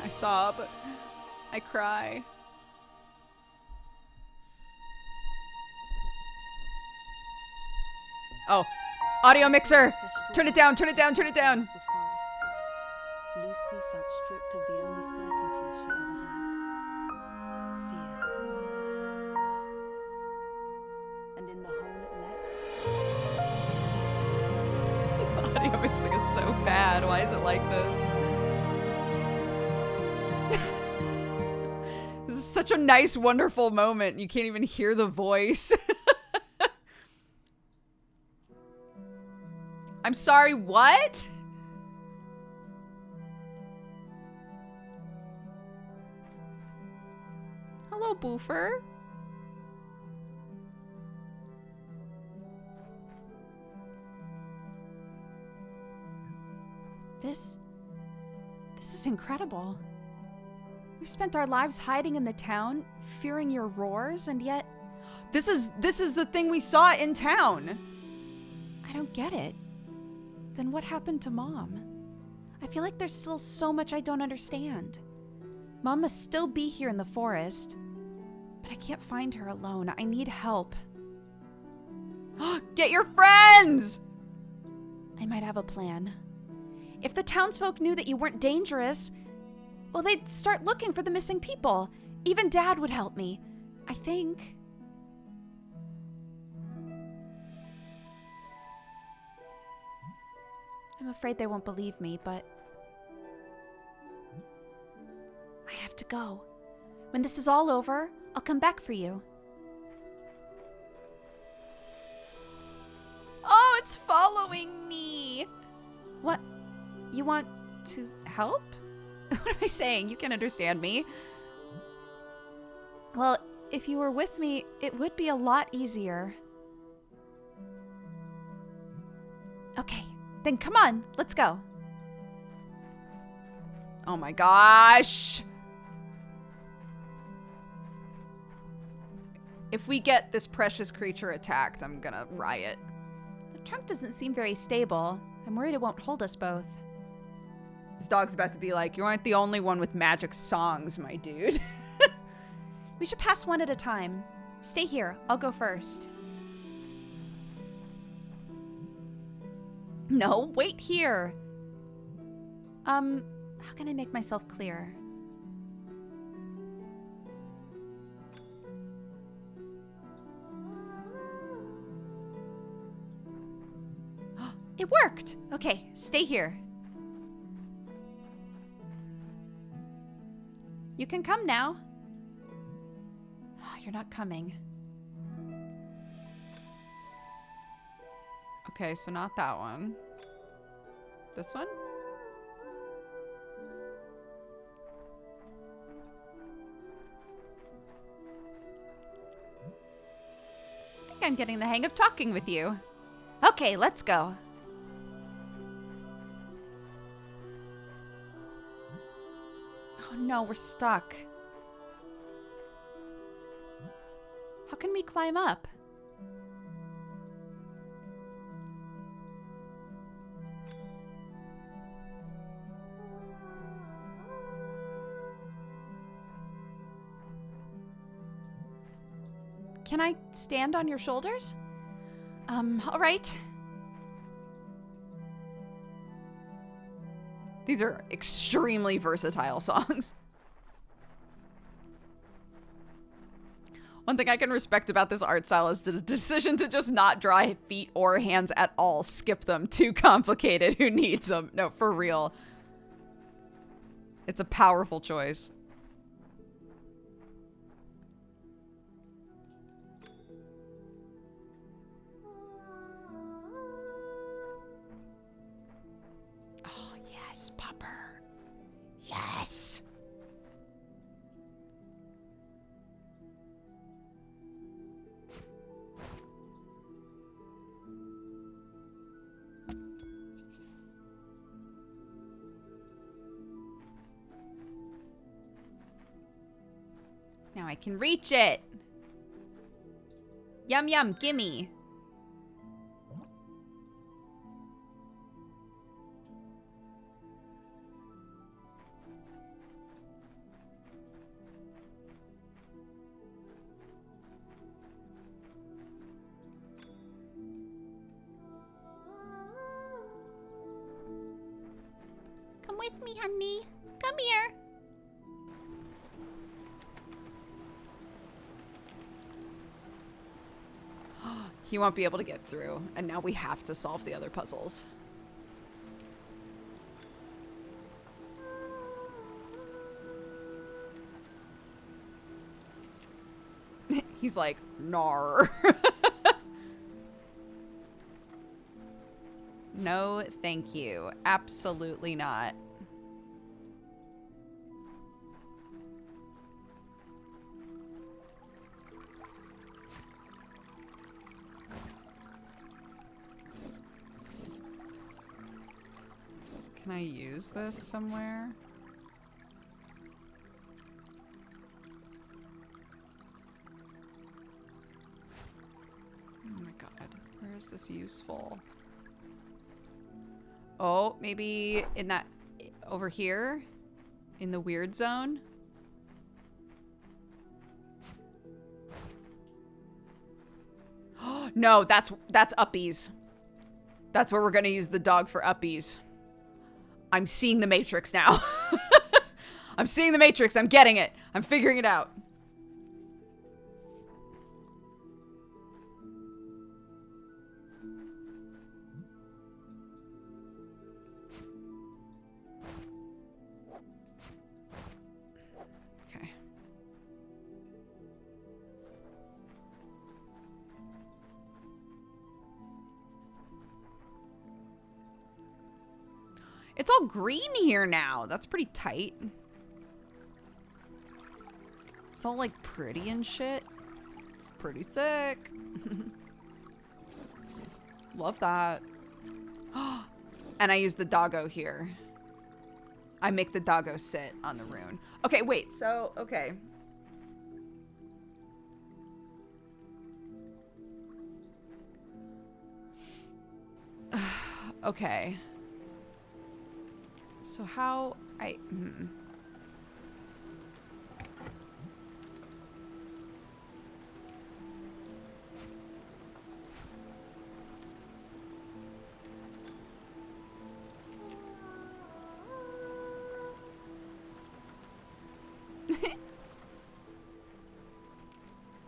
A: I sob. I cry. Oh, audio mixer. Turn it down, turn it down, turn it down.
C: Lucy felt stripped of the only certainty she ever had. Fear. And in the hole it left,
A: The audio mixing is so bad. Why is it like this? This is such a nice, wonderful moment. You can't even hear the voice. I'm sorry, what? Hello, Boofer.
B: This is incredible. We've spent our lives hiding in the town, fearing your roars, and yet
A: This is the thing we saw in town.
B: I don't get it. Then what happened to Mom? I feel like there's still so much I don't understand. Mom must still be here in the forest, but I can't find her alone. I need help.
A: Get your friends!
B: I might have a plan. If the townsfolk knew that you weren't dangerous, well, they'd start looking for the missing people. Even Dad would help me, I think. I'm afraid they won't believe me, but I have to go. When this is all over, I'll come back for you. Oh, it's following me! What? You want to help? What am I saying? You can understand me. Well, if you were with me, it would be a lot easier. Okay, then come on, let's go.
A: Oh my gosh. If we get this precious creature attacked, I'm gonna riot.
B: The trunk doesn't seem very stable. I'm worried it won't hold us both.
A: This dog's about to be like, you aren't the only one with magic songs, my dude.
B: We should pass one at a time. Stay here, I'll go first. No, wait here. How can I make myself clear? It worked! Okay, stay here. You can come now. Oh, you're not coming.
A: Okay, so not that one. This one?
B: I think I'm getting the hang of talking with you. Okay, let's go. Oh no, we're stuck. How can we climb up? Can I stand on your shoulders? All right.
A: These are extremely versatile songs. One thing I can respect about this art style is the decision to just not draw feet or hands at all. Skip them. Too complicated. Who needs them? No, for real. It's a powerful choice.
B: Oh, yes, Pupper. Yes. Now I can reach it. Yum yum, gimme. with me, honey. Come here.
A: He won't be able to get through, and now we have to solve the other puzzles. He's like, nar. No, thank you. Absolutely not. Can I use this somewhere? Oh my god, where is this useful? Oh, maybe in that, over here? In the weird zone? No, that's uppies. That's where we're gonna use the dog for uppies. I'm seeing the Matrix now. I'm seeing the Matrix. I'm getting it. I'm figuring it out. Okay. It's all green here now. That's pretty tight. It's all like pretty and shit. It's pretty sick. Love that. And I use the doggo here. I make the doggo sit on the rune. Okay, wait. So, okay. Okay. So how I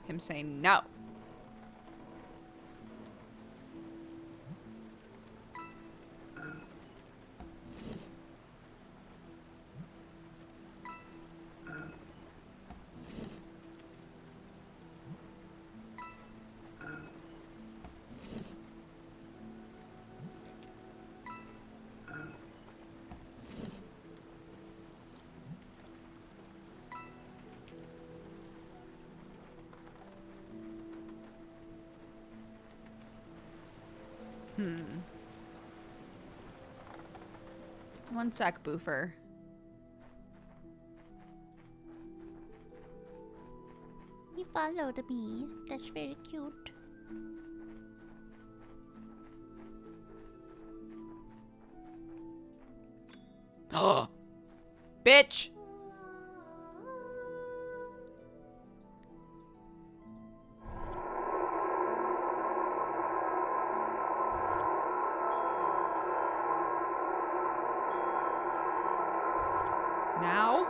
A: him saying no. One sec, Boofer.
B: He followed me. That's very cute.
A: Oh, bitch. Now?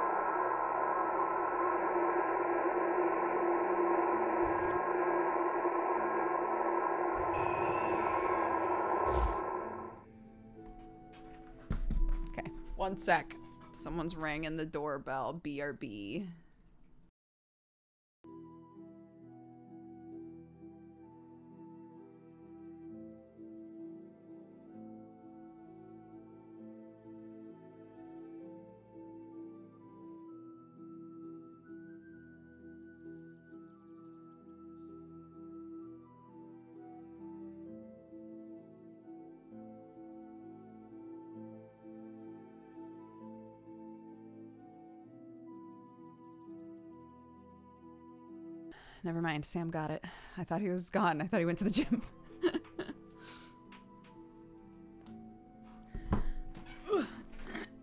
A: Okay, one sec. Someone's ringing the doorbell. BRB. Never mind, Sam got it. I thought he was gone. I thought he went to the gym.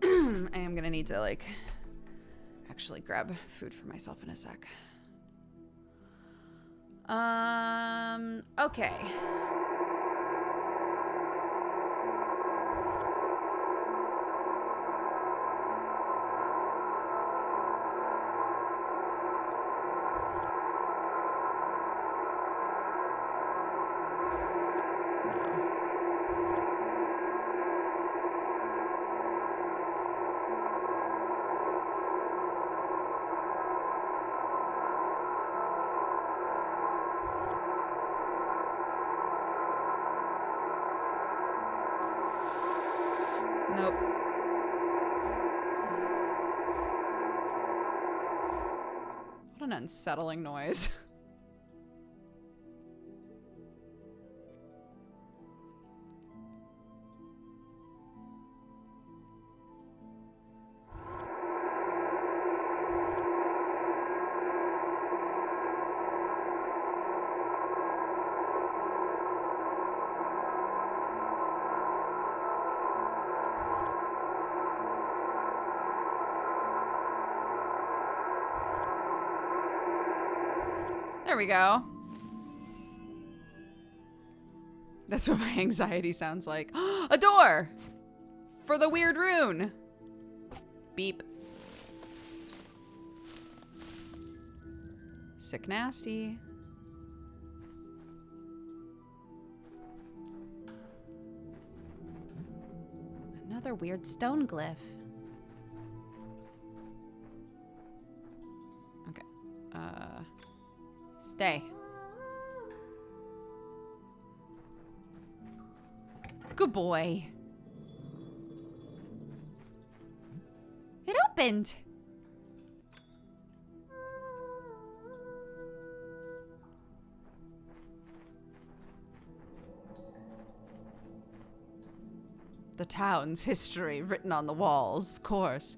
A: I am gonna need to, like, actually grab food for myself in a sec. Okay. What an unsettling noise. There we go. That's what my anxiety sounds like. A door! For the weird rune. Beep. Sick nasty.
B: Another weird stone glyph.
A: Okay. Stay. Good boy.
B: It opened.
A: The town's history written on the walls, of course.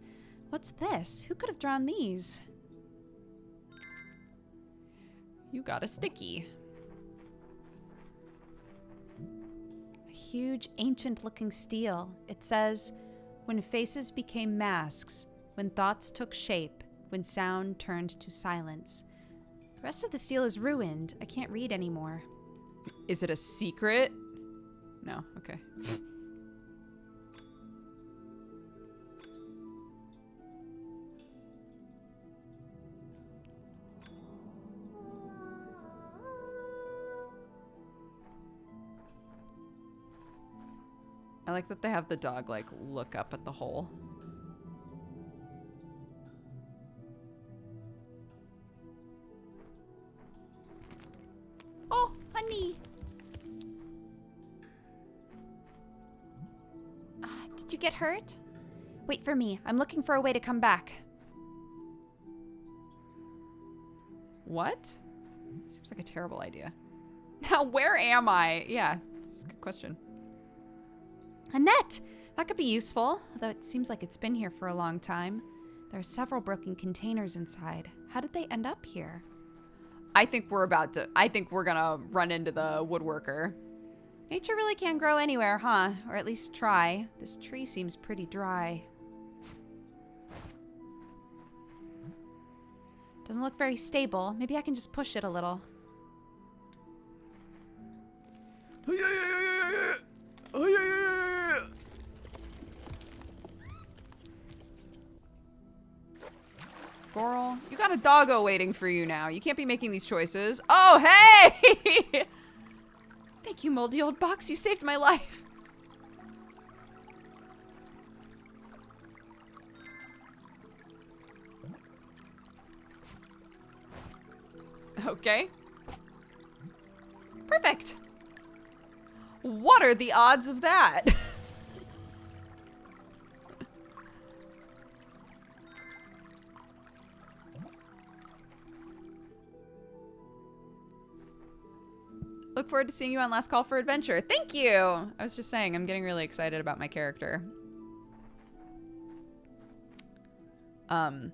B: What's this? Who could have drawn these?
A: You got a sticky.
B: A huge, ancient-looking stele. It says, when faces became masks, when thoughts took shape, when sound turned to silence. The rest of the stele is ruined. I can't read anymore.
A: Is it a secret? No, okay. I like that they have the dog, like, look up at the hole.
B: Oh, honey. Did you get hurt? Wait for me. I'm looking for a way to come back.
A: What? Seems like a terrible idea. Now, where am I? Yeah, it's a good question.
B: A net! That could be useful, although it seems like it's been here for a long time. There are several broken containers inside. How did they end up here?
A: I think we're gonna run into the woodworker.
B: Nature really can grow anywhere, huh? Or at least try. This tree seems pretty dry. Doesn't look very stable. Maybe I can just push it a little.
A: Coral, you got a doggo waiting for you now. You can't be making these choices. Oh, hey!
B: Thank you, moldy old box. You saved my life.
A: Okay. Perfect. What are the odds of that? Look forward to seeing you on Last Call for Adventure. Thank you! I was just saying, I'm getting really excited about my character. I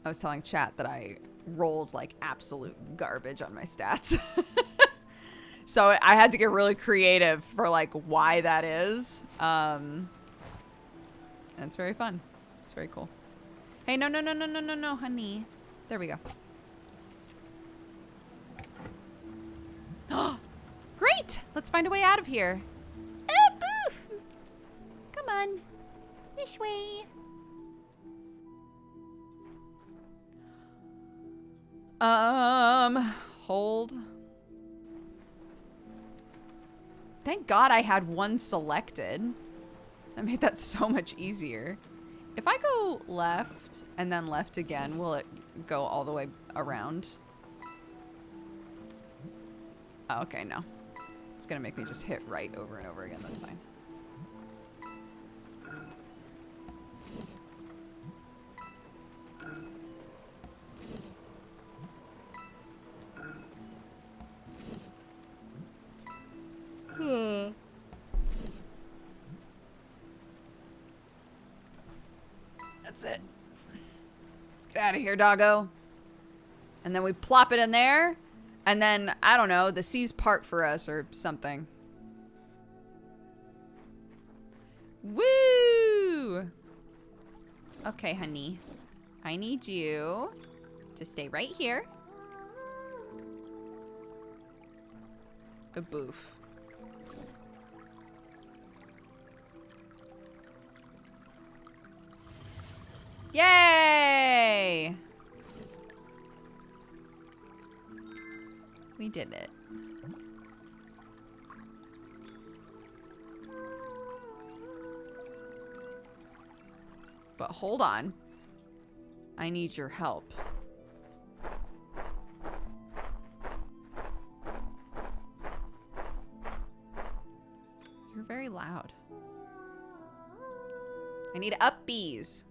A: was telling chat that I rolled like absolute garbage on my stats. So I had to get really creative for like why that is. And it's very fun. It's very cool. Hey, no, honey. There we go.
B: Great! Let's find a way out of here. Boof! Come on. This way.
A: Hold. Thank God I had one selected. That made that so much easier. If I go left and then left again, will it go all the way around? Oh, okay, no. It's gonna make me just hit right over and over again. That's fine. That's it. Let's get out of here, doggo. And then we plop it in there. And then, I don't know, the seas part for us or something. Woo! Okay, honey. I need you to stay right here. Good boof. Yay! We did it. But hold on. I need your help. You're very loud. I need upbees.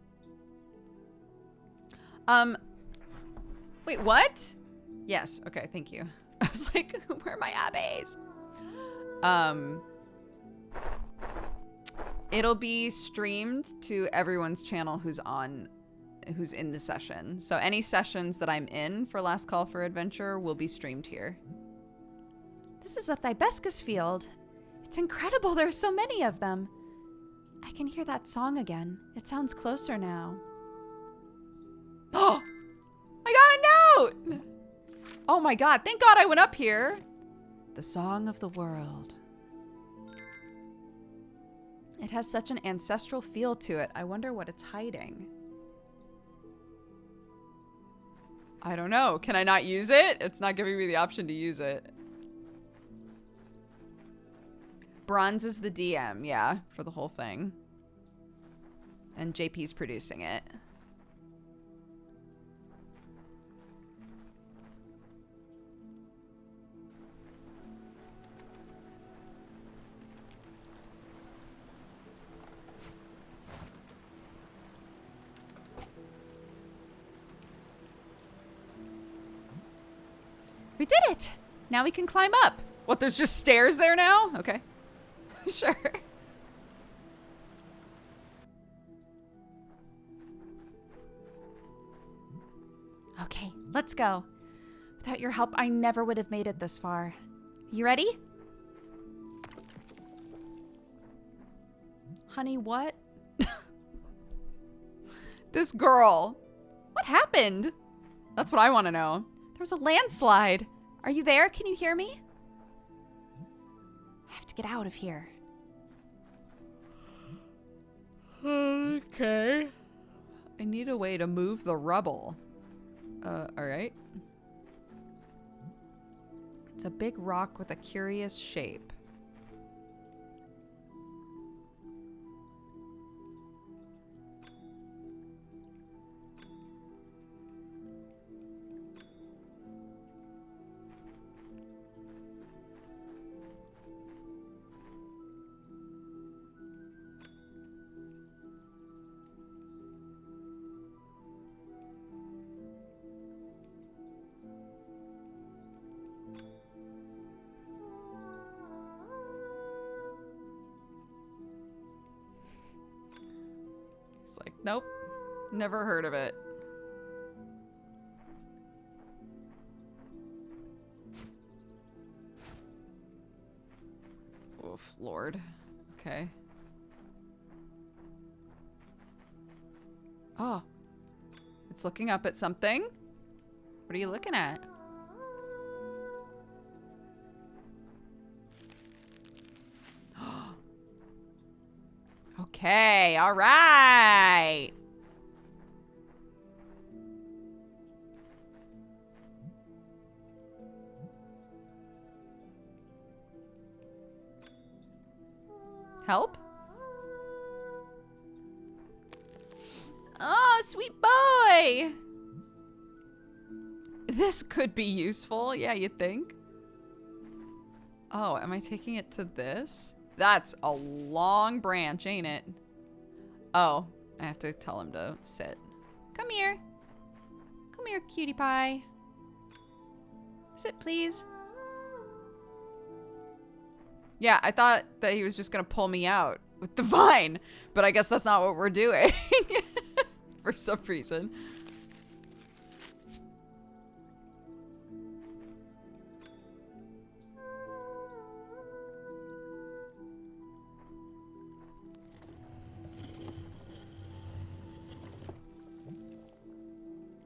A: Wait, what? Yes, okay, thank you. I was like, where are my upbees? It'll be streamed to everyone's channel who's in the session. So any sessions that I'm in for Last Call for Adventure will be streamed here.
B: This is a Thibescus field. It's incredible. There's so many of them. I can hear that song again. It sounds closer now.
A: Oh! I got a note! Oh my god, thank god I went up here. The Song of the World. It has such an ancestral feel to it. I wonder what it's hiding. I don't know. Can I not use it? It's not giving me the option to use it. Bronze is the DM, yeah, for the whole thing. And JP's producing it.
B: We did it! Now we can climb up.
A: What, there's just stairs there now? Okay. Sure.
B: Okay, let's go. Without your help, I never would have made it this far. You ready?
A: Honey, what? This girl. What happened? That's what I want to know.
B: There was a landslide. Are you there? Can you hear me? I have to get out of here.
A: Okay. I need a way to move the rubble. Alright. It's a big rock with a curious shape. Nope. Never heard of it. Oof, Lord. Okay. Oh. It's looking up at something. What are you looking at? Okay, all right. Help? Oh, sweet boy. This could be useful. Yeah, you'd think. Oh, am I taking it to this? That's a long branch, ain't it? Oh, I have to tell him to sit.
B: Come here. Come here, cutie pie. Sit, please.
A: Yeah, I thought that he was just gonna pull me out with the vine, but I guess that's not what we're doing. for some reason.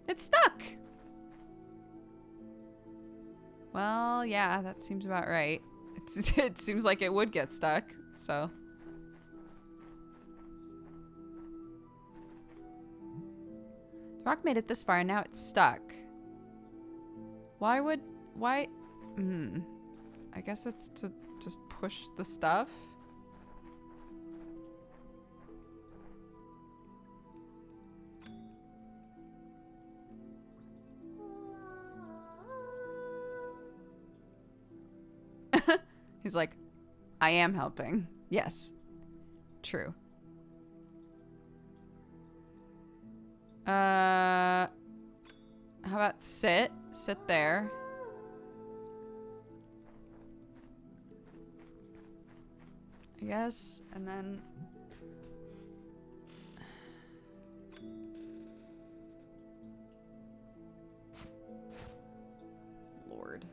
A: It's stuck. Well, yeah, that seems about right. It seems like it would get stuck, so. The rock made it this far and now it's stuck. Why? I guess it's to just push the stuff. He's like, I am helping. Yes. True. How about sit? Sit there. I guess, and then... Lord.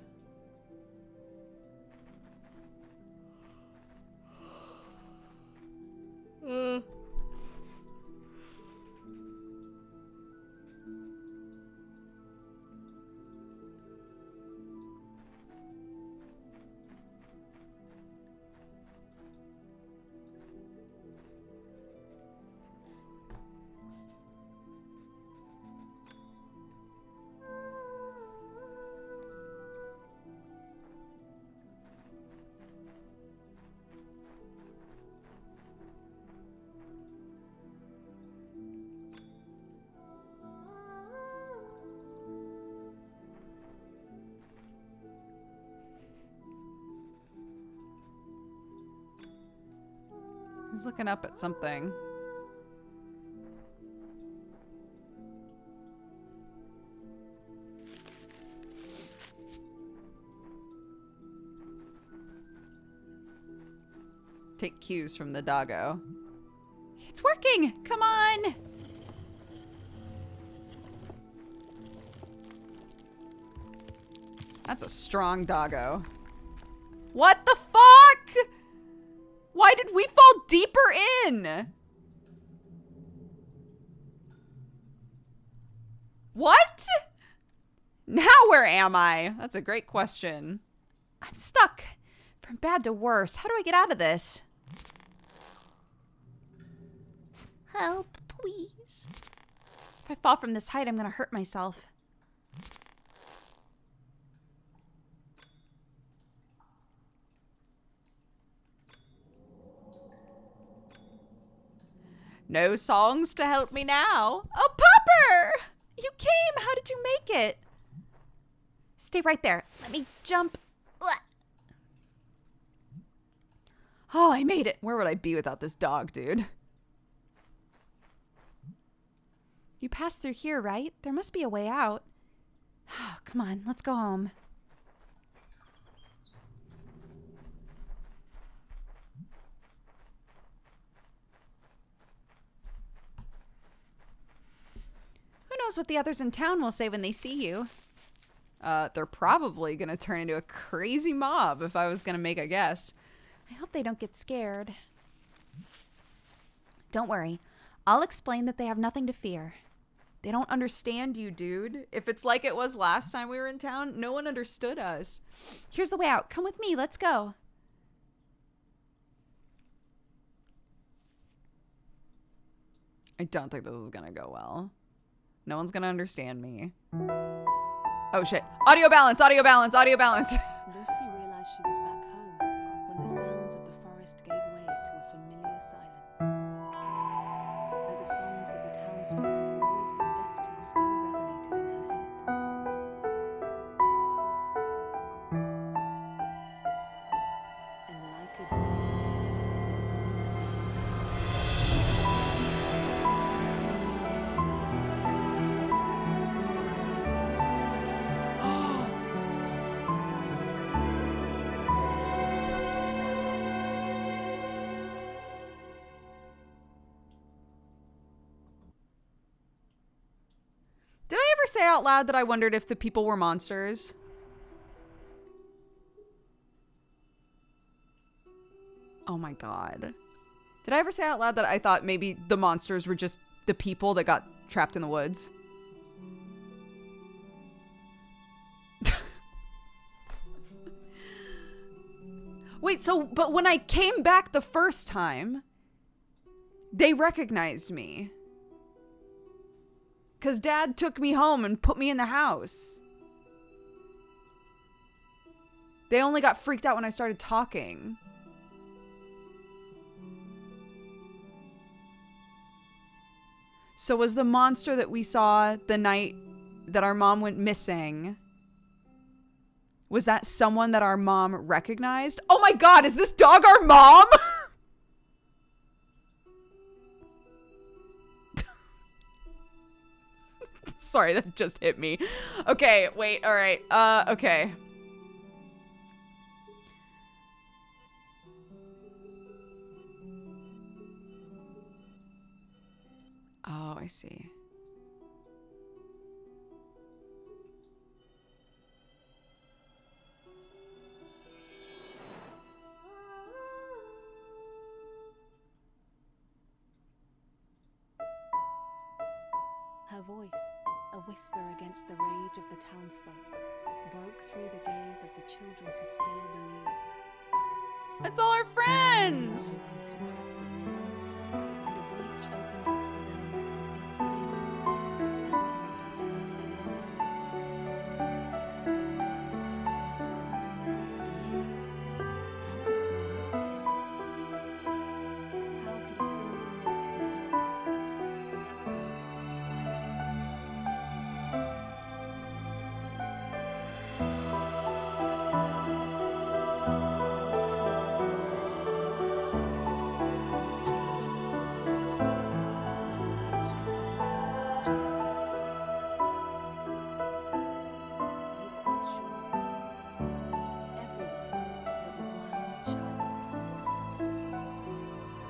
A: He's looking up at something. Take cues from the doggo. It's working! Come on! That's a strong doggo. What the fuck? Why did we fall deeper in? What? Now where am I? That's a great question.
B: I'm stuck. From bad to worse. How do I get out of this? Help, please. If I fall from this height, I'm gonna hurt myself.
A: No songs to help me now.
B: Oh, Pupper! You came! How did you make it? Stay right there. Let me jump. Ugh.
A: Oh, I made it. Where would I be without this dog, dude?
B: You passed through here, right? There must be a way out. Oh, come on, let's go home. Who knows what the others in town will say when they see you?
A: They're probably gonna turn into a crazy mob if I was gonna make a guess.
B: I hope they don't get scared. Don't worry. I'll explain that they have nothing to fear.
A: They don't understand you, dude. If it's like it was last time we were in town, no one understood us.
B: Here's the way out. Come with me. Let's go.
A: I don't think this is gonna go well. No one's gonna understand me. Oh shit. Audio balance, audio balance, audio balance.
C: Lucy realized she was back home when the sounds of the forest gave way to a familiar silence. Though the songs that the townsfolk have always been deaf to still resonated in her head. And like a disease, it sneaks in, spreads.
A: say out loud that I wondered if the people were monsters? Oh my god. Did I ever say out loud that I thought maybe the monsters were just the people that got trapped in the woods? Wait, so, but when I came back the first time, they recognized me. Because Dad took me home and put me in the house. They only got freaked out when I started talking. So was the monster that we saw the night that our mom went missing, was that someone that our mom recognized? Oh my god, is this dog our mom? Sorry, that just hit me. Okay, wait, alright. Okay. Oh, I see.
C: Her voice, a whisper against the rage of the townsfolk, broke through the gaze of the children who still believed.
A: That's all our friends!
C: They were the ones who cracked the rule, and a breach opened up for those who deep within didn't want to lose anyone else. And yet, how could it be enough? How could a single note be heard when that earth was silent? Those two words, worlds apart, could not change in a single night. No bridge could ever cover such a distance. They were all sure. Everyone but one child.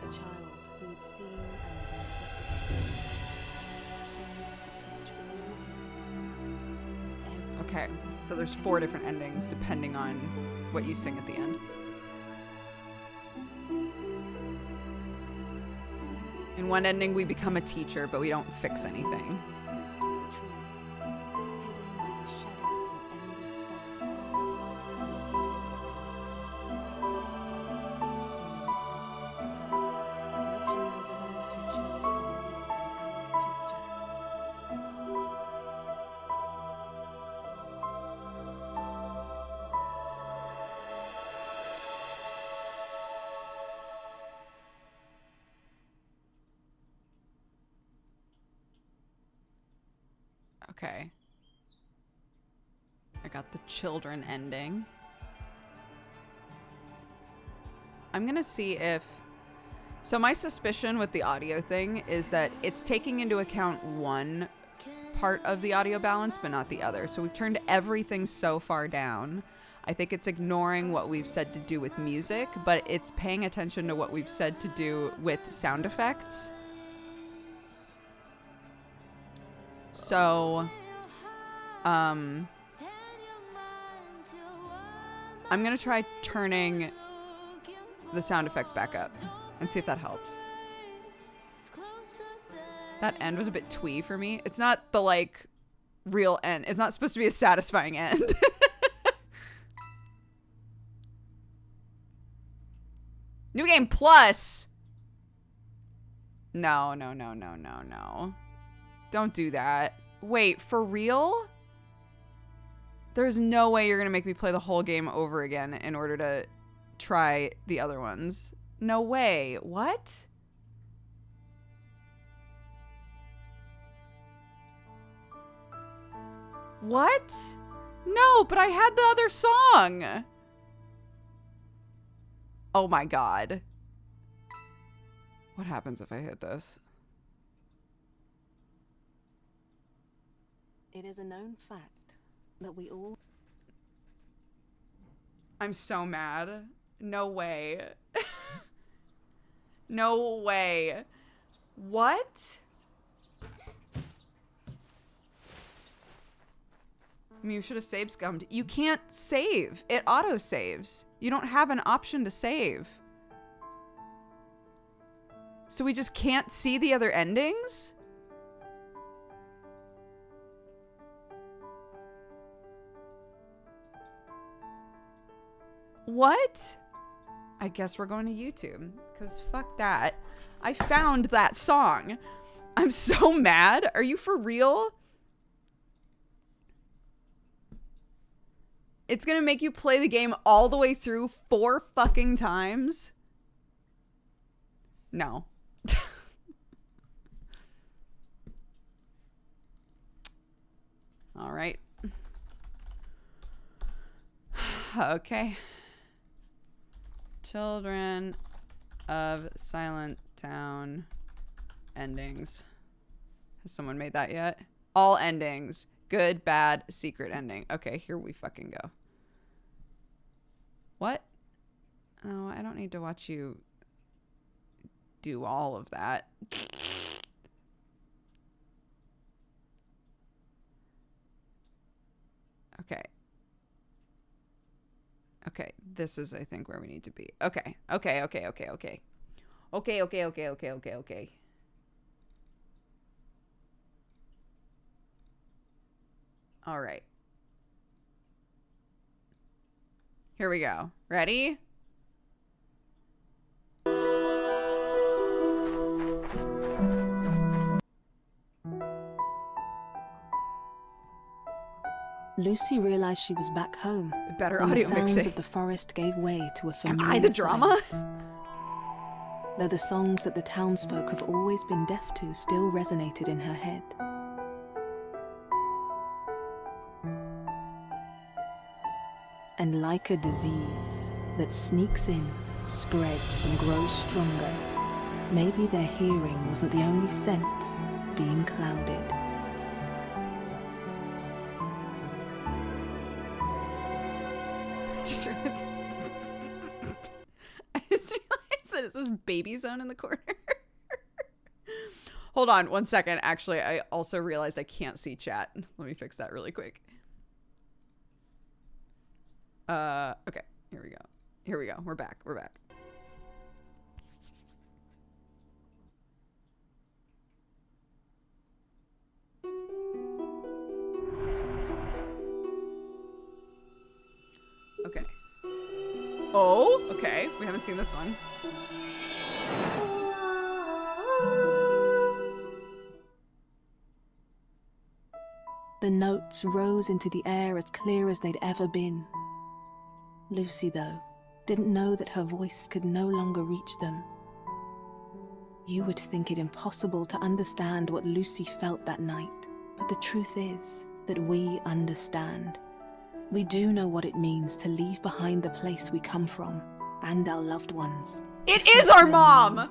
C: A child who had seen and would never forget. Chose to teach all who would listen. And every
A: Okay, so there's 4 different endings depending on what you sing at the end. In one ending, we become a teacher, but we don't fix anything.
C: whispers through the trees, hidden by the shadows of an endless forest. We hear those wild sounds. And we listen, watching over those who chose to believe in our future.
A: Okay. I got the children ending. I'm gonna see if... So my suspicion with the audio thing is that it's taking into account one part of the audio balance, but not the other. So we've turned everything so far down. I think it's ignoring what we've said to do with music, but it's paying attention to what we've said to do with sound effects. So, I'm gonna try turning the sound effects back up and see if that helps. That end was a bit twee for me. It's not the, like, real end. It's not supposed to be a satisfying end. New game plus! No. Don't do that. Wait, for real? There's no way you're gonna make me play the whole game over again in order to try the other ones. No way. What? What? No, but I had the other song. Oh my god. What happens if I hit this?
C: It is a known fact that we all
A: I'm so mad. No way. No way. What? I mean, you should have save scummed. You can't save. It auto saves. You don't have an option to save. So we just can't see the other endings? What? I guess we're going to YouTube, because fuck that. I found that song. I'm so mad. Are you for real? It's gonna make you play the game all the way through 4 fucking times? No. All right. Okay. Children of Silentown endings. Has someone made that yet? All endings. Good, bad, secret ending. Okay, here we fucking go. What? Oh, I don't need to watch you do all of that. Okay. Okay, this is, I think, where we need to be. Okay. Okay. All right. Here we go. Ready?
C: Lucy realized she was back home.
A: Better
C: when
A: audio
C: the sounds
A: mixing.
C: of the forest gave way to a
A: Am
C: familiar
A: I the drama?
C: silence. Though the songs that the townsfolk have always been deaf to still resonated in her head. And like a disease that sneaks in, spreads and grows stronger, maybe their hearing wasn't the only sense being clouded.
A: I just realized that it says baby zone in the corner. Hold on 1 second. Actually, I also realized I can't see chat. Let me fix that really quick. Okay. Here we go. Here we go. We're back. We're back. Okay. Oh, okay. We haven't seen this one.
C: The notes rose into the air as clear as they'd ever been. Lucy, though, didn't know that her voice could no longer reach them. You would think it impossible to understand what Lucy felt that night, but the truth is that we understand. We do know what it means to leave behind the place we come from and our loved ones.
A: It is our mom!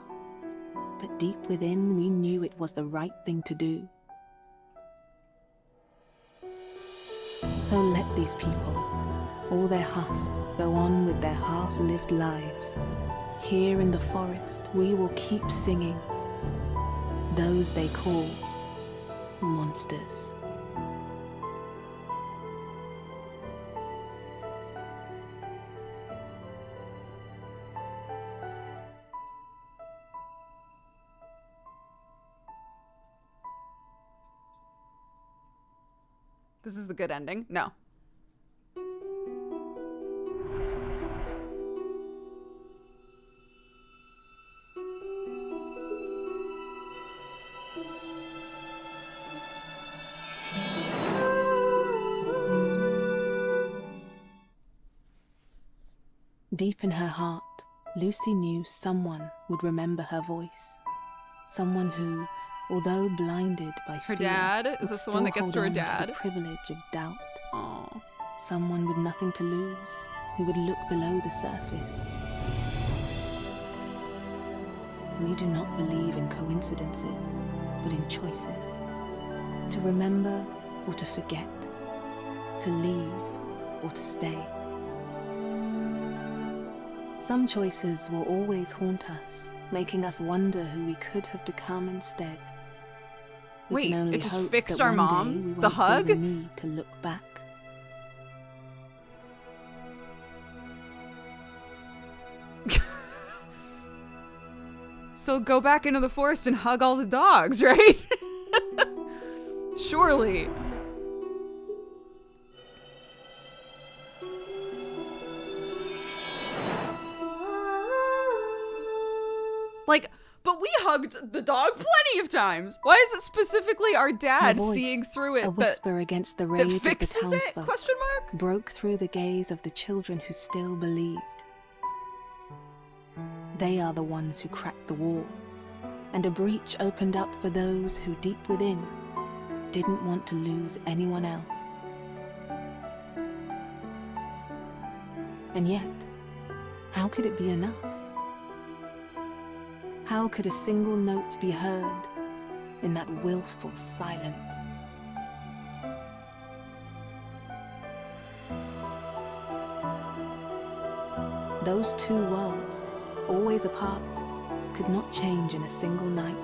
C: But deep within, we knew it was the right thing to do. So let these people, all their husks, go on with their half-lived lives. Here in the forest, we will keep singing those they call monsters.
A: This is the good ending? No.
C: Deep in her heart, Lucy knew someone would remember her voice. Someone who, although blinded by
A: Her
C: fear,
A: dad? Is
C: would
A: this the one that
C: still
A: gets to her
C: hold on
A: dad?
C: the privilege of doubt.
A: Oh.
C: Someone with nothing to lose, who would look below the surface. We do not believe in coincidences, but in choices. To remember or to forget. To leave or to stay. Some choices will always haunt us, making us wonder who we could have become instead. We
A: Wait,
C: can only
A: it just
C: hope
A: fixed
C: that
A: our
C: one
A: mom?
C: day we
A: The
C: won't feel
A: hug?
C: the need to look back.
A: So go back into the forest and hug all the dogs, right? Surely. Like, but we hugged the dog plenty of times. Why is it specifically our dad
C: Her voice,
A: seeing through it
C: a whisper against the rage
A: that
C: of the
A: fixes it?
C: townsfolk,
A: Question mark?
C: broke through the gaze of the children who still believed. They are the ones who cracked the wall, and a breach opened up for those who deep within didn't want to lose anyone else. And yet, how could it be enough? How could a single note be heard in that willful silence? Those two worlds, always apart, could not change in a single night.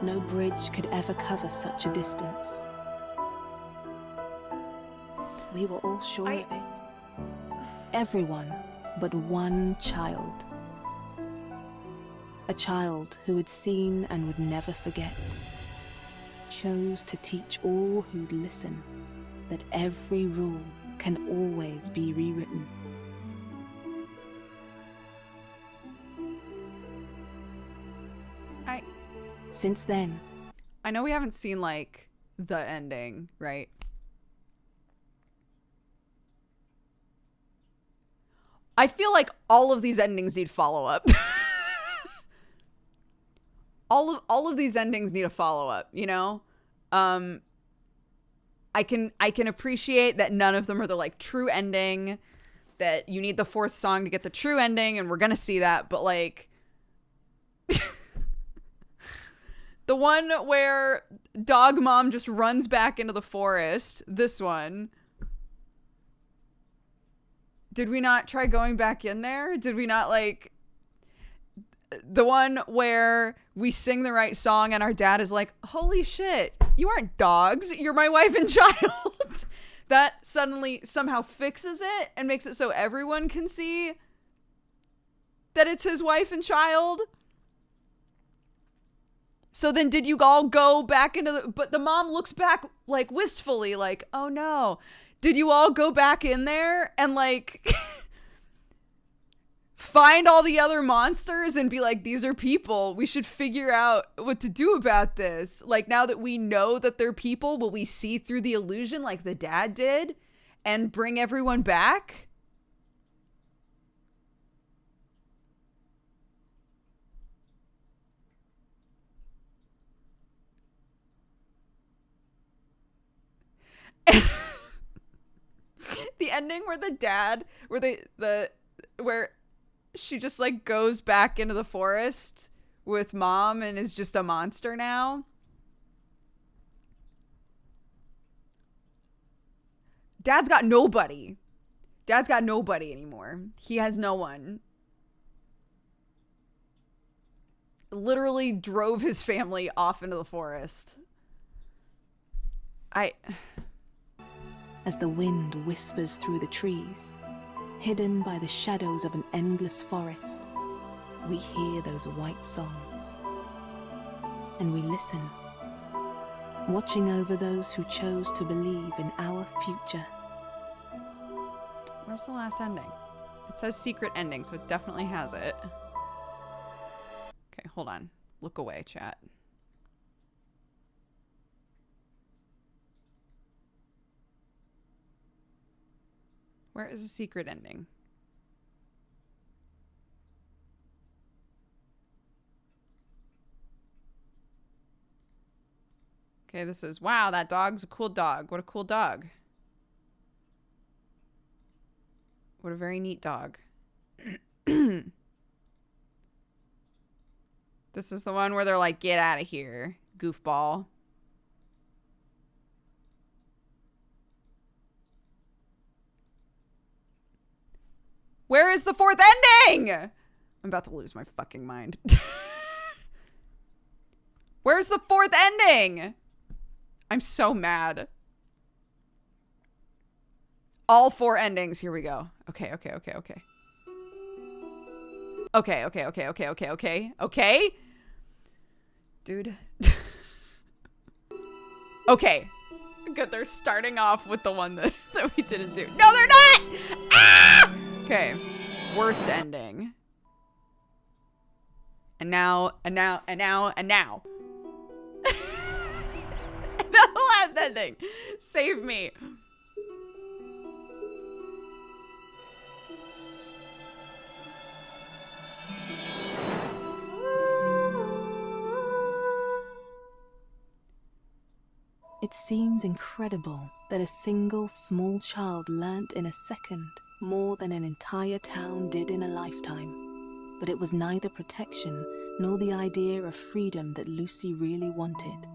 C: No bridge could ever cover such a distance. We were all sure of it. Everyone but one child. A child who had seen and would never forget. Chose to teach all who'd listen that every rule can always be rewritten. Since then,
A: I know we haven't seen, like, the ending, right? I feel like all of these endings need follow-up. all of these endings need a follow-up, you know? I can appreciate that none of them are the, like, true ending, that you need the fourth song to get the true ending, and we're gonna see that, but, like... The one where Dog Mom just runs back into the forest. This one. Did we not try going back in there? Did we not, like... The one where we sing the right song and our dad is like, holy shit, you aren't dogs. You're my wife and child. That suddenly somehow fixes it and makes it so everyone can see that it's his wife and child. So then did you all go back into the... But the mom looks back, like, wistfully, like, oh no. Did you all go back in there and, like, find all the other monsters and be like, these are people. We should figure out what to do about this. Like, now that we know that they're people, will we see through the illusion like the dad did and bring everyone back? The ending where the dad, where she just, like, goes back into the forest with mom and is just a monster now. Dad's got nobody. Dad's got nobody anymore. He has no one. Literally drove his family off into the forest.
C: As the wind whispers through the trees, hidden by the shadows of an endless forest, we hear those white songs. And we listen, watching over those who chose to believe in our future.
A: Where's the last ending? It says secret ending, so it definitely has it. Okay, hold on. Look away, chat. Where is the secret ending? Okay, this is, wow, that dog's a cool dog. What a cool dog. What a very neat dog. This is the one where they're like, get out of here, goofball. Where is the fourth ending? I'm about to lose my fucking mind. Where's the fourth ending? I'm so mad. All four endings. Here we go. Okay. Okay. Dude. Okay. Good, they're starting off with the one that we didn't do. No, they're not! Ah! Okay. Worst ending. And now. And now the last ending. Save me.
C: It seems incredible that a single small child learnt in a second more than an entire town did in a lifetime. But it was neither protection nor the idea of freedom that Lucy really wanted.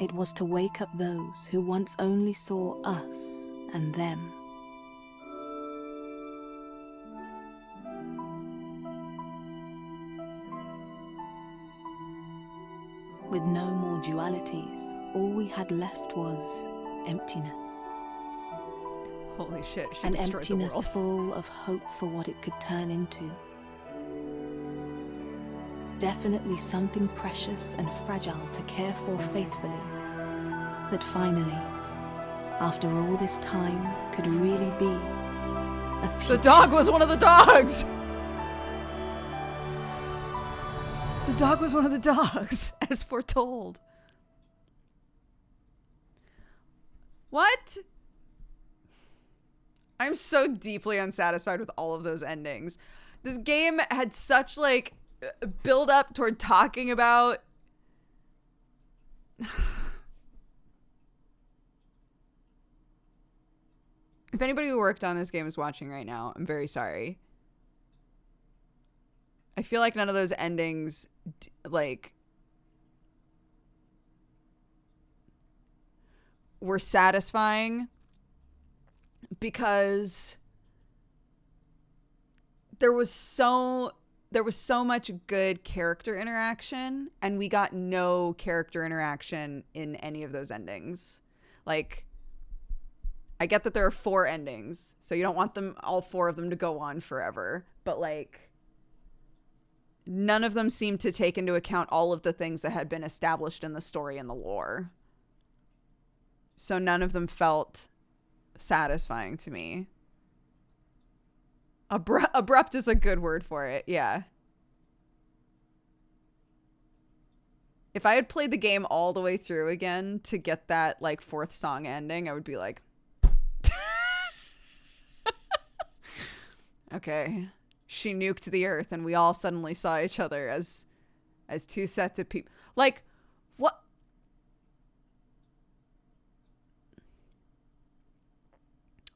C: It was to wake up those who once only saw us and them. With no more dualities, all we had left was emptiness.
A: Holy shit, she
C: An
A: destroyed the
C: emptiness
A: world.
C: full of hope for what it could turn into. Definitely something precious and fragile to care for faithfully, that finally, after all this time, could really be a future.
A: The dog was one of the dogs! The dog was one of the dogs, as foretold. What? I'm so deeply unsatisfied with all of those endings. This game had such, like, build up toward talking about... If anybody who worked on this game is watching right now, I'm very sorry. I feel like none of those endings, like, were satisfying because there was so much good character interaction, and we got no character interaction in any of those endings. Like, I get that there are 4 endings, so you don't want them, all 4 of them, to go on forever, but, like, none of them seemed to take into account all of the things that had been established in the story and the lore. So none of them felt satisfying to me. Abrupt is a good word for it, yeah. If I had played the game all the way through again to get that, like, 4th song ending, I would be like... Okay. She nuked the earth and we all suddenly saw each other as 2 sets of people. Like, what?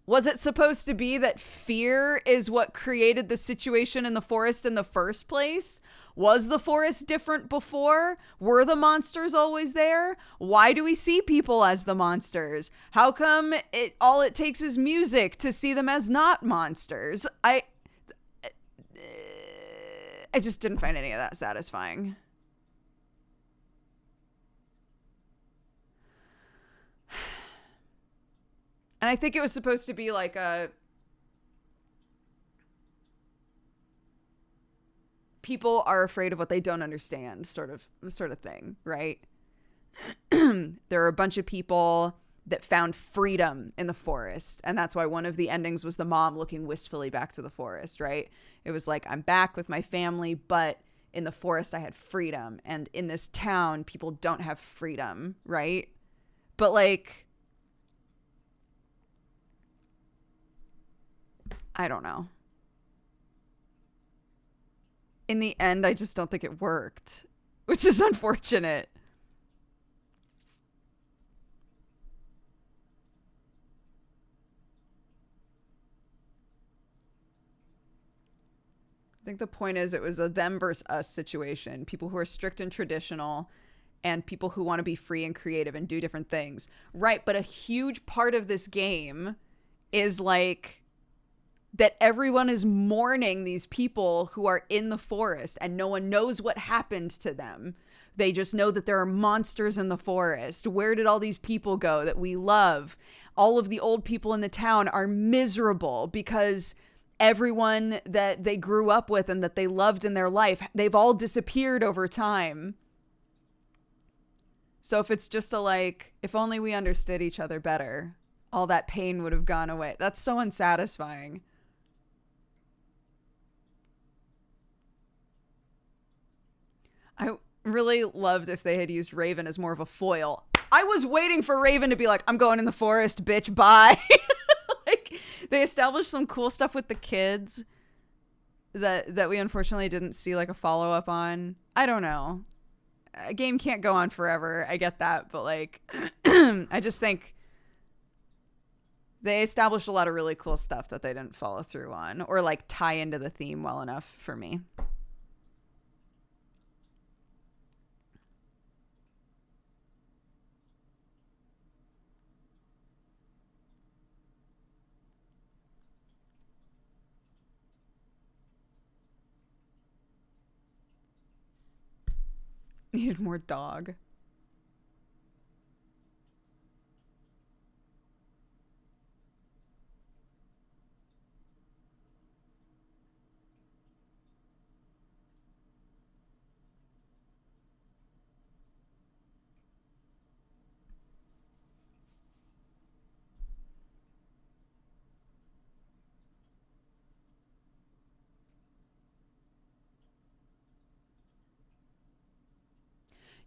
A: Was it supposed to be that fear is what created the situation in the forest in the first place? Was the forest different before? Were the monsters always there? Why do we see people as the monsters? How come all it takes is music to see them as not monsters? I just didn't find any of that satisfying. And I think it was supposed to be like a... people are afraid of what they don't understand sort of thing, right? There are a bunch of people that found freedom in the forest, and that's why one of the endings was the mom looking wistfully back to the forest, right? It was like, I'm back with my family, but in the forest I had freedom, and in this town people don't have freedom, right? But, like, I don't know. In the end, I just don't think it worked, which is unfortunate. I think the point is it was a them versus us situation. People who are strict and traditional and people who want to be free and creative and do different things. Right, but a huge part of this game is like that everyone is mourning these people who are in the forest and no one knows what happened to them. They just know that there are monsters in the forest. Where did all these people go that we love? All of the old people in the town are miserable because everyone that they grew up with and that they loved in their life, they've all disappeared over time. So if it's just a like, if only we understood each other better, all that pain would have gone away. That's so unsatisfying. I really loved if they had used Raven as more of a foil. I was waiting for Raven to be like, I'm going in the forest, bitch, bye. Like, they established some cool stuff with the kids that we unfortunately didn't see like a follow-up on. I don't know. A game can't go on forever. I get that, but like I just think they established a lot of really cool stuff that they didn't follow through on or like tie into the theme well enough for me. Needed more dog.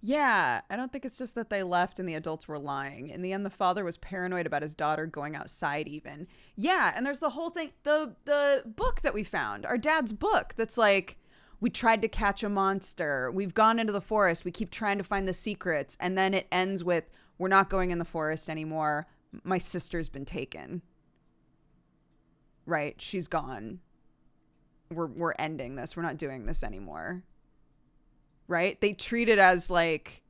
A: Yeah, I don't think it's just that they left and the adults were lying. In the end, the father was paranoid about his daughter going outside even. Yeah, and there's the whole thing, the book that we found, our dad's book, that's like, we tried to catch a monster. We've gone into the forest. We keep trying to find the secrets. And then it ends with, we're not going in the forest anymore. My sister's been taken. Right? She's gone. We're ending this. We're not doing this anymore. Right? They treat it as like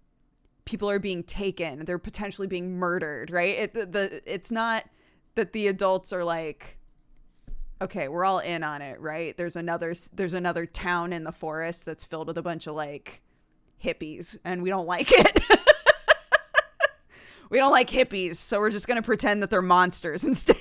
A: people are being taken. They're potentially being murdered, right? It's not that the adults are like, okay, we're all in on it, right? There's another town in the forest that's filled with a bunch of like hippies and we don't like it. We don't like hippies, so we're just going to pretend that they're monsters instead.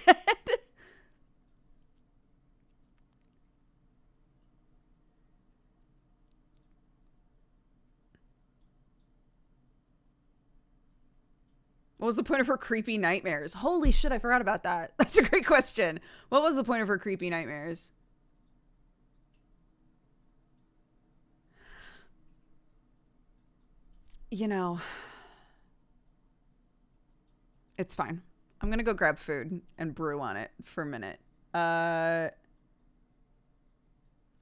A: What was the point of her creepy nightmares? Holy shit, I forgot about that. That's a great question. What was the point of her creepy nightmares? You know, it's fine. I'm going to go grab food and brew on it for a minute.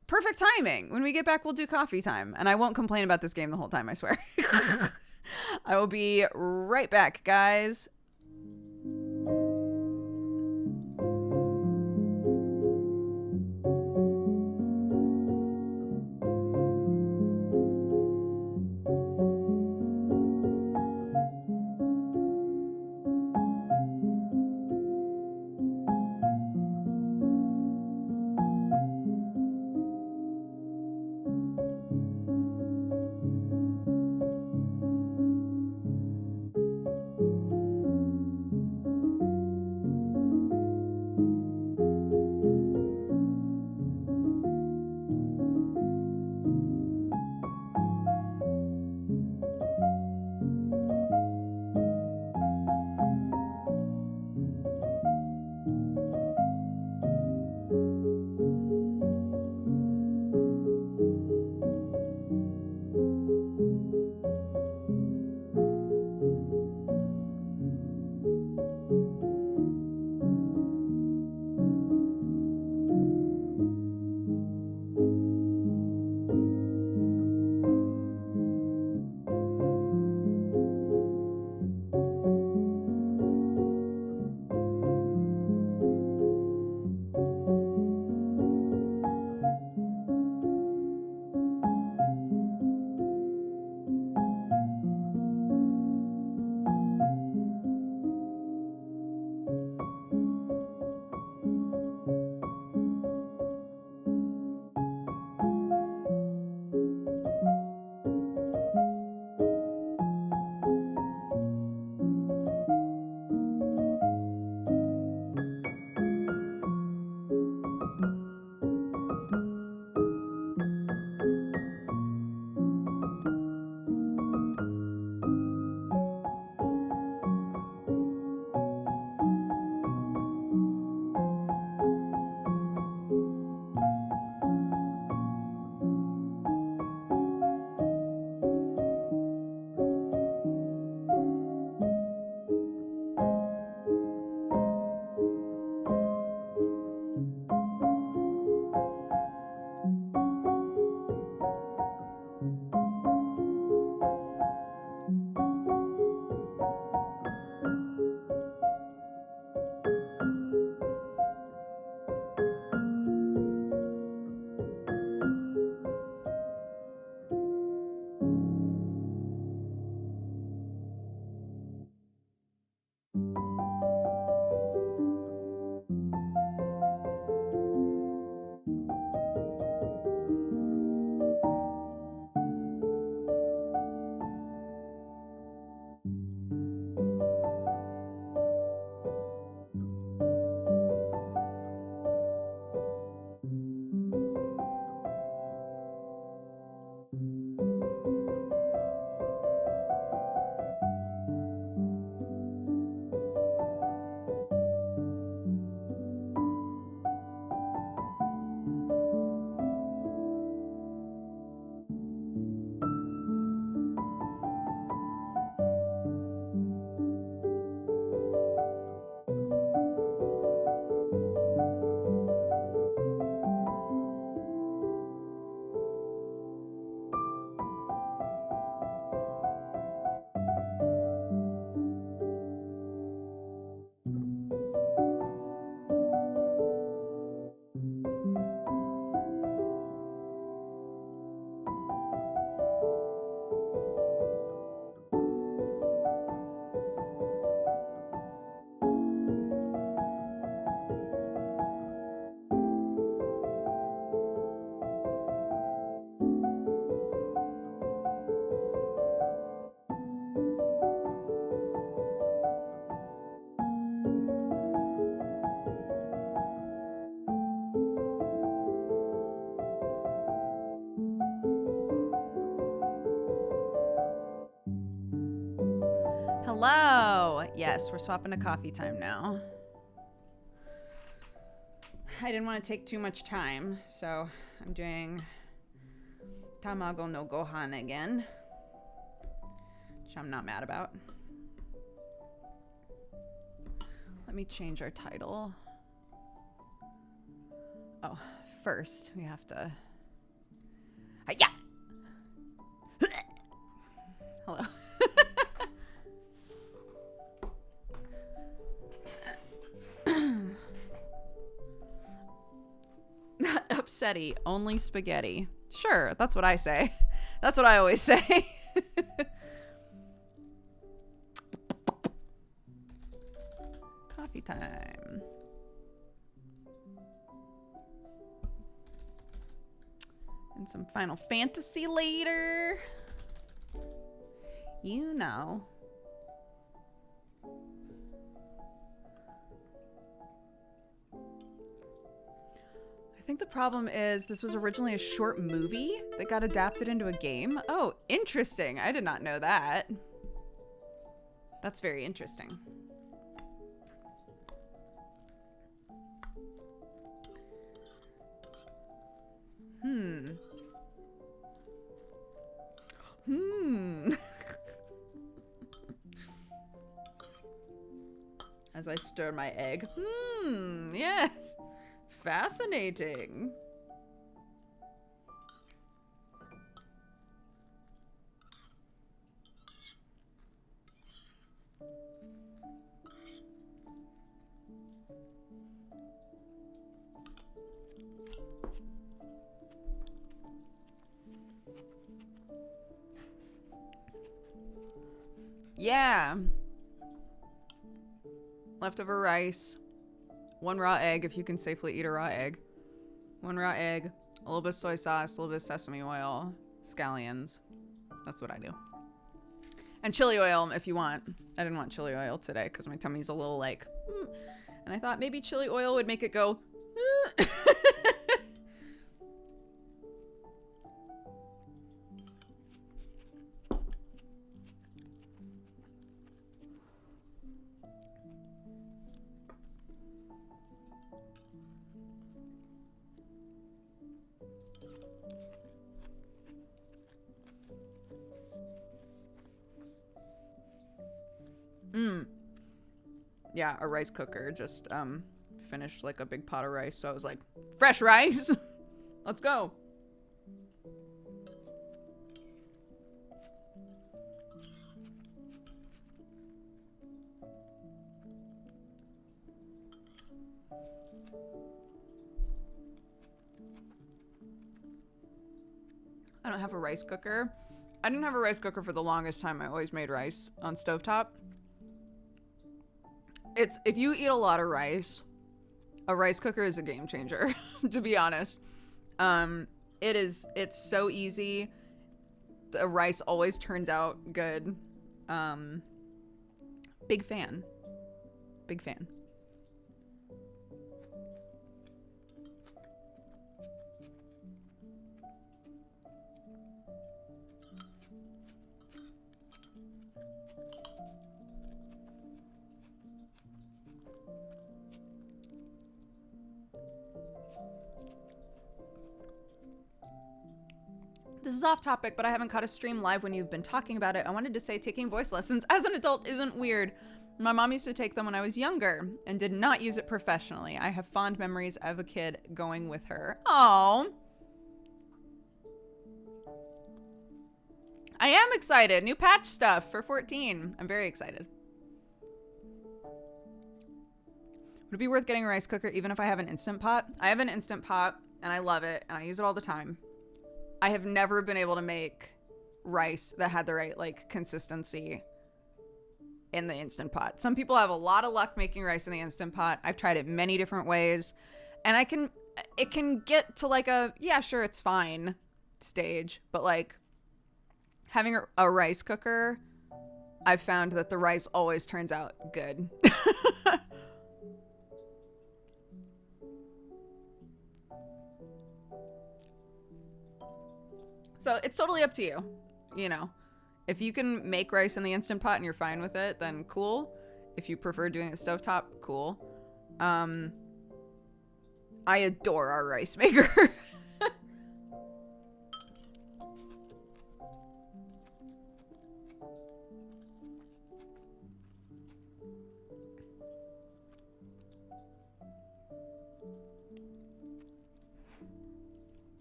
A: Perfect timing. When we get back, we'll do coffee time. And I won't complain about this game the whole time, I swear. I will be right back, guys. Hello. Yes, we're swapping to coffee time now. I didn't want to take too much time, so I'm doing Tamago no Gohan again, which I'm not mad about. Let me change our title. Oh, first we have to... Yeah. Hello. Not upsetty, only spaghetti. Sure, that's what I say. That's what I always say. Coffee time. And some Final Fantasy later. You know. I think the problem is this was originally a short movie that got adapted into a game. Oh, interesting. I did not know that. That's very interesting. As I stir my egg. Yes. Fascinating. Yeah. Leftover rice. 1 raw egg, if you can safely eat a raw egg. 1 raw egg. A little bit of soy sauce. A little bit of sesame oil. Scallions. That's what I do. And chili oil, if you want. I didn't want chili oil today because my tummy's a little like... And I thought maybe chili oil would make it go... Yeah, a rice cooker just finished like a big pot of rice, so I was like, fresh rice. Let's go. I don't have a rice cooker. I didn't have a rice cooker for the longest time. I always made rice on stovetop. If you eat a lot of rice, a rice cooker is a game changer, to be honest. It's so easy. The rice always turns out good. Big fan. Big fan. This is off topic, but I haven't caught a stream live when you've been talking about it. I wanted to say taking voice lessons as an adult isn't weird. My mom used to take them when I was younger and did not use it professionally. I have fond memories of a kid going with her. Oh. I am excited. New patch stuff for 14. I'm very excited. Would it be worth getting a rice cooker even if I have an Instant Pot? I have an Instant Pot and I love it and I use it all the time. I have never been able to make rice that had the right like consistency in the Instant Pot. Some people have a lot of luck making rice in the Instant Pot. I've tried it many different ways and it can get to like a, yeah, sure, it's fine stage, but like having a rice cooker, I've found that the rice always turns out good. So it's totally up to you, you know. If you can make rice in the Instant Pot and you're fine with it, then cool. If you prefer doing it stovetop, cool. I adore our rice maker.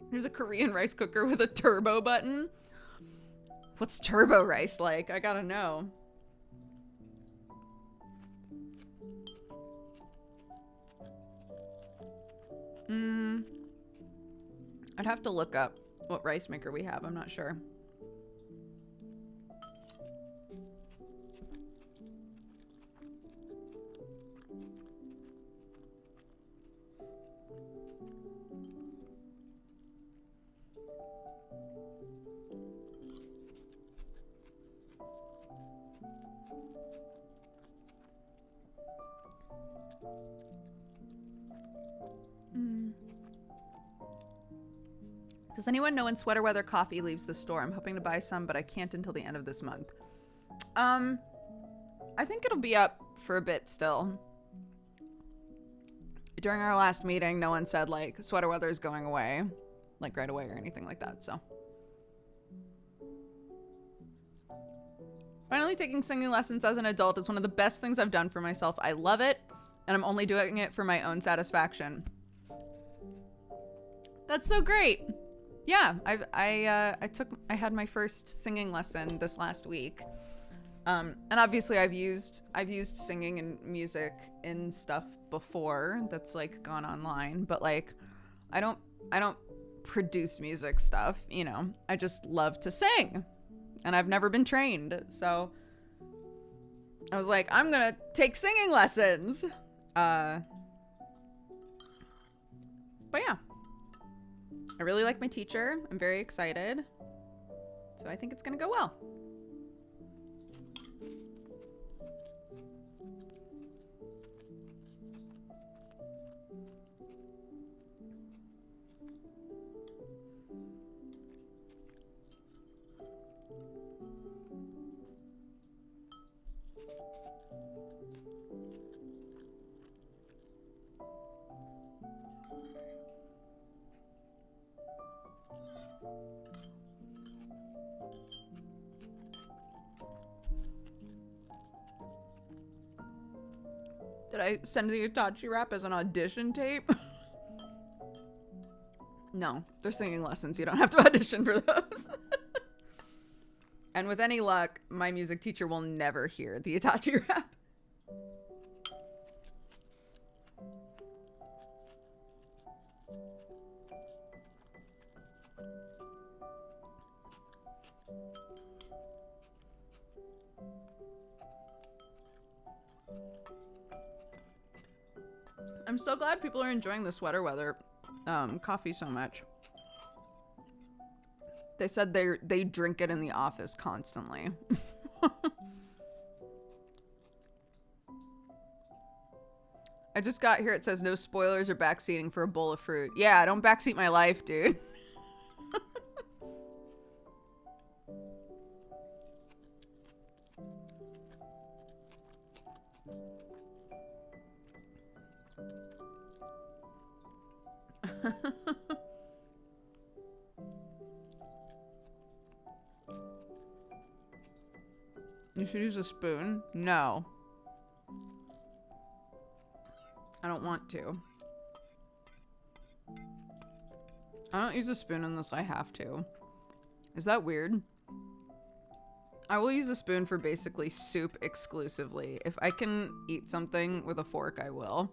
A: There's a Korean rice cooker with a turbo button. What's turbo rice like? I gotta know. I'd have to look up what rice maker we have. I'm not sure. Does anyone know when sweater weather coffee leaves the store? I'm hoping to buy some, but I can't until the end of this month. I think it'll be up for a bit still. During our last meeting, no one said, like, sweater weather is going away, like, right away or anything like that, so. Finally taking singing lessons as an adult is one of the best things I've done for myself. I love it, and I'm only doing it for my own satisfaction. That's so great. Yeah, I had my first singing lesson this last week. And obviously I've used singing and music in stuff before that's like gone online, but like I don't produce music stuff, you know. I just love to sing. And I've never been trained. So I was like, I'm going to take singing lessons. But yeah. I really like my teacher. I'm very excited. So I think it's going to go well. Did I send the Itachi rap as an audition tape? No, they're singing lessons. You don't have to audition for those. And with any luck, my music teacher will never hear the Itachi rap. I'm so glad people are enjoying the sweater weather coffee so much. They said they drink it in the office constantly. I just got here. It says no spoilers or backseating for a bowl of fruit. Yeah, don't backseat my life, dude. You should use a spoon. No. I don't want to. I don't use a spoon unless I have to. Is that weird? I will use a spoon for basically soup exclusively. If I can eat something with a fork, I will.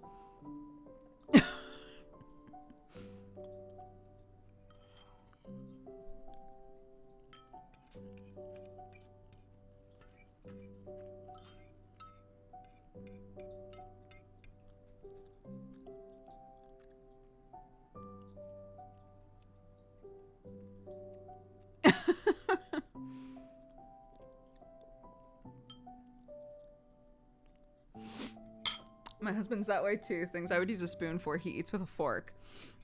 A: My husband's that way too. Things I would use a spoon for, he eats with a fork.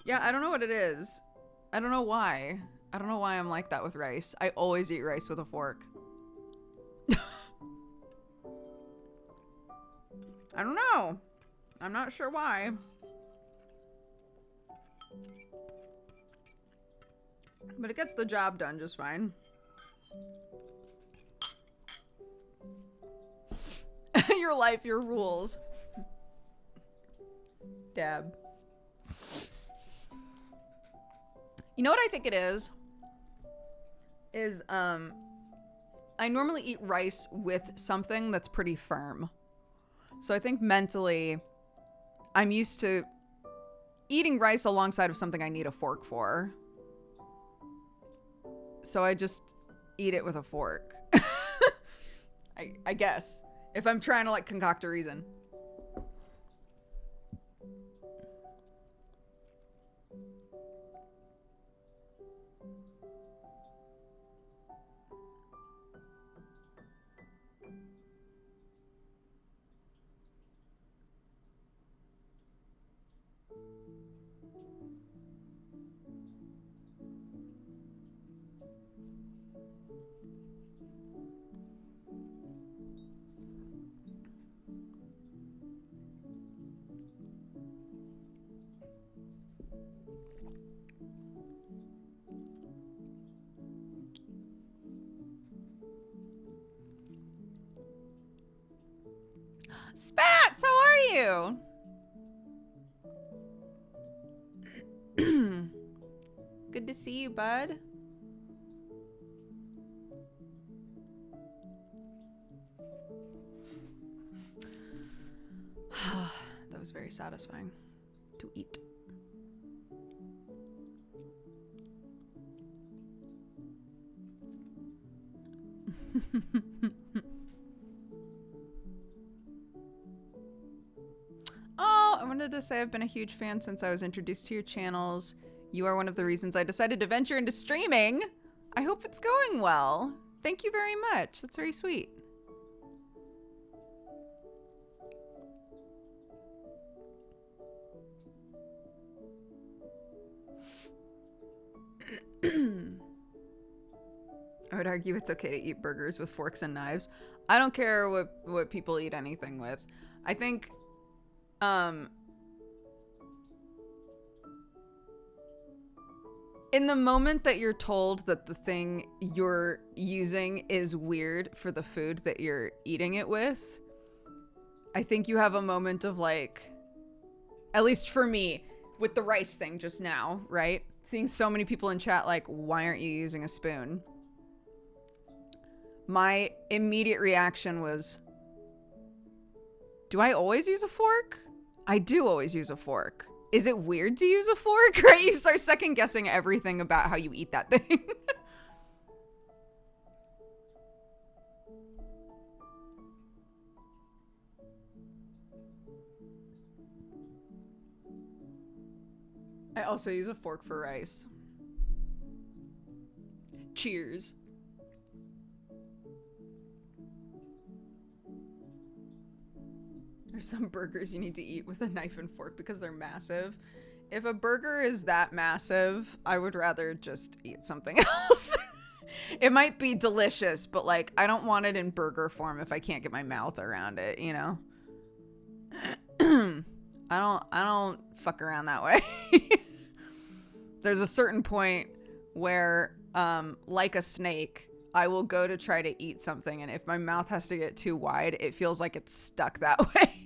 A: Yeah, I don't know what it is. I don't know why. I don't know why I'm like that with rice. I always eat rice with a fork. I don't know. I'm not sure why. But it gets the job done just fine. Your life, your rules. Dab. You know what I think it is? I normally eat rice with something that's pretty firm. So I think mentally, I'm used to eating rice alongside of something I need a fork for. So I just eat it with a fork. I guess. If I'm trying to like concoct a reason. Spats, how are you? Good to see you, bud. That was very satisfying to eat. Oh, I wanted to say I've been a huge fan since I was introduced to your channels. You are one of the reasons I decided to venture into streaming. I hope it's going well. Thank you very much. That's very sweet. I would argue it's okay to eat burgers with forks and knives. I don't care what people eat anything with. I think in the moment that you're told that the thing you're using is weird for the food that you're eating it with, I think you have a moment of like, at least for me, with the rice thing just now, right? Seeing so many people in chat like, why aren't you using a spoon? My immediate reaction was, do I always use a fork? I do always use a fork. Is it weird to use a fork? Right? You start second guessing everything about how you eat that thing. I also use a fork for rice. Cheers. There's some burgers you need to eat with a knife and fork because they're massive. If a burger is that massive, I would rather just eat something else. It might be delicious, but like, I don't want it in burger form if I can't get my mouth around it, you know? I don't fuck around that way. There's a certain point where, like a snake, I will go to try to eat something, and if my mouth has to get too wide, it feels like it's stuck that way.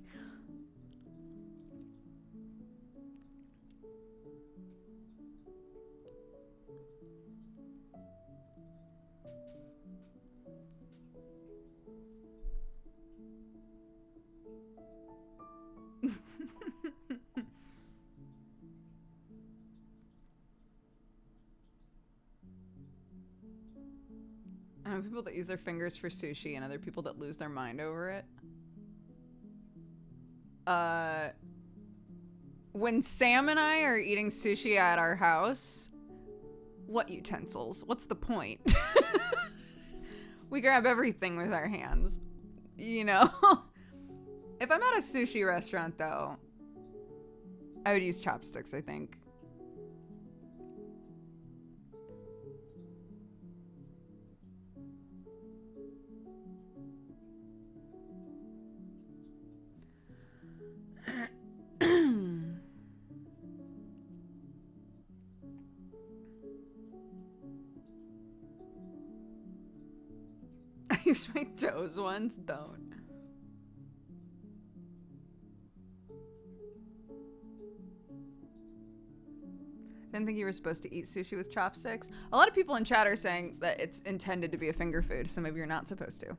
A: I know people that use their fingers for sushi and other people that lose their mind over it. When Sam and I are eating sushi at our house, what utensils? What's the point? We grab everything with our hands, you know? If I'm at a sushi restaurant, though, I would use chopsticks, I think. use my toes once. Don't. Didn't think you were supposed to eat sushi with chopsticks. A lot of people in chat are saying that it's intended to be a finger food, so maybe you're not supposed to.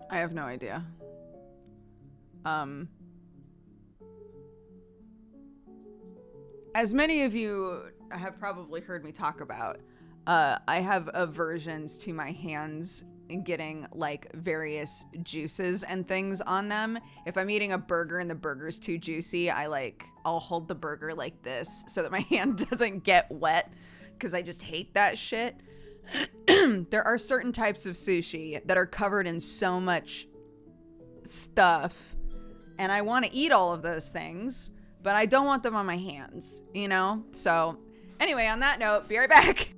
A: I have no idea. As many of you have probably heard me talk about, I have aversions to my hands getting like various juices and things on them. If I'm eating a burger and the burger's too juicy, I'll hold the burger like this so that my hand doesn't get wet, because I just hate that shit. There are certain types of sushi that are covered in so much stuff, and I want to eat all of those things, but I don't want them on my hands, you know? So anyway, on that note, be right back.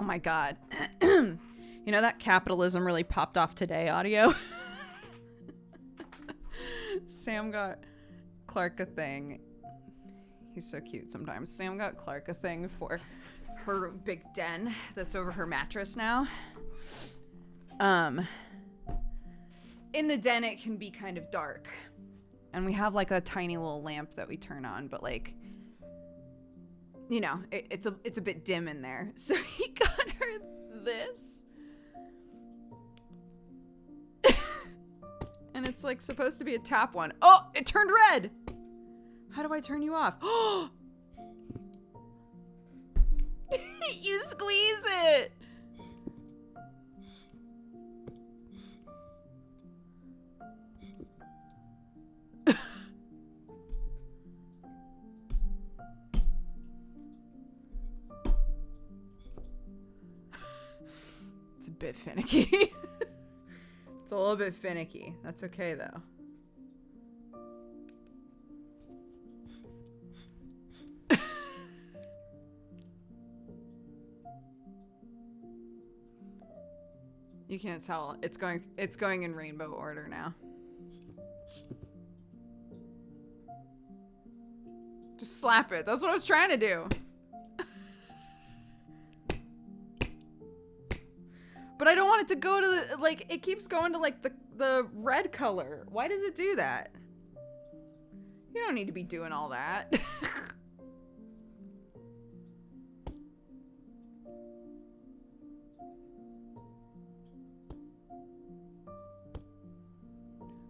A: Oh my god. You know that capitalism really popped off today audio? Sam got Clark a thing. He's so cute sometimes. Sam got Clark a thing for her big den that's over her mattress now. In the den it can be kind of dark. And we have like a tiny little lamp that we turn on, but like, you know, it's a bit dim in there. So he got her this. And it's like supposed to be a tap one. Oh, it turned red. How do I turn you off? Oh, you squeeze it. It's a bit finicky. It's a little bit finicky. That's okay though. You can't tell. It's going in rainbow order now. Just slap it. That's what I was trying to do. But I don't want it to go to the, like, it keeps going to like the red color. Why does it do that? You don't need to be doing all that.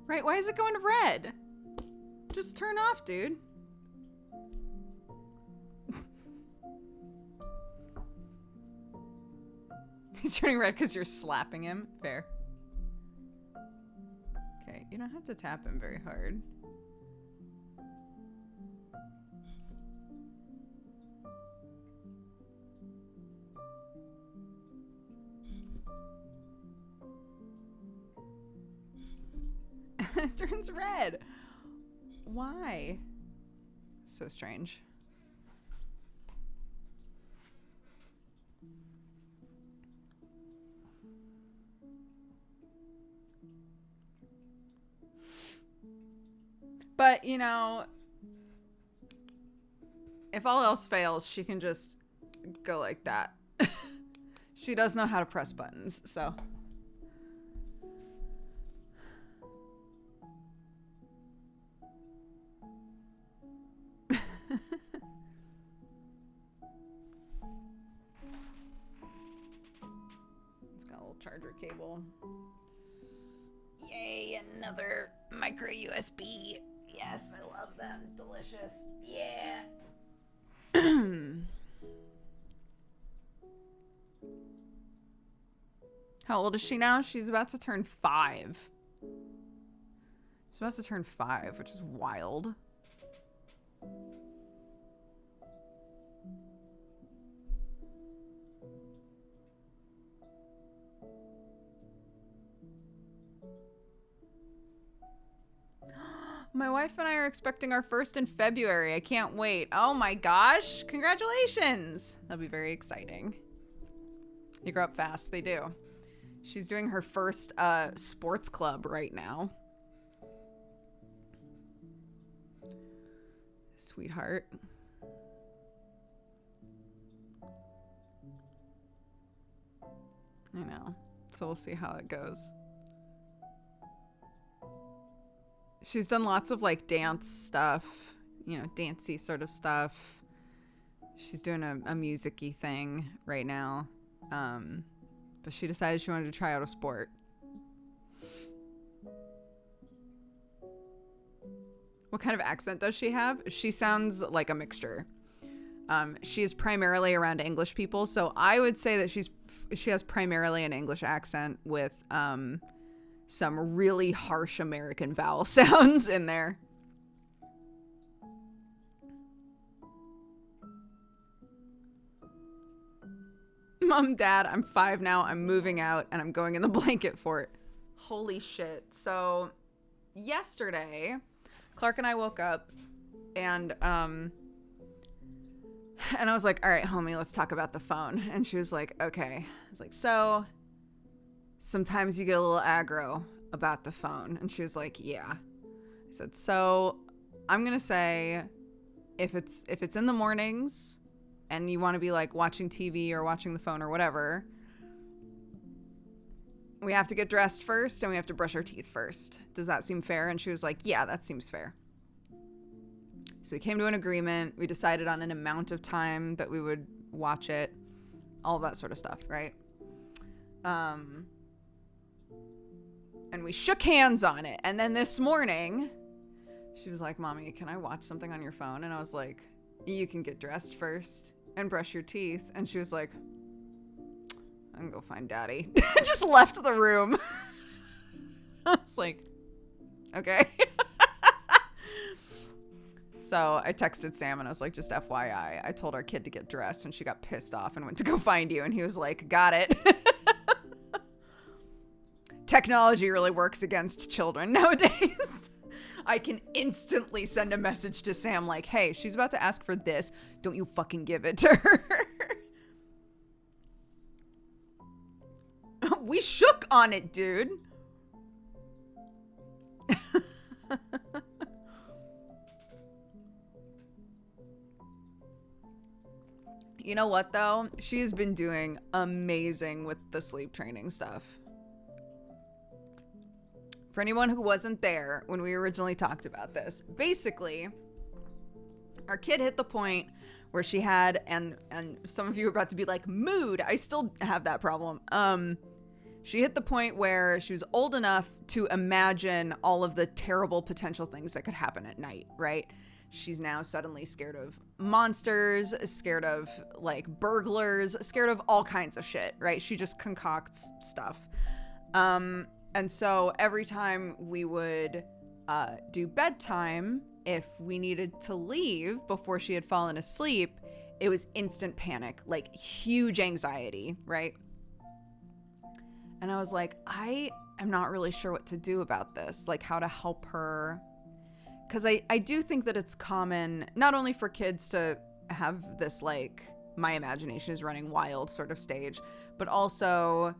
A: Right, why is it going to red? Just turn off, dude. He's turning red because you're slapping him. Fair. Okay, you don't have to tap him very hard. It turns red. Why? So strange. But, you know, if all else fails, she can just go like that. She does know how to press buttons, so. It's got a little charger cable. Yay, another micro USB. Yes, I love them. Delicious. Yeah. How old is she now? She's about to turn 5. She's about to turn 5, which is wild. My wife and I are expecting our first in February. I can't wait. Oh my gosh. Congratulations. That'll be very exciting. You grow up fast. They do. She's doing her first sports club right now. Sweetheart. I know. So we'll see how it goes. She's done lots of like dance stuff, you know, dancey sort of stuff. She's doing a music-y thing right now. But she decided she wanted to try out a sport. What kind of accent does she have? She sounds like a mixture. She is primarily around English people, so I would say that she has primarily an English accent with some really harsh American vowel sounds in there. Mom, Dad, I'm 5 now. I'm moving out and I'm going in the blanket fort. Holy shit. So yesterday, Clark and I woke up and I was like, all right, homie, let's talk about the phone. And she was like, okay. I was like, so sometimes you get a little aggro about the phone. And she was like, yeah. I said, so I'm going to say if it's in the mornings and you want to be like watching TV or watching the phone or whatever, we have to get dressed first and we have to brush our teeth first. Does that seem fair? And she was like, yeah, that seems fair. So we came to an agreement. We decided on an amount of time that we would watch it, all of that sort of stuff, right? And we shook hands on it. And then this morning, she was like, Mommy, can I watch something on your phone? And I was like, you can get dressed first and brush your teeth. And she was like, I can go find Daddy. Just left the room. I was like, okay. So I texted Sam and I was like, just FYI, I told our kid to get dressed and she got pissed off and went to go find you. And he was like, got it. Technology really works against children nowadays. I can instantly send a message to Sam like, hey, she's about to ask for this. Don't you fucking give it to her. We shook on it, dude. You know what, though? She has been doing amazing with the sleep training stuff. For anyone who wasn't there when we originally talked about this, basically, our kid hit the point where she had, and some of you are about to be like, mood. I still have that problem. She hit the point where she was old enough to imagine all of the terrible potential things that could happen at night, right? She's now suddenly scared of monsters, scared of like burglars, scared of all kinds of shit, right? She just concocts stuff. And so every time we would do bedtime, if we needed to leave before she had fallen asleep, it was instant panic, like huge anxiety, right? And I was like, I am not really sure what to do about this, like how to help her. Because I do think that it's common, not only for kids to have this, like, my imagination is running wild sort of stage, but also,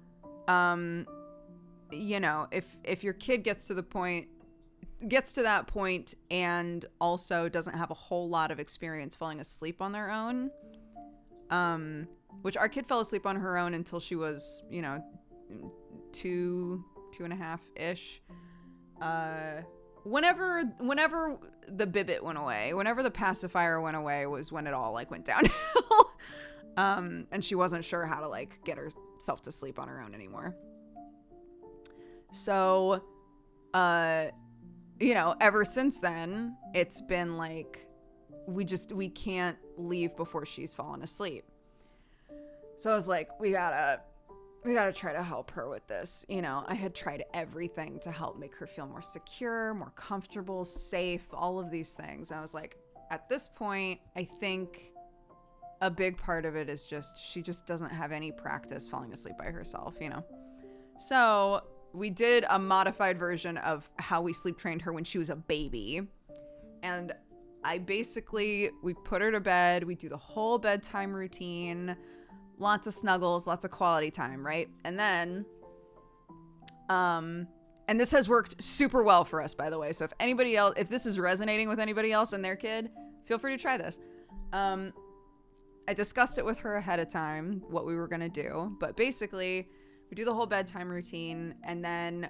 A: you know, if your kid gets to that point and also doesn't have a whole lot of experience falling asleep on their own, which our kid fell asleep on her own until she was, you know, 2.5-ish. Whenever the bibbit went away, whenever the pacifier went away was when it all, like, went downhill. And she wasn't sure how to, like, get herself to sleep on her own anymore. So, you know, ever since then, it's been like, we can't leave before she's fallen asleep. So I was like, we gotta try to help her with this. You know, I had tried everything to help make her feel more secure, more comfortable, safe, all of these things. And I was like, at this point, I think a big part of it is just, she just doesn't have any practice falling asleep by herself, you know? So we did a modified version of how we sleep trained her when she was a baby. And we put her to bed. We do the whole bedtime routine, lots of snuggles, lots of quality time, right? And then, and this has worked super well for us, by the way. So if this is resonating with anybody else and their kid, feel free to try this. I discussed it with her ahead of time, what we were going to do. But basically, we do the whole bedtime routine. And then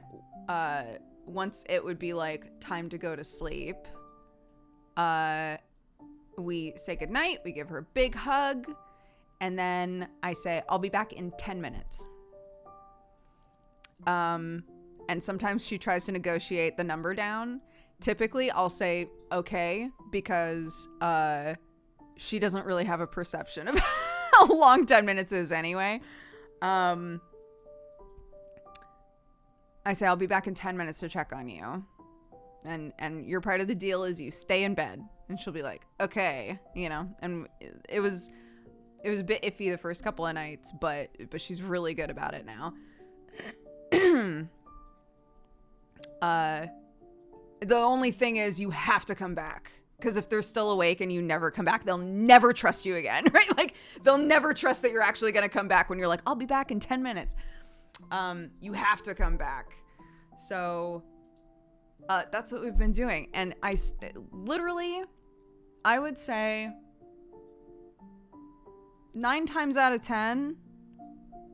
A: once it would be like time to go to sleep, we say goodnight. We give her a big hug. And then I say, I'll be back in 10 minutes. And sometimes she tries to negotiate the number down. Typically, I'll say, okay, because she doesn't really have a perception of how long 10 minutes is anyway. I say, I'll be back in 10 minutes to check on you. And your part of the deal is you stay in bed. And she'll be like, okay, you know. And it was a bit iffy the first couple of nights, but she's really good about it now. The only thing is you have to come back, because if they're still awake and you never come back, they'll never trust you again, right? Like, they'll never trust that you're actually going to come back when you're like, I'll be back in 10 minutes. You have to come back. So that's what we've been doing. And I would say 9 times out of 10,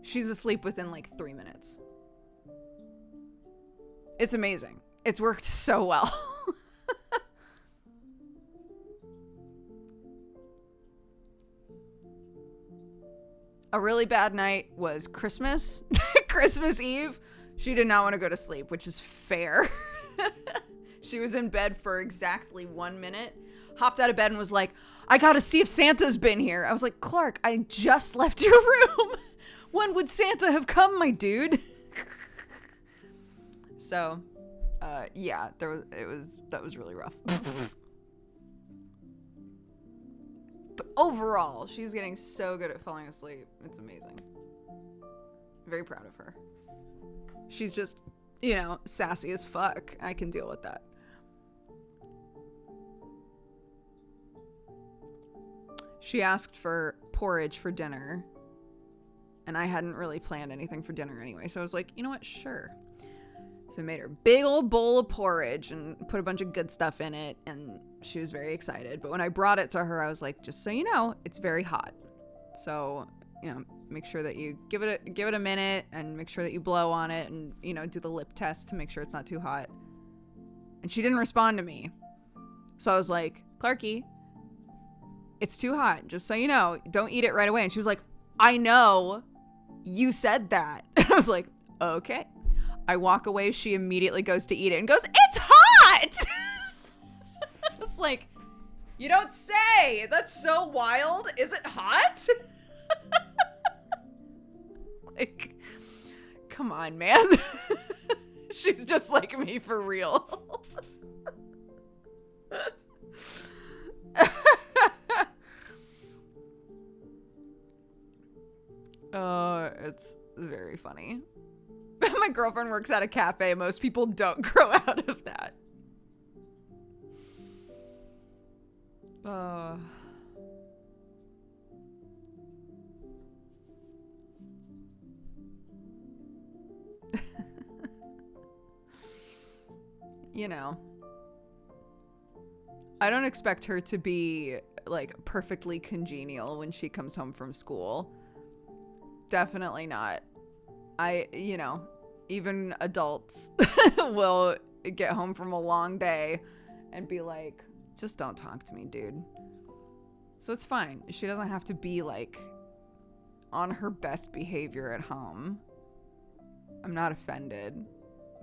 A: she's asleep within like 3 minutes. It's amazing. It's worked so well. A really bad night was Christmas. Christmas Eve. She did not want to go to sleep, which is fair. She was in bed for exactly 1 minute. Hopped out of bed and was like, I gotta see if Santa's been here. I was like, Clark, I just left your room. When would Santa have come, my dude? So, yeah, that was really rough. But overall, she's getting so good at falling asleep. It's amazing. Very proud of her. She's just, you know, sassy as fuck. I can deal with that. She asked for porridge for dinner, and I hadn't really planned anything for dinner anyway, so I was like, you know what, sure. So I made her a big old bowl of porridge and put a bunch of good stuff in it, and she was very excited. But when I brought it to her, I was like, just so you know, it's very hot. So, you know, make sure that you give it a minute and make sure that you blow on it and, you know, do the lip test to make sure it's not too hot. And she didn't respond to me. So I was like, Clarky, it's too hot. Just so you know, don't eat it right away. And she was like, I know, you said that. And I was like, okay. I walk away. She immediately goes to eat it and goes, it's hot. I was like, you don't say. That's so wild. Is it hot? Like, come on, man. She's just like me for real. Oh, it's very funny. My my girlfriend works at a cafe. Most people don't grow out of that. You know, I don't expect her to be like perfectly congenial when she comes home from school. Definitely not. You know, even adults will get home from a long day and be like, just don't talk to me, dude. So it's fine. She doesn't have to be like on her best behavior at home. I'm not offended,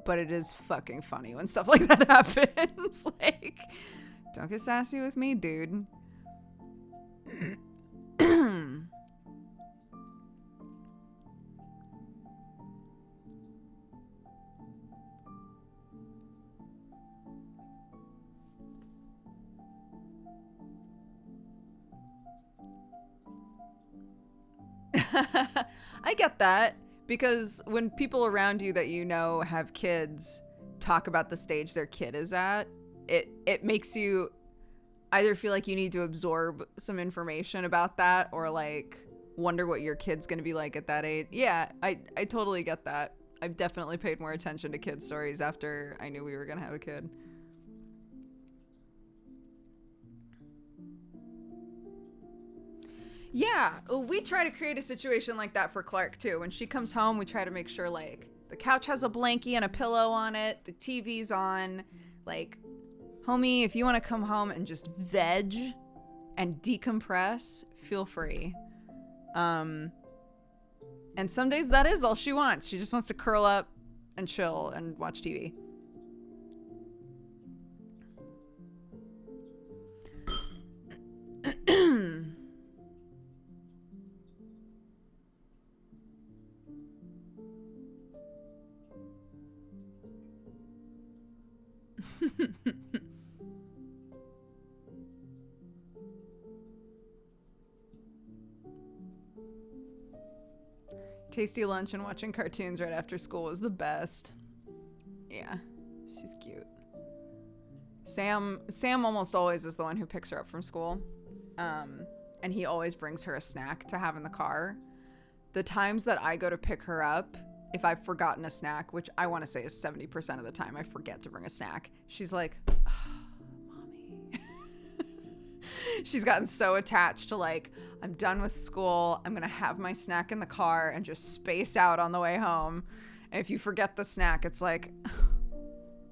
A: but it is fucking funny when stuff like that happens. Like, don't get sassy with me, dude. I get that, because when people around you that you know have kids talk about the stage their kid is at, it makes you either feel like you need to absorb some information about that or like wonder what your kid's gonna be like at that age. Yeah, I totally get that. I've definitely paid more attention to kids' stories after I knew we were gonna have a kid. Yeah, we try to create a situation like that for Clark too. When she comes home, we try to make sure like the couch has a blankie and a pillow on it, the TV's on. Like, homie, if you want to come home and just veg and decompress, feel free. And some days that is all she wants. She just wants to curl up and chill and watch TV. Tasty lunch and watching cartoons right after school was the best. Yeah, she's cute. Sam almost always is the one who picks her up from school. And he always brings her a snack to have in the car. The times that I go to pick her up, if I've forgotten a snack, which I want to say is 70% of the time I forget to bring a snack, she's like, oh, Mommy. She's gotten so attached to like, I'm done with school. I'm going to have my snack in the car and just space out on the way home. And if you forget the snack, it's like,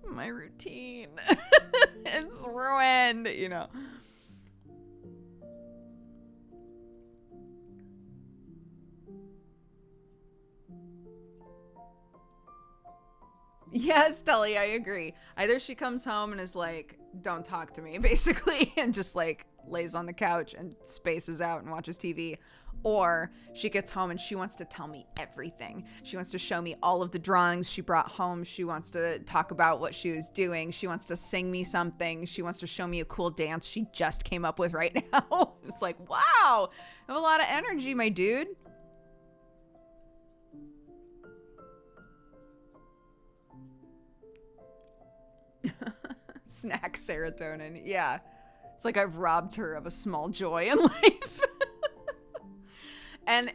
A: my routine. It's ruined, you know. Yes, Telly, I agree. Either she comes home and is like, don't talk to me, basically, and just like lays on the couch and spaces out and watches TV. Or she gets home and she wants to tell me everything. She wants to show me all of the drawings she brought home. She wants to talk about what she was doing. She wants to sing me something. She wants to show me a cool dance she just came up with right now. It's like, wow, I have a lot of energy, my dude. Snack serotonin. Yeah. It's like I've robbed her of a small joy in life. And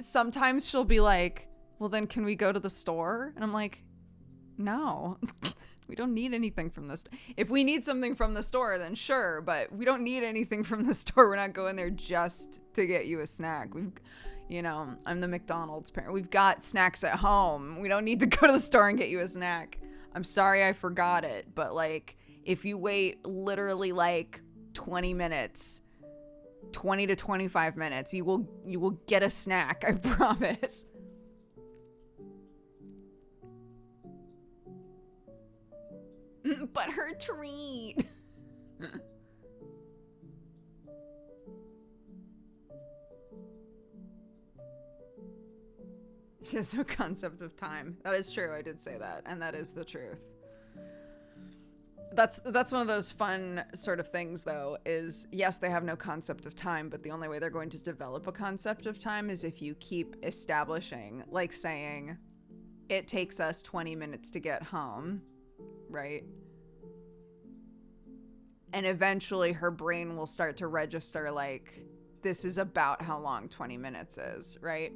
A: sometimes she'll be like, well, then can we go to the store? And I'm like, no, we don't need anything from this. If we need something from the store, then sure. But we don't need anything from the store. We're not going there just to get you a snack. I'm the McDonald's parent. We've got snacks at home. We don't need to go to the store and get you a snack. I'm sorry I forgot it. But like, if you wait literally like 20 minutes, 20 to 25 minutes, you will get a snack, I promise. But her treat. She has no concept of time. That is true. I did say that, and that is the truth. That's one of those fun sort of things, though, is yes, they have no concept of time, but the only way they're going to develop a concept of time is if you keep establishing, like saying, it takes us 20 minutes to get home, right? And eventually her brain will start to register like, this is about how long 20 minutes is, right?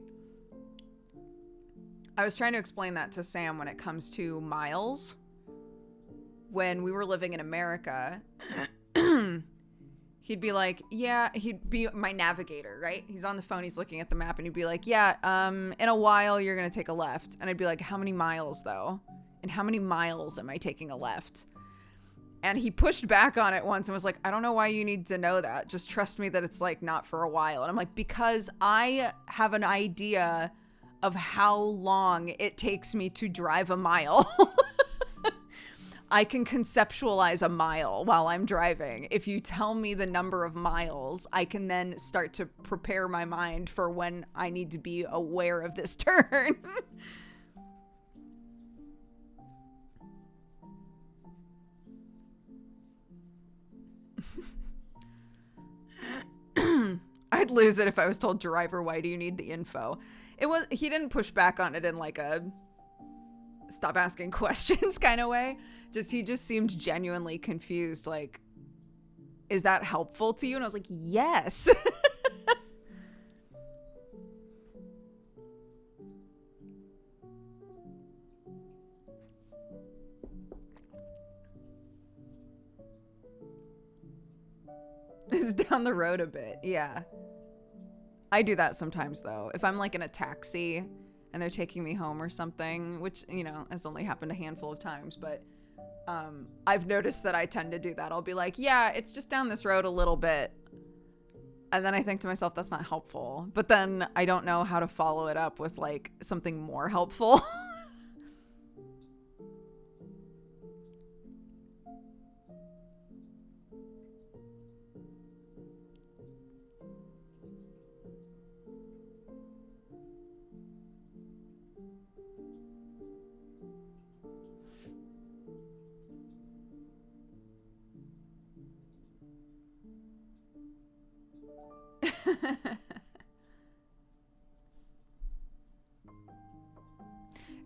A: I was trying to explain that to Sam when it comes to miles. When we were living in America, he'd be like, yeah, he'd be my navigator, right? He's on the phone, he's looking at the map, and he'd be like, yeah, in a while you're gonna take a left. And I'd be like, how many miles though? And how many miles am I taking a left? And he pushed back on it once and was like, I don't know why you need to know that. Just trust me that it's like not for a while. And I'm like, because I have an idea of how long it takes me to drive a mile. I can conceptualize a mile while I'm driving. If you tell me the number of miles, I can then start to prepare my mind for when I need to be aware of this turn. I'd lose it if I was told, driver, why do you need the info? He didn't push back on it in like a stop asking questions kind of way. He just seemed genuinely confused. Like, is that helpful to you? And I was like, yes. It's down the road a bit. Yeah. I do that sometimes though. If I'm like in a taxi and they're taking me home or something, which, you know, has only happened a handful of times, but I've noticed that I tend to do that. I'll be like, yeah, it's just down this road a little bit. And then I think to myself, that's not helpful. But then I don't know how to follow it up with like something more helpful.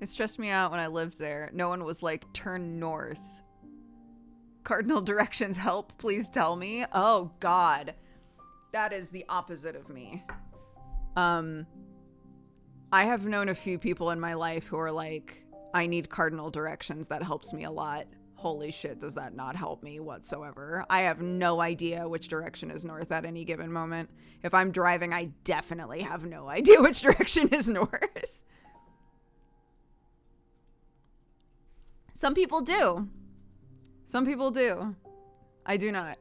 A: It stressed me out when I lived there. No one was like, turn north. Cardinal directions help, please tell me. Oh God. That is the opposite of me. I have known a few people in my life who are like, I need cardinal directions. That helps me a lot. Holy shit, does that not help me whatsoever. I have no idea which direction is north at any given moment. If I'm driving, I definitely have no idea which direction is north. Some people do. Some people do. I do not.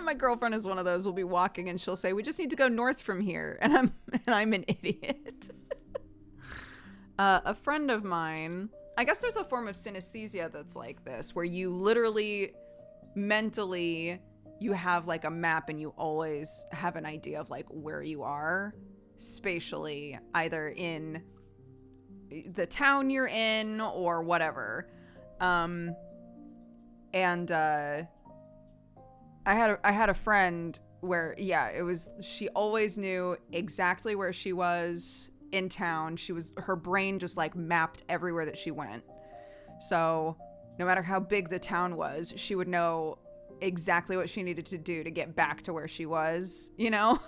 A: My girlfriend is one of those. We'll be walking and she'll say, we just need to go north from here. And I'm an idiot. A friend of mine, I guess there's a form of synesthesia that's like this, where you literally mentally, you have like a map and you always have an idea of like where you are spatially, either in the town you're in or whatever. I had a friend where, yeah, she always knew exactly where she was in town. Her brain just like mapped everywhere that she went. So no matter how big the town was, she would know exactly what she needed to do to get back to where she was, you know?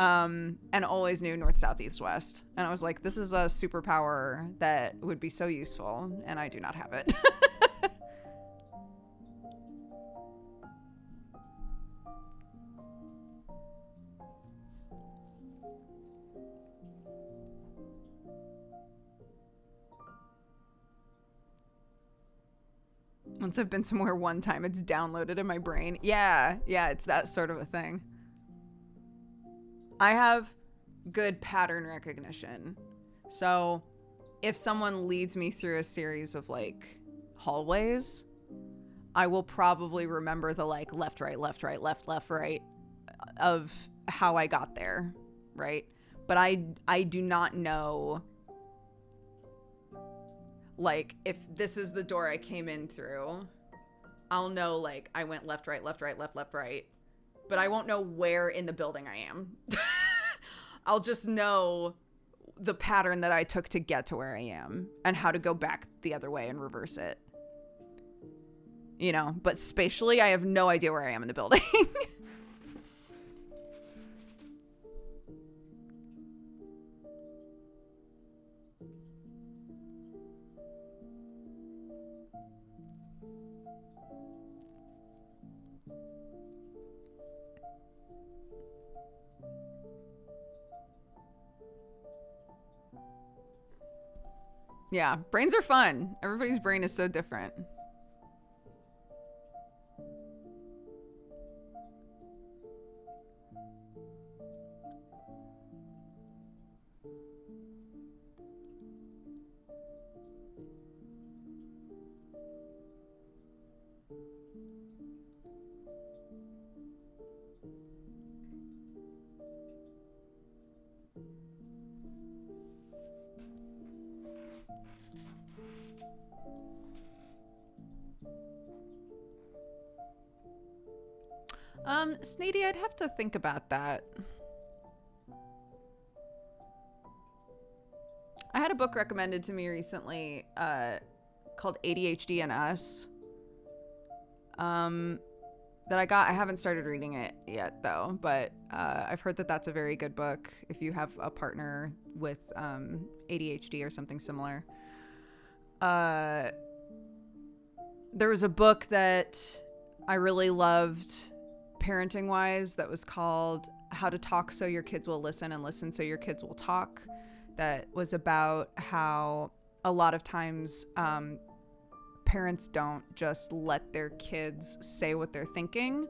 A: And always knew north, south, east, west. And I was like, this is a superpower that would be so useful, and I do not have it. Once I've been somewhere one time, it's downloaded in my brain. Yeah, it's that sort of a thing. I have good pattern recognition. So if someone leads me through a series of like hallways, I will probably remember the like left, right, left, right, left, left, right of how I got there, right? But I do not know, like, if this is the door I came in through, I'll know, like, I went left, right, left, right, left, left, right. But I won't know where in the building I am. I'll just know the pattern that I took to get to where I am and how to go back the other way and reverse it. You know, but spatially, I have no idea where I am in the building. Yeah, brains are fun. Everybody's brain is so different. Snady, I'd have to think about that. I had a book recommended to me recently called ADHD and Us that I got. I haven't started reading it yet, though, but I've heard that that's a very good book if you have a partner with ADHD or something similar. There was a book that I really loved parenting wise that was called How to Talk So Your Kids Will Listen and Listen So Your Kids Will Talk, that was about how a lot of times parents don't just let their kids say what they're thinking,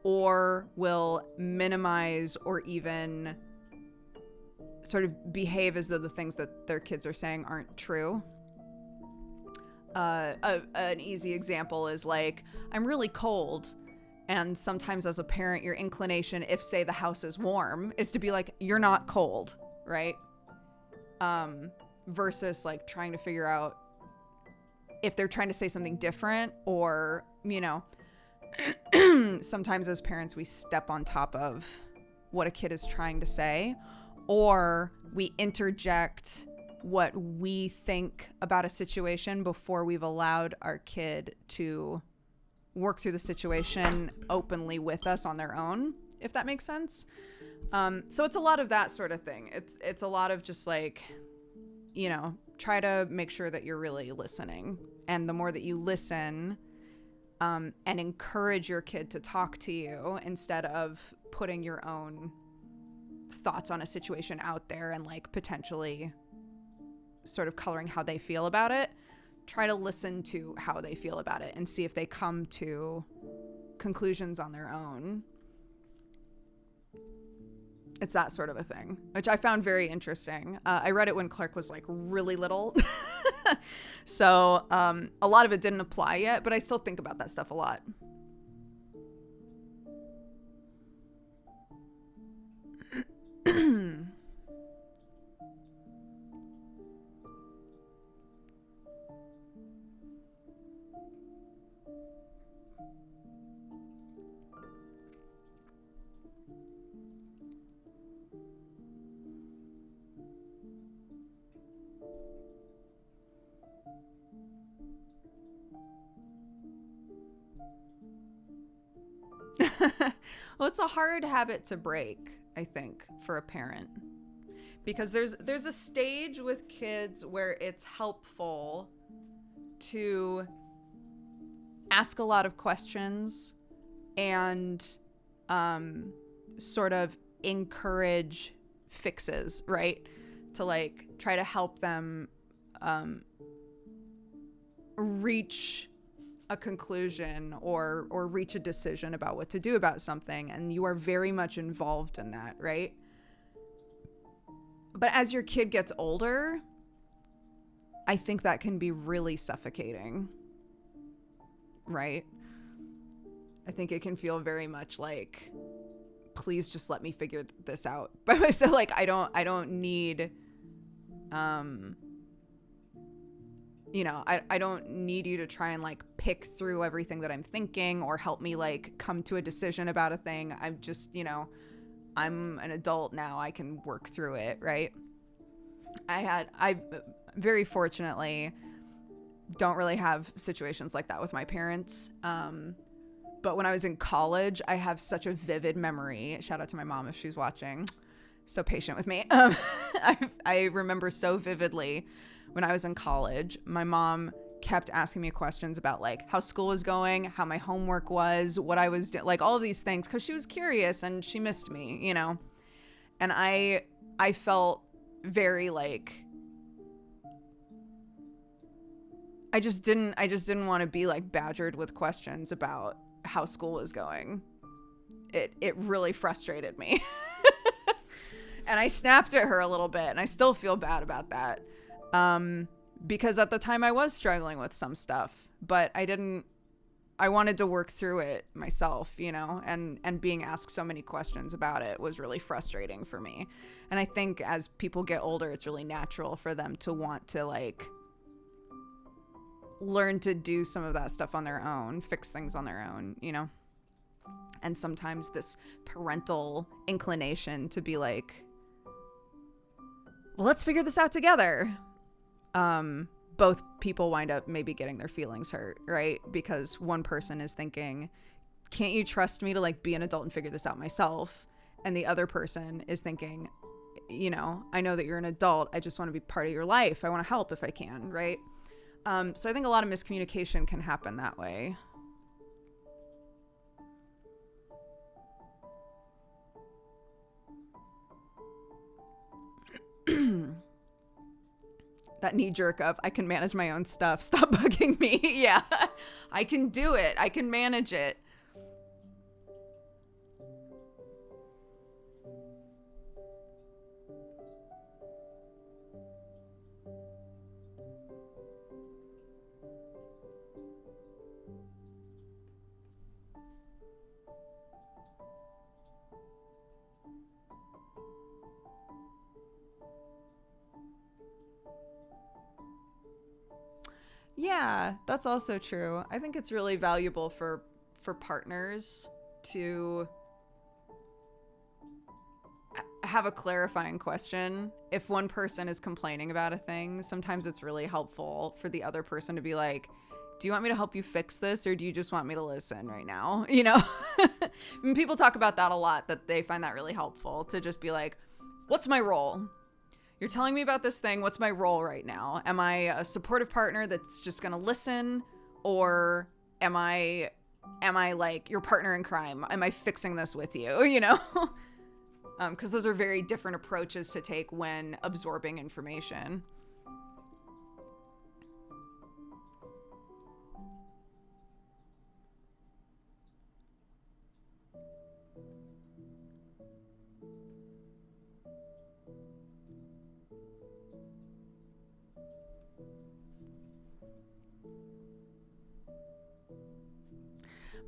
A: or will minimize or even sort of behave as though the things that their kids are saying aren't true. An easy example is like, I'm really cold. And sometimes as a parent, your inclination, if say the house is warm, is to be like, you're not cold, right? Versus like trying to figure out if they're trying to say something different, or, you know, sometimes as parents, we step on top of what a kid is trying to say, or we interject what we think about a situation before we've allowed our kid to work through the situation openly with us on their own, if that makes sense. So it's a lot of that sort of thing. It's a lot of just like, you know, try to make sure that you're really listening. And the more that you listen and encourage your kid to talk to you instead of putting your own thoughts on a situation out there and like potentially sort of coloring how they feel about it, try to listen to how they feel about it and see if they come to conclusions on their own. It's that sort of a thing, which I found very interesting. I read it when Clark was like really little. So a lot of it didn't apply yet, but I still think about that stuff a lot. Well, it's a hard habit to break, I think, for a parent, because there's a stage with kids where it's helpful to ask a lot of questions and sort of encourage fixes, right? To like try to help them reach a conclusion or reach a decision about what to do about something, and you are very much involved in that, right? But as your kid gets older, I think that can be really suffocating, right? I think it can feel very much like, please just let me figure this out by myself. Like, I don't need, you know, I don't need you to try and like pick through everything that I'm thinking or help me like come to a decision about a thing. I'm just, you know, I'm an adult now. I can work through it, right? I very fortunately don't really have situations like that with my parents. But when I was in college, I have such a vivid memory. Shout out to my mom if she's watching. So patient with me. I remember so vividly when I was in college, my mom kept asking me questions about like how school was going, how my homework was, what I was doing, like all of these things, because she was curious and she missed me, you know. And I felt very like I just didn't want to be like badgered with questions about how school was going. It really frustrated me. And I snapped at her a little bit, and I still feel bad about that. Because at the time I was struggling with some stuff, but I wanted to work through it myself, you know, and being asked so many questions about it was really frustrating for me. And I think as people get older, it's really natural for them to want to like learn to do some of that stuff on their own, fix things on their own, you know? And sometimes this parental inclination to be like, well, let's figure this out together. Both people wind up maybe getting their feelings hurt, right? Because one person is thinking, can't you trust me to like be an adult and figure this out myself? And the other person is thinking, you know, I know that you're an adult. I just want to be part of your life. I want to help if I can, right? So I think a lot of miscommunication can happen that way. That knee jerk of, I can manage my own stuff. Stop bugging me. Yeah, I can do it. I can manage it. Yeah, that's also true. I think it's really valuable for partners to have a clarifying question. If one person is complaining about a thing, sometimes it's really helpful for the other person to be like, do you want me to help you fix this, or do you just want me to listen right now? You know, and people talk about that a lot, that they find that really helpful to just be like, what's my role? You're telling me about this thing. What's my role right now? Am I a supportive partner that's just going to listen? Or am I like your partner in crime? Am I fixing this with you? You know? Because those are very different approaches to take when absorbing information.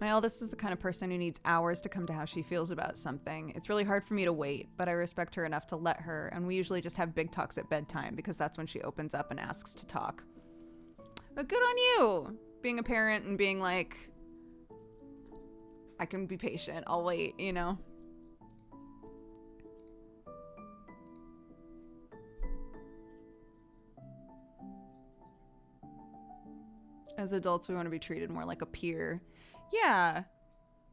A: My eldest is the kind of person who needs hours to come to how she feels about something. It's really hard for me to wait, but I respect her enough to let her, and we usually just have big talks at bedtime because that's when she opens up and asks to talk. But good on you, being a parent and being like, I can be patient, I'll wait, you know? As adults, we want to be treated more like a peer. Yeah.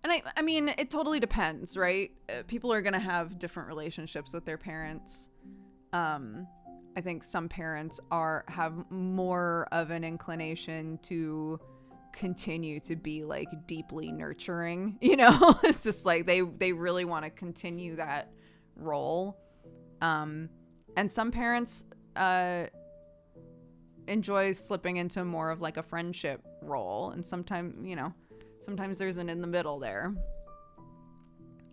A: And I mean, it totally depends, right? People are going to have different relationships with their parents. I think some parents have more of an inclination to continue to be like deeply nurturing, you know? It's just like they really want to continue that role. And some parents enjoy slipping into more of like a friendship role, and sometimes, you know, sometimes there's an in the middle there.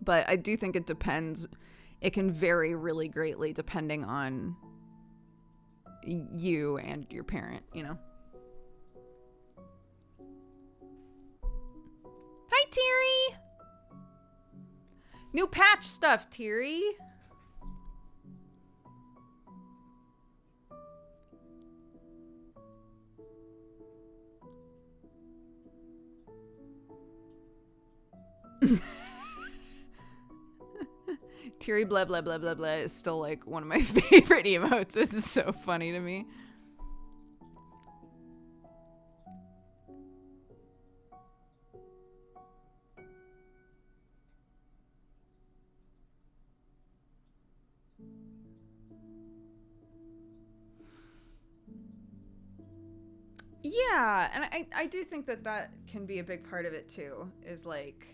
A: But I do think it depends. It can vary really greatly depending on you and your parent, you know? Hi, Teary. New patch stuff, Teary. Teary blah blah blah blah blah is still like one of my favorite emotes. It's so funny to me. Yeah, and I do think that that can be a big part of it too, is like,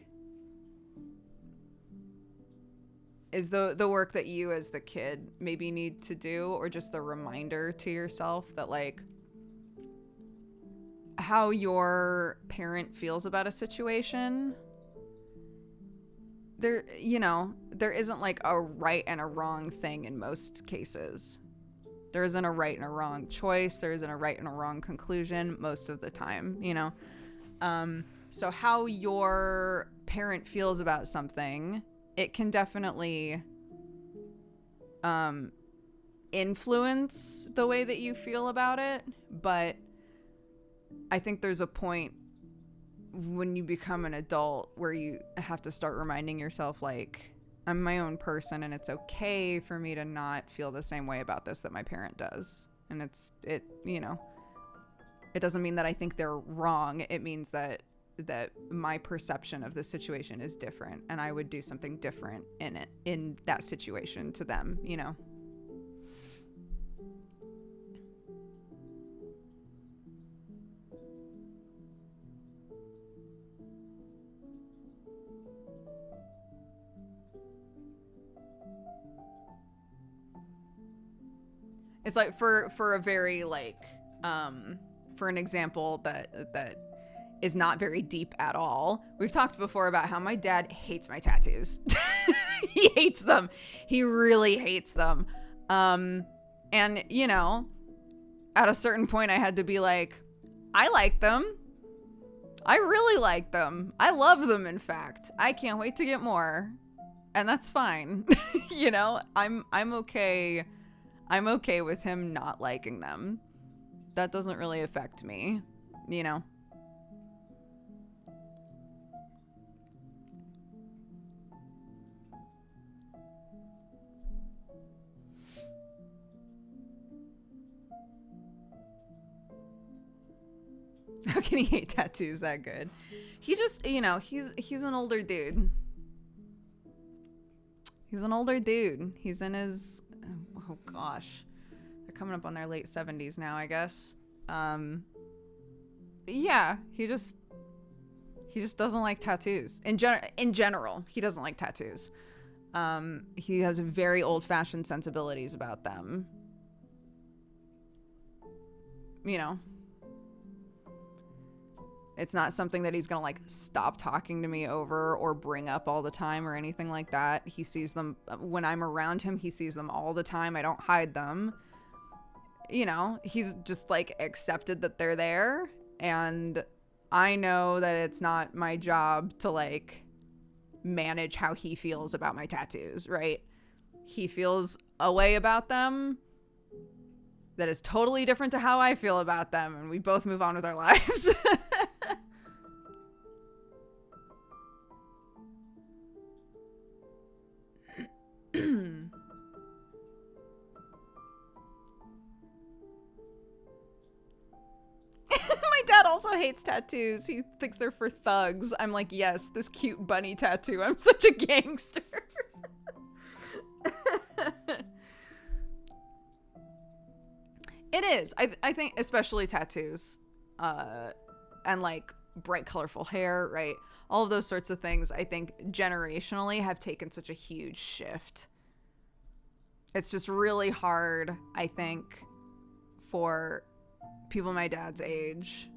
A: is the work that you as the kid maybe need to do, or just the reminder to yourself that like how your parent feels about a situation, there, you know, there isn't like a right and a wrong thing in most cases. There isn't a right and a wrong choice. There isn't a right and a wrong conclusion most of the time, you know? So how your parent feels about something, it can definitely influence the way that you feel about it. But I think there's a point when you become an adult where you have to start reminding yourself, like, I'm my own person, and it's okay for me to not feel the same way about this that my parent does. And it, you know, it doesn't mean that I think they're wrong. It means that my perception of the situation is different, and I would do something different in that situation to them, you know? It's like for a very like for an example that is not very deep at all. We've talked before about how my dad hates my tattoos. He hates them. He really hates them. And you know, at a certain point I had to be like, I like them. I really like them. I love them, in fact. I can't wait to get more. And that's fine. You know, I'm okay. I'm okay with him not liking them. That doesn't really affect me, you know? How can he hate tattoos that good? He just, you know, he's an older dude. He's an older dude. He's in his... Oh gosh, they're coming up on their late 70s now, I guess. Yeah, he just doesn't like tattoos. In general, he doesn't like tattoos. He has very old-fashioned sensibilities about them. You know, it's not something that he's gonna like stop talking to me over or bring up all the time or anything like that. He sees them when I'm around him. He sees them all the time. I don't hide them. You know, he's just like accepted that they're there. And I know that it's not my job to like manage how he feels about my tattoos, right? He feels a way about them that is totally different to how I feel about them. And we both move on with our lives. My dad also hates tattoos. He thinks they're for thugs. I'm like, yes, this cute bunny tattoo. I'm such a gangster. It is. I think especially tattoos and like bright colorful hair, right? All of those sorts of things, I think generationally have taken such a huge shift. It's just really hard, I think, for people my dad's age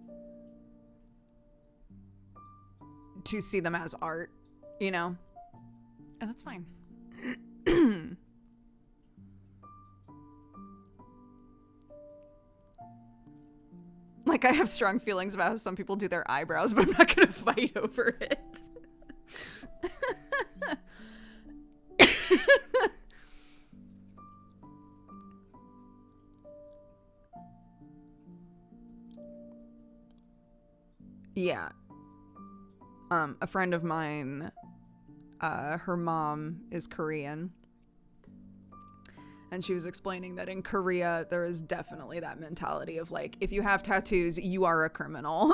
A: to see them as art, you know? And that's fine. Like, I have strong feelings about how some people do their eyebrows, but I'm not gonna fight over it. Yeah. A friend of mine, her mom is Korean. And she was explaining that in Korea, there is definitely that mentality of like, if you have tattoos, you are a criminal.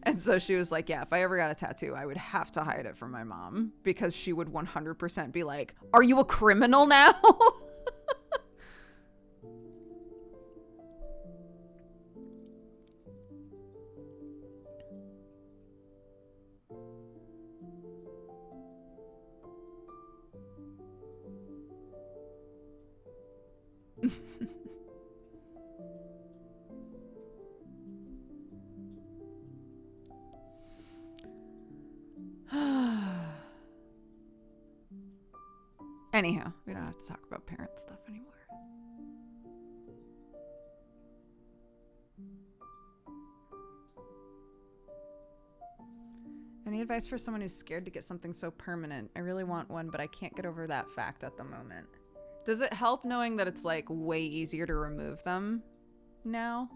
A: And so she was like, yeah, if I ever got a tattoo, I would have to hide it from my mom because she would 100% be like, are you a criminal now? Anyhow, we don't have to talk about parent stuff anymore. Any advice for someone who's scared to get something so permanent? I really want one, but I can't get over that fact at the moment. Does it help knowing that it's like way easier to remove them now?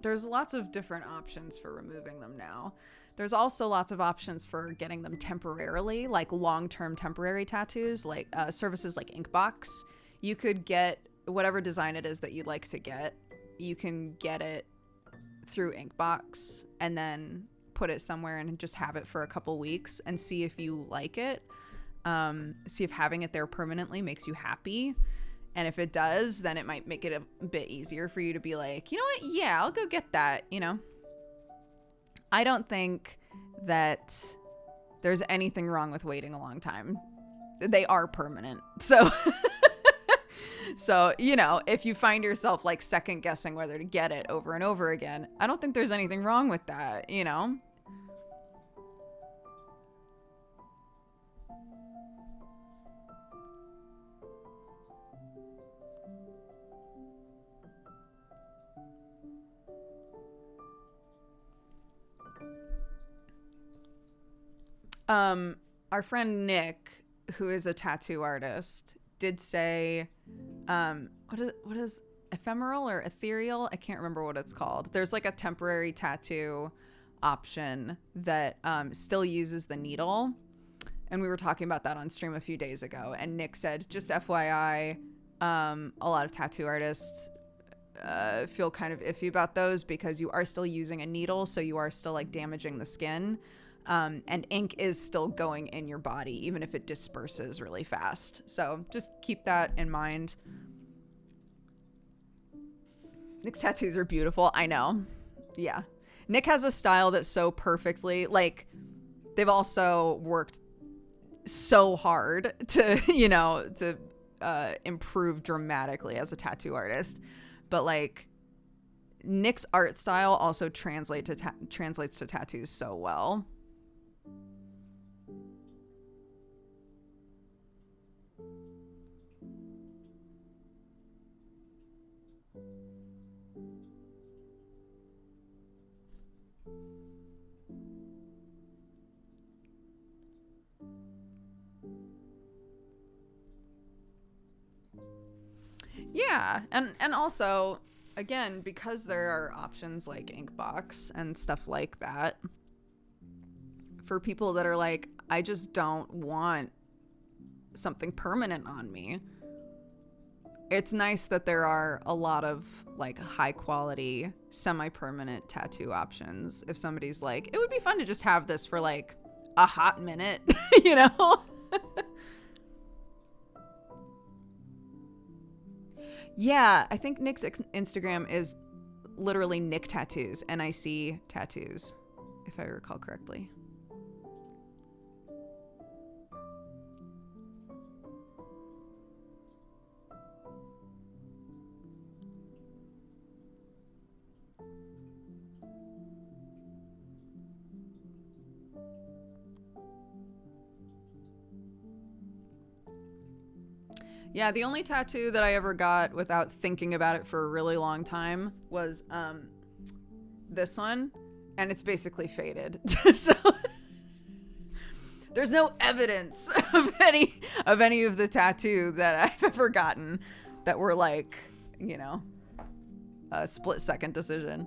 A: There's lots of different options for removing them now. There's also lots of options for getting them temporarily, like long-term temporary tattoos, like services like Inkbox. You could get whatever design it is that you'd like to get. You can get it through Inkbox and then put it somewhere and just have it for a couple weeks and see if you like it. See if having it there permanently makes you happy. And if it does, then it might make it a bit easier for you to be like, you know what? Yeah, I'll go get that, you know? I don't think that there's anything wrong with waiting a long time. They are permanent. So, so, you know, if you find yourself like second guessing whether to get it over and over again, I don't think there's anything wrong with that, you know? Our friend Nick, who is a tattoo artist, did say, what is ephemeral or ethereal? I can't remember what it's called. There's like a temporary tattoo option that still uses the needle. And we were talking about that on stream a few days ago. And Nick said, just FYI, a lot of tattoo artists feel kind of iffy about those because you are still using a needle. So you are still like damaging the skin. And ink is still going in your body, even if it disperses really fast. So just keep that in mind. Nick's tattoos are beautiful. I know. Yeah. Nick has a style that's so perfectly, like, they've also worked so hard to, you know, to improve dramatically as a tattoo artist. But, like, Nick's art style also translates to tattoos so well. Yeah, and also, again, because there are options like Inkbox and stuff like that, for people that are like, I just don't want something permanent on me, it's nice that there are a lot of like high quality, semi-permanent tattoo options. If somebody's like, it would be fun to just have this for like a hot minute, you know? Yeah, I think Nick's Instagram is literally Nick Tattoos, NIC Tattoos, if I recall correctly. Yeah, the only tattoo that I ever got without thinking about it for a really long time was this one, and it's basically faded. So there's no evidence of any of the tattoo that I've ever gotten that were like, you know, a split-second decision.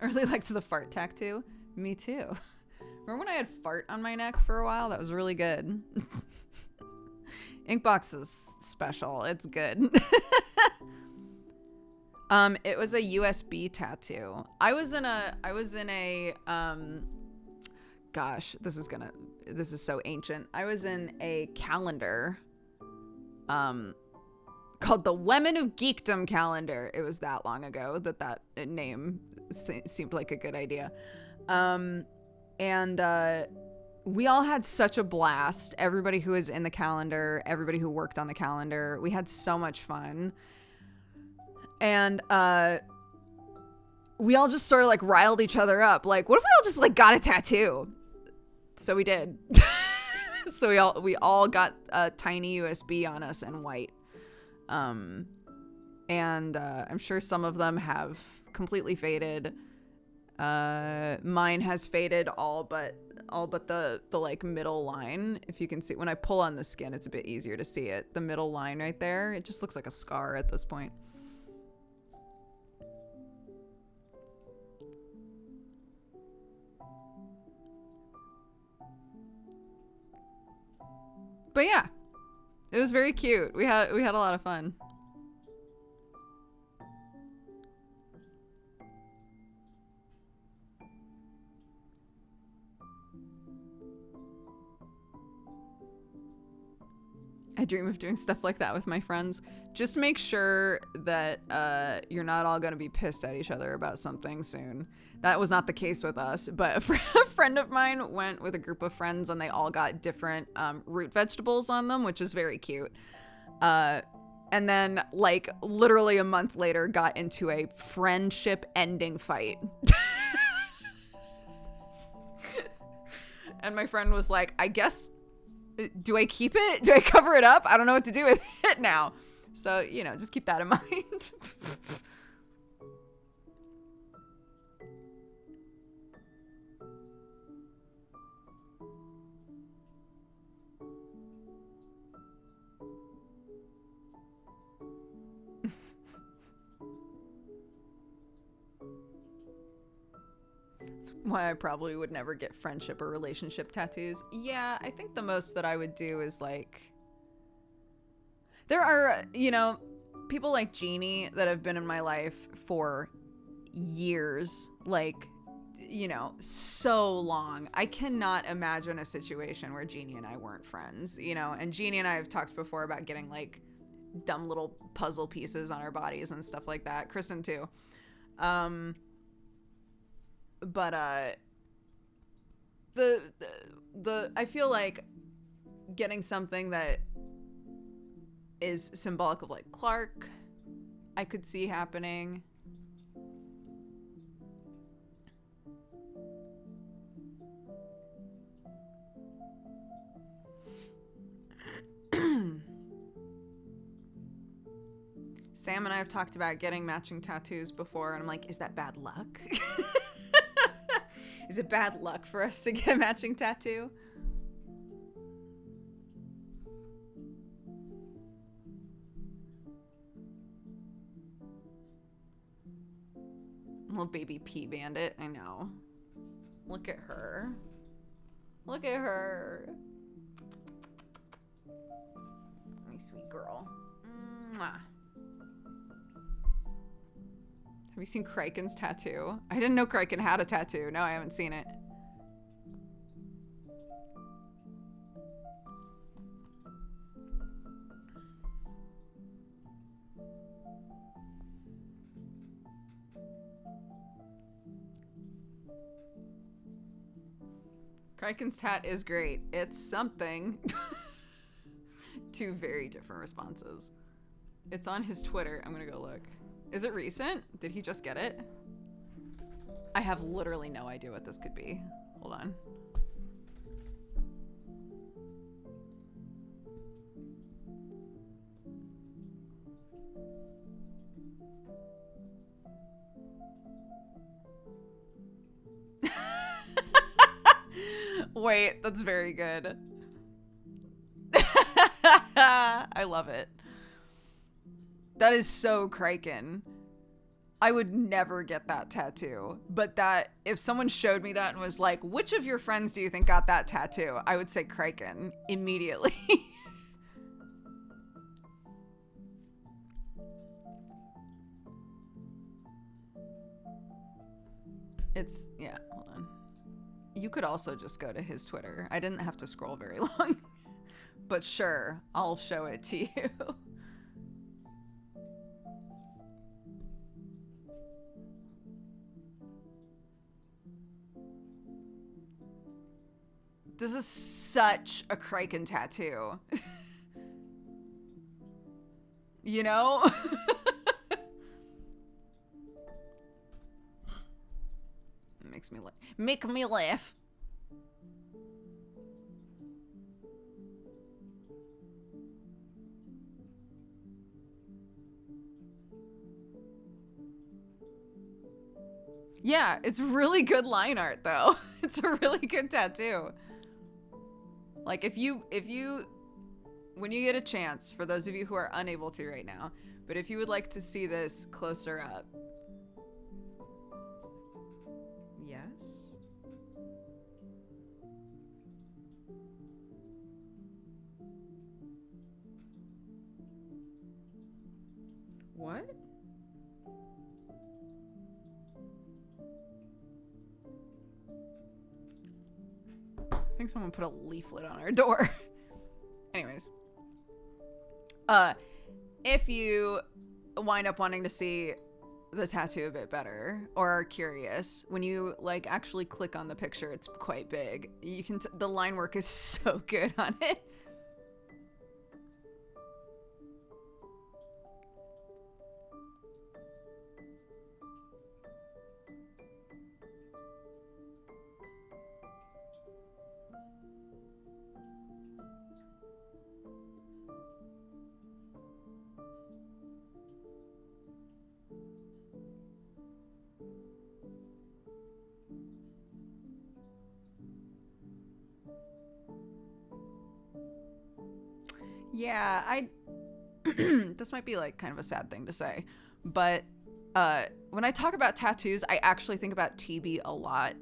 A: I really liked the fart tattoo. Me too. Remember when I had fart on my neck for a while? That was really good. Inkbox is special. It's good. It was a USB tattoo. I was in a gosh, this is so ancient. I was in a calendar called the Women of Geekdom calendar. It was that long ago that name seemed like a good idea. And we all had such a blast. Everybody who was in the calendar, everybody who worked on the calendar, we had so much fun. And we all just sort of like riled each other up. Like, what if we all just like got a tattoo? So we did. So we all got a tiny USB on us and white. And I'm sure some of them have completely faded. Mine has faded all but the like middle line. If you can see, when I pull on the skin, it's a bit easier to see it. The middle line right there, it just looks like a scar at this point. But yeah, it was very cute. We had a lot of fun. I dream of doing stuff like that with my friends. Just make sure that you're not all going to be pissed at each other about something soon. That was not the case with us, but a friend of mine went with a group of friends and they all got different root vegetables on them, which is very cute. And then, like, literally a month later, got into a friendship-ending fight. And my friend was like, I guess... do I keep it? Do I cover it up? I don't know what to do with it now. So, you know, just keep that in mind. That's why I probably would never get friendship or relationship tattoos. Yeah, I think the most that I would do is like... There are, you know, people like Jeannie that have been in my life for years. Like, you know, so long. I cannot imagine a situation where Jeannie and I weren't friends, you know? And Jeannie and I have talked before about getting like dumb little puzzle pieces on our bodies and stuff like that. Kristen too. But I feel like getting something that is symbolic of like Clark, I could see happening. Sam and I have talked about getting matching tattoos before, and I'm like, is that bad luck? Is it bad luck for us to get a matching tattoo? Little baby pea bandit, I know. Look at her. Look at her. My sweet girl. Mwah. Have you seen Kraken's tattoo? I didn't know Kraken had a tattoo. No, I haven't seen it. Kraken's tat is great. It's something. Two very different responses. It's on his Twitter. I'm gonna go look. Is it recent? Did he just get it? I have literally no idea what this could be. Hold on. Wait, that's very good. I love it. That is so Kraken. I would never get that tattoo. But that, if someone showed me that and was like, which of your friends do you think got that tattoo? I would say Kraken immediately. It's, yeah, hold on. You could also just go to his Twitter. I didn't have to scroll very long. But sure, I'll show it to you. This is such a Kraken tattoo. You know? Make me laugh. Yeah, it's really good line art though. It's a really good tattoo. Like if you when you get a chance, for those of you who are unable to right now, but if you would like to see this closer up. Yes. What? I think someone put a leaflet on our door. Anyways. If you wind up wanting to see the tattoo a bit better or are curious, when you like actually click on the picture, it's quite big. You can the line work is so good on it. Yeah, this might be like kind of a sad thing to say, but when I talk about tattoos, I actually think about TB a lot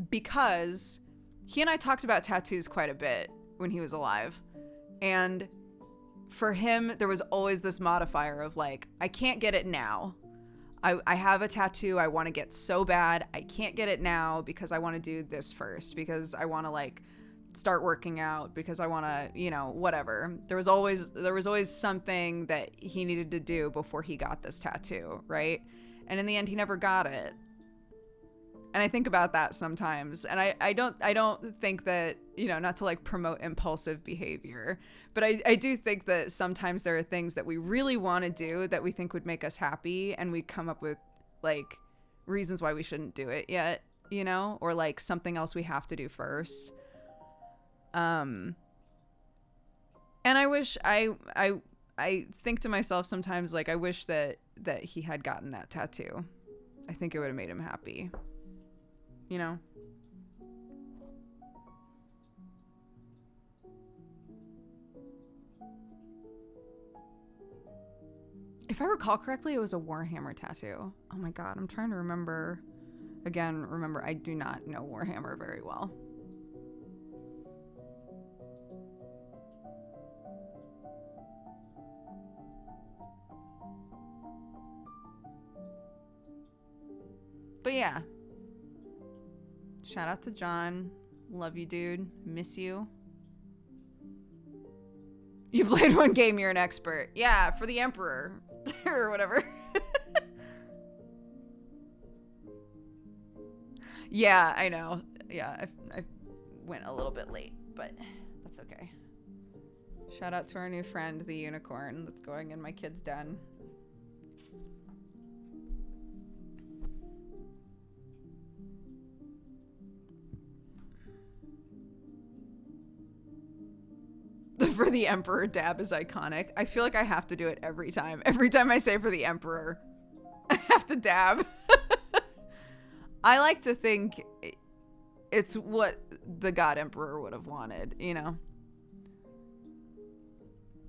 A: because he and I talked about tattoos quite a bit when he was alive. And for him, there was always this modifier of like, I can't get it now. I have a tattoo I want to get so bad. I can't get it now because I want to do this first, because I want to like start working out, because I want to, you know, whatever. There was always something that he needed to do before he got this tattoo, right? And in the end, he never got it. And I think about that sometimes. And I don't think that, you know, not to like promote impulsive behavior, but I do think that sometimes there are things that we really want to do that we think would make us happy, and we come up with like reasons why we shouldn't do it yet, you know, or like something else we have to do first. And I wish I think to myself sometimes, like, I wish that he had gotten that tattoo. I think it would have made him happy. You know? If I recall correctly, it was a Warhammer tattoo. Oh my god, I'm trying to remember. Again, remember, I do not know Warhammer very well. But yeah. Shout out to John. Love you, dude. Miss you. You played one game, you're an expert. Yeah, for the Emperor. Or whatever. Yeah, I know. Yeah, I went a little bit late, but that's okay. Shout out to our new friend, the unicorn, that's going in my kid's den. For the Emperor dab is iconic. I feel like I have to do it every time. Every time I say for the Emperor, I have to dab. I like to think it's what the God Emperor would have wanted, you know?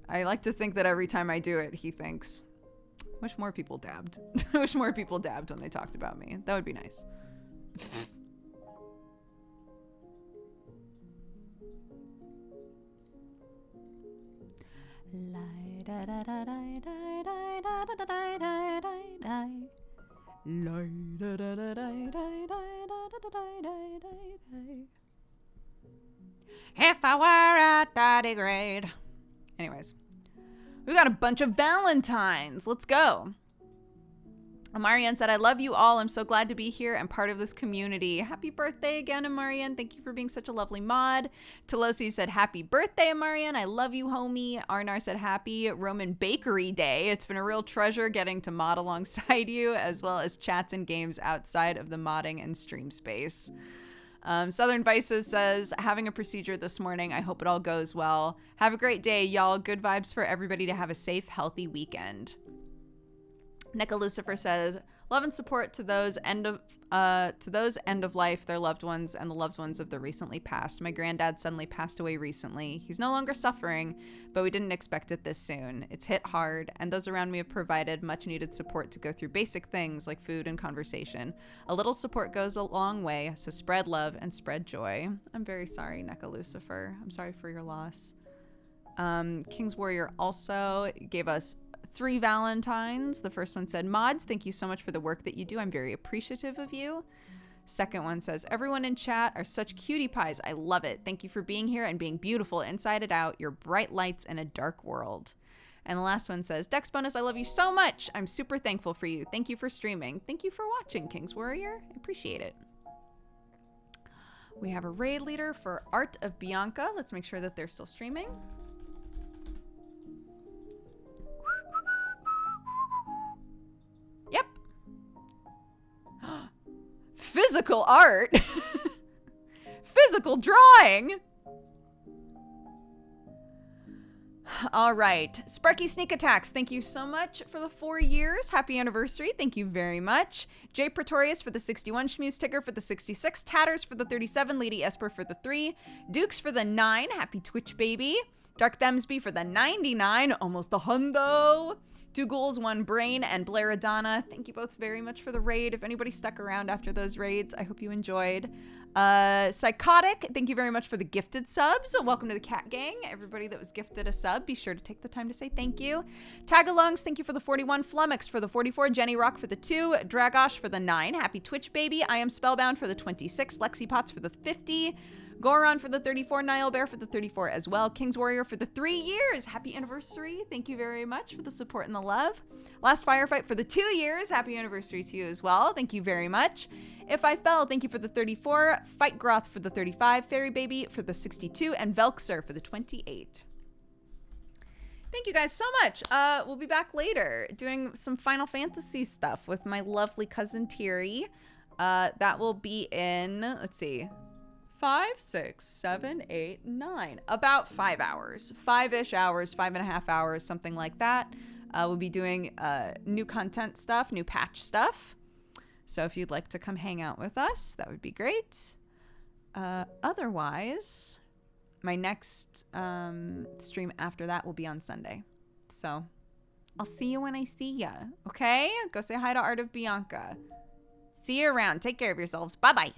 A: I like to think that every time I do it, he thinks, wish more people dabbed. Wish more people dabbed when they talked about me. That would be nice. If I were at tardigrade. Anyways, we got a bunch of Valentines. Let's go. Amarian said, I love you all. I'm so glad to be here and part of this community. Happy birthday again, Amarian. Thank you for being such a lovely mod. Tolosi said, happy birthday, Amarian. I love you, homie. Arnar said, happy Roman Bakery Day. It's been a real treasure getting to mod alongside you, as well as chats and games outside of the modding and stream space. Southern Vices says, having a procedure this morning. I hope it all goes well. Have a great day, y'all. Good vibes for everybody to have a safe, healthy weekend. Nika Lucifer says, love and support to those end of life, their loved ones, and the loved ones of the recently passed. My granddad suddenly passed away recently. He's no longer suffering, but we didn't expect it this soon. It's hit hard, and those around me have provided much needed support to go through basic things like food and conversation. A little support goes a long way, so spread love and spread joy. I'm very sorry, Nika Lucifer. I'm sorry for your loss. King's Warrior also gave us 3 Valentines. The first one said, mods, thank you so much for the work that you do. I'm very appreciative of you. Second one says, everyone in chat are such cutie pies. I love it. Thank you for being here and being beautiful inside and out. You're bright lights in a dark world. And the last one says, Dexbonus, I love you so much. I'm super thankful for you. Thank you for streaming. Thank you for watching, King's Warrior. I appreciate it. We have a raid leader for Art of Bianca. Let's make sure that they're still streaming. Yep. Physical art. Physical drawing. All right. Sparky Sneak Attacks, thank you so much for the 4 years. Happy anniversary. Thank you very much. Jay Pretorius for the 61. Schmuse Ticker for the 66. Tatters for the 37. Lady Esper for the 3. Dukes for the 9. Happy Twitch baby. Dark Themsby for the 99. Almost the hundo. 2 Ghouls, 1 Brain, and Blairadonna. Thank you both very much for the raid. If anybody stuck around after those raids, I hope you enjoyed. Psychotic, thank you very much for the gifted subs. Welcome to the Cat Gang. Everybody that was gifted a sub, be sure to take the time to say thank you. Tagalongs, thank you for the 41. Flummox for the 44. Jenny Rock for the 2. Dragosh for the 9. Happy Twitch baby. I am Spellbound for the 26. Lexi Potts for the 50. Goron for the 34, Nile Bear for the 34 as well. King's Warrior for the 3 years. Happy anniversary. Thank you very much for the support and the love. Last Firefight for the 2 years. Happy anniversary to you as well. Thank you very much. If I Fell, thank you for the 34. Fight Groth for the 35. Fairy Baby for the 62. And Velxer for the 28. Thank you guys so much. We'll be back later doing some Final Fantasy stuff with my lovely cousin Thierry. That will be in, let's see, 5, 6, 7, 8, 9. About 5 hours. 5-ish hours, 5.5 hours, something like that. We'll be doing new content stuff, new patch stuff. So if you'd like to come hang out with us, that would be great. Otherwise, my next stream after that will be on Sunday. So I'll see you when I see ya, okay? Go say hi to Art of Bianca. See you around. Take care of yourselves. Bye-bye.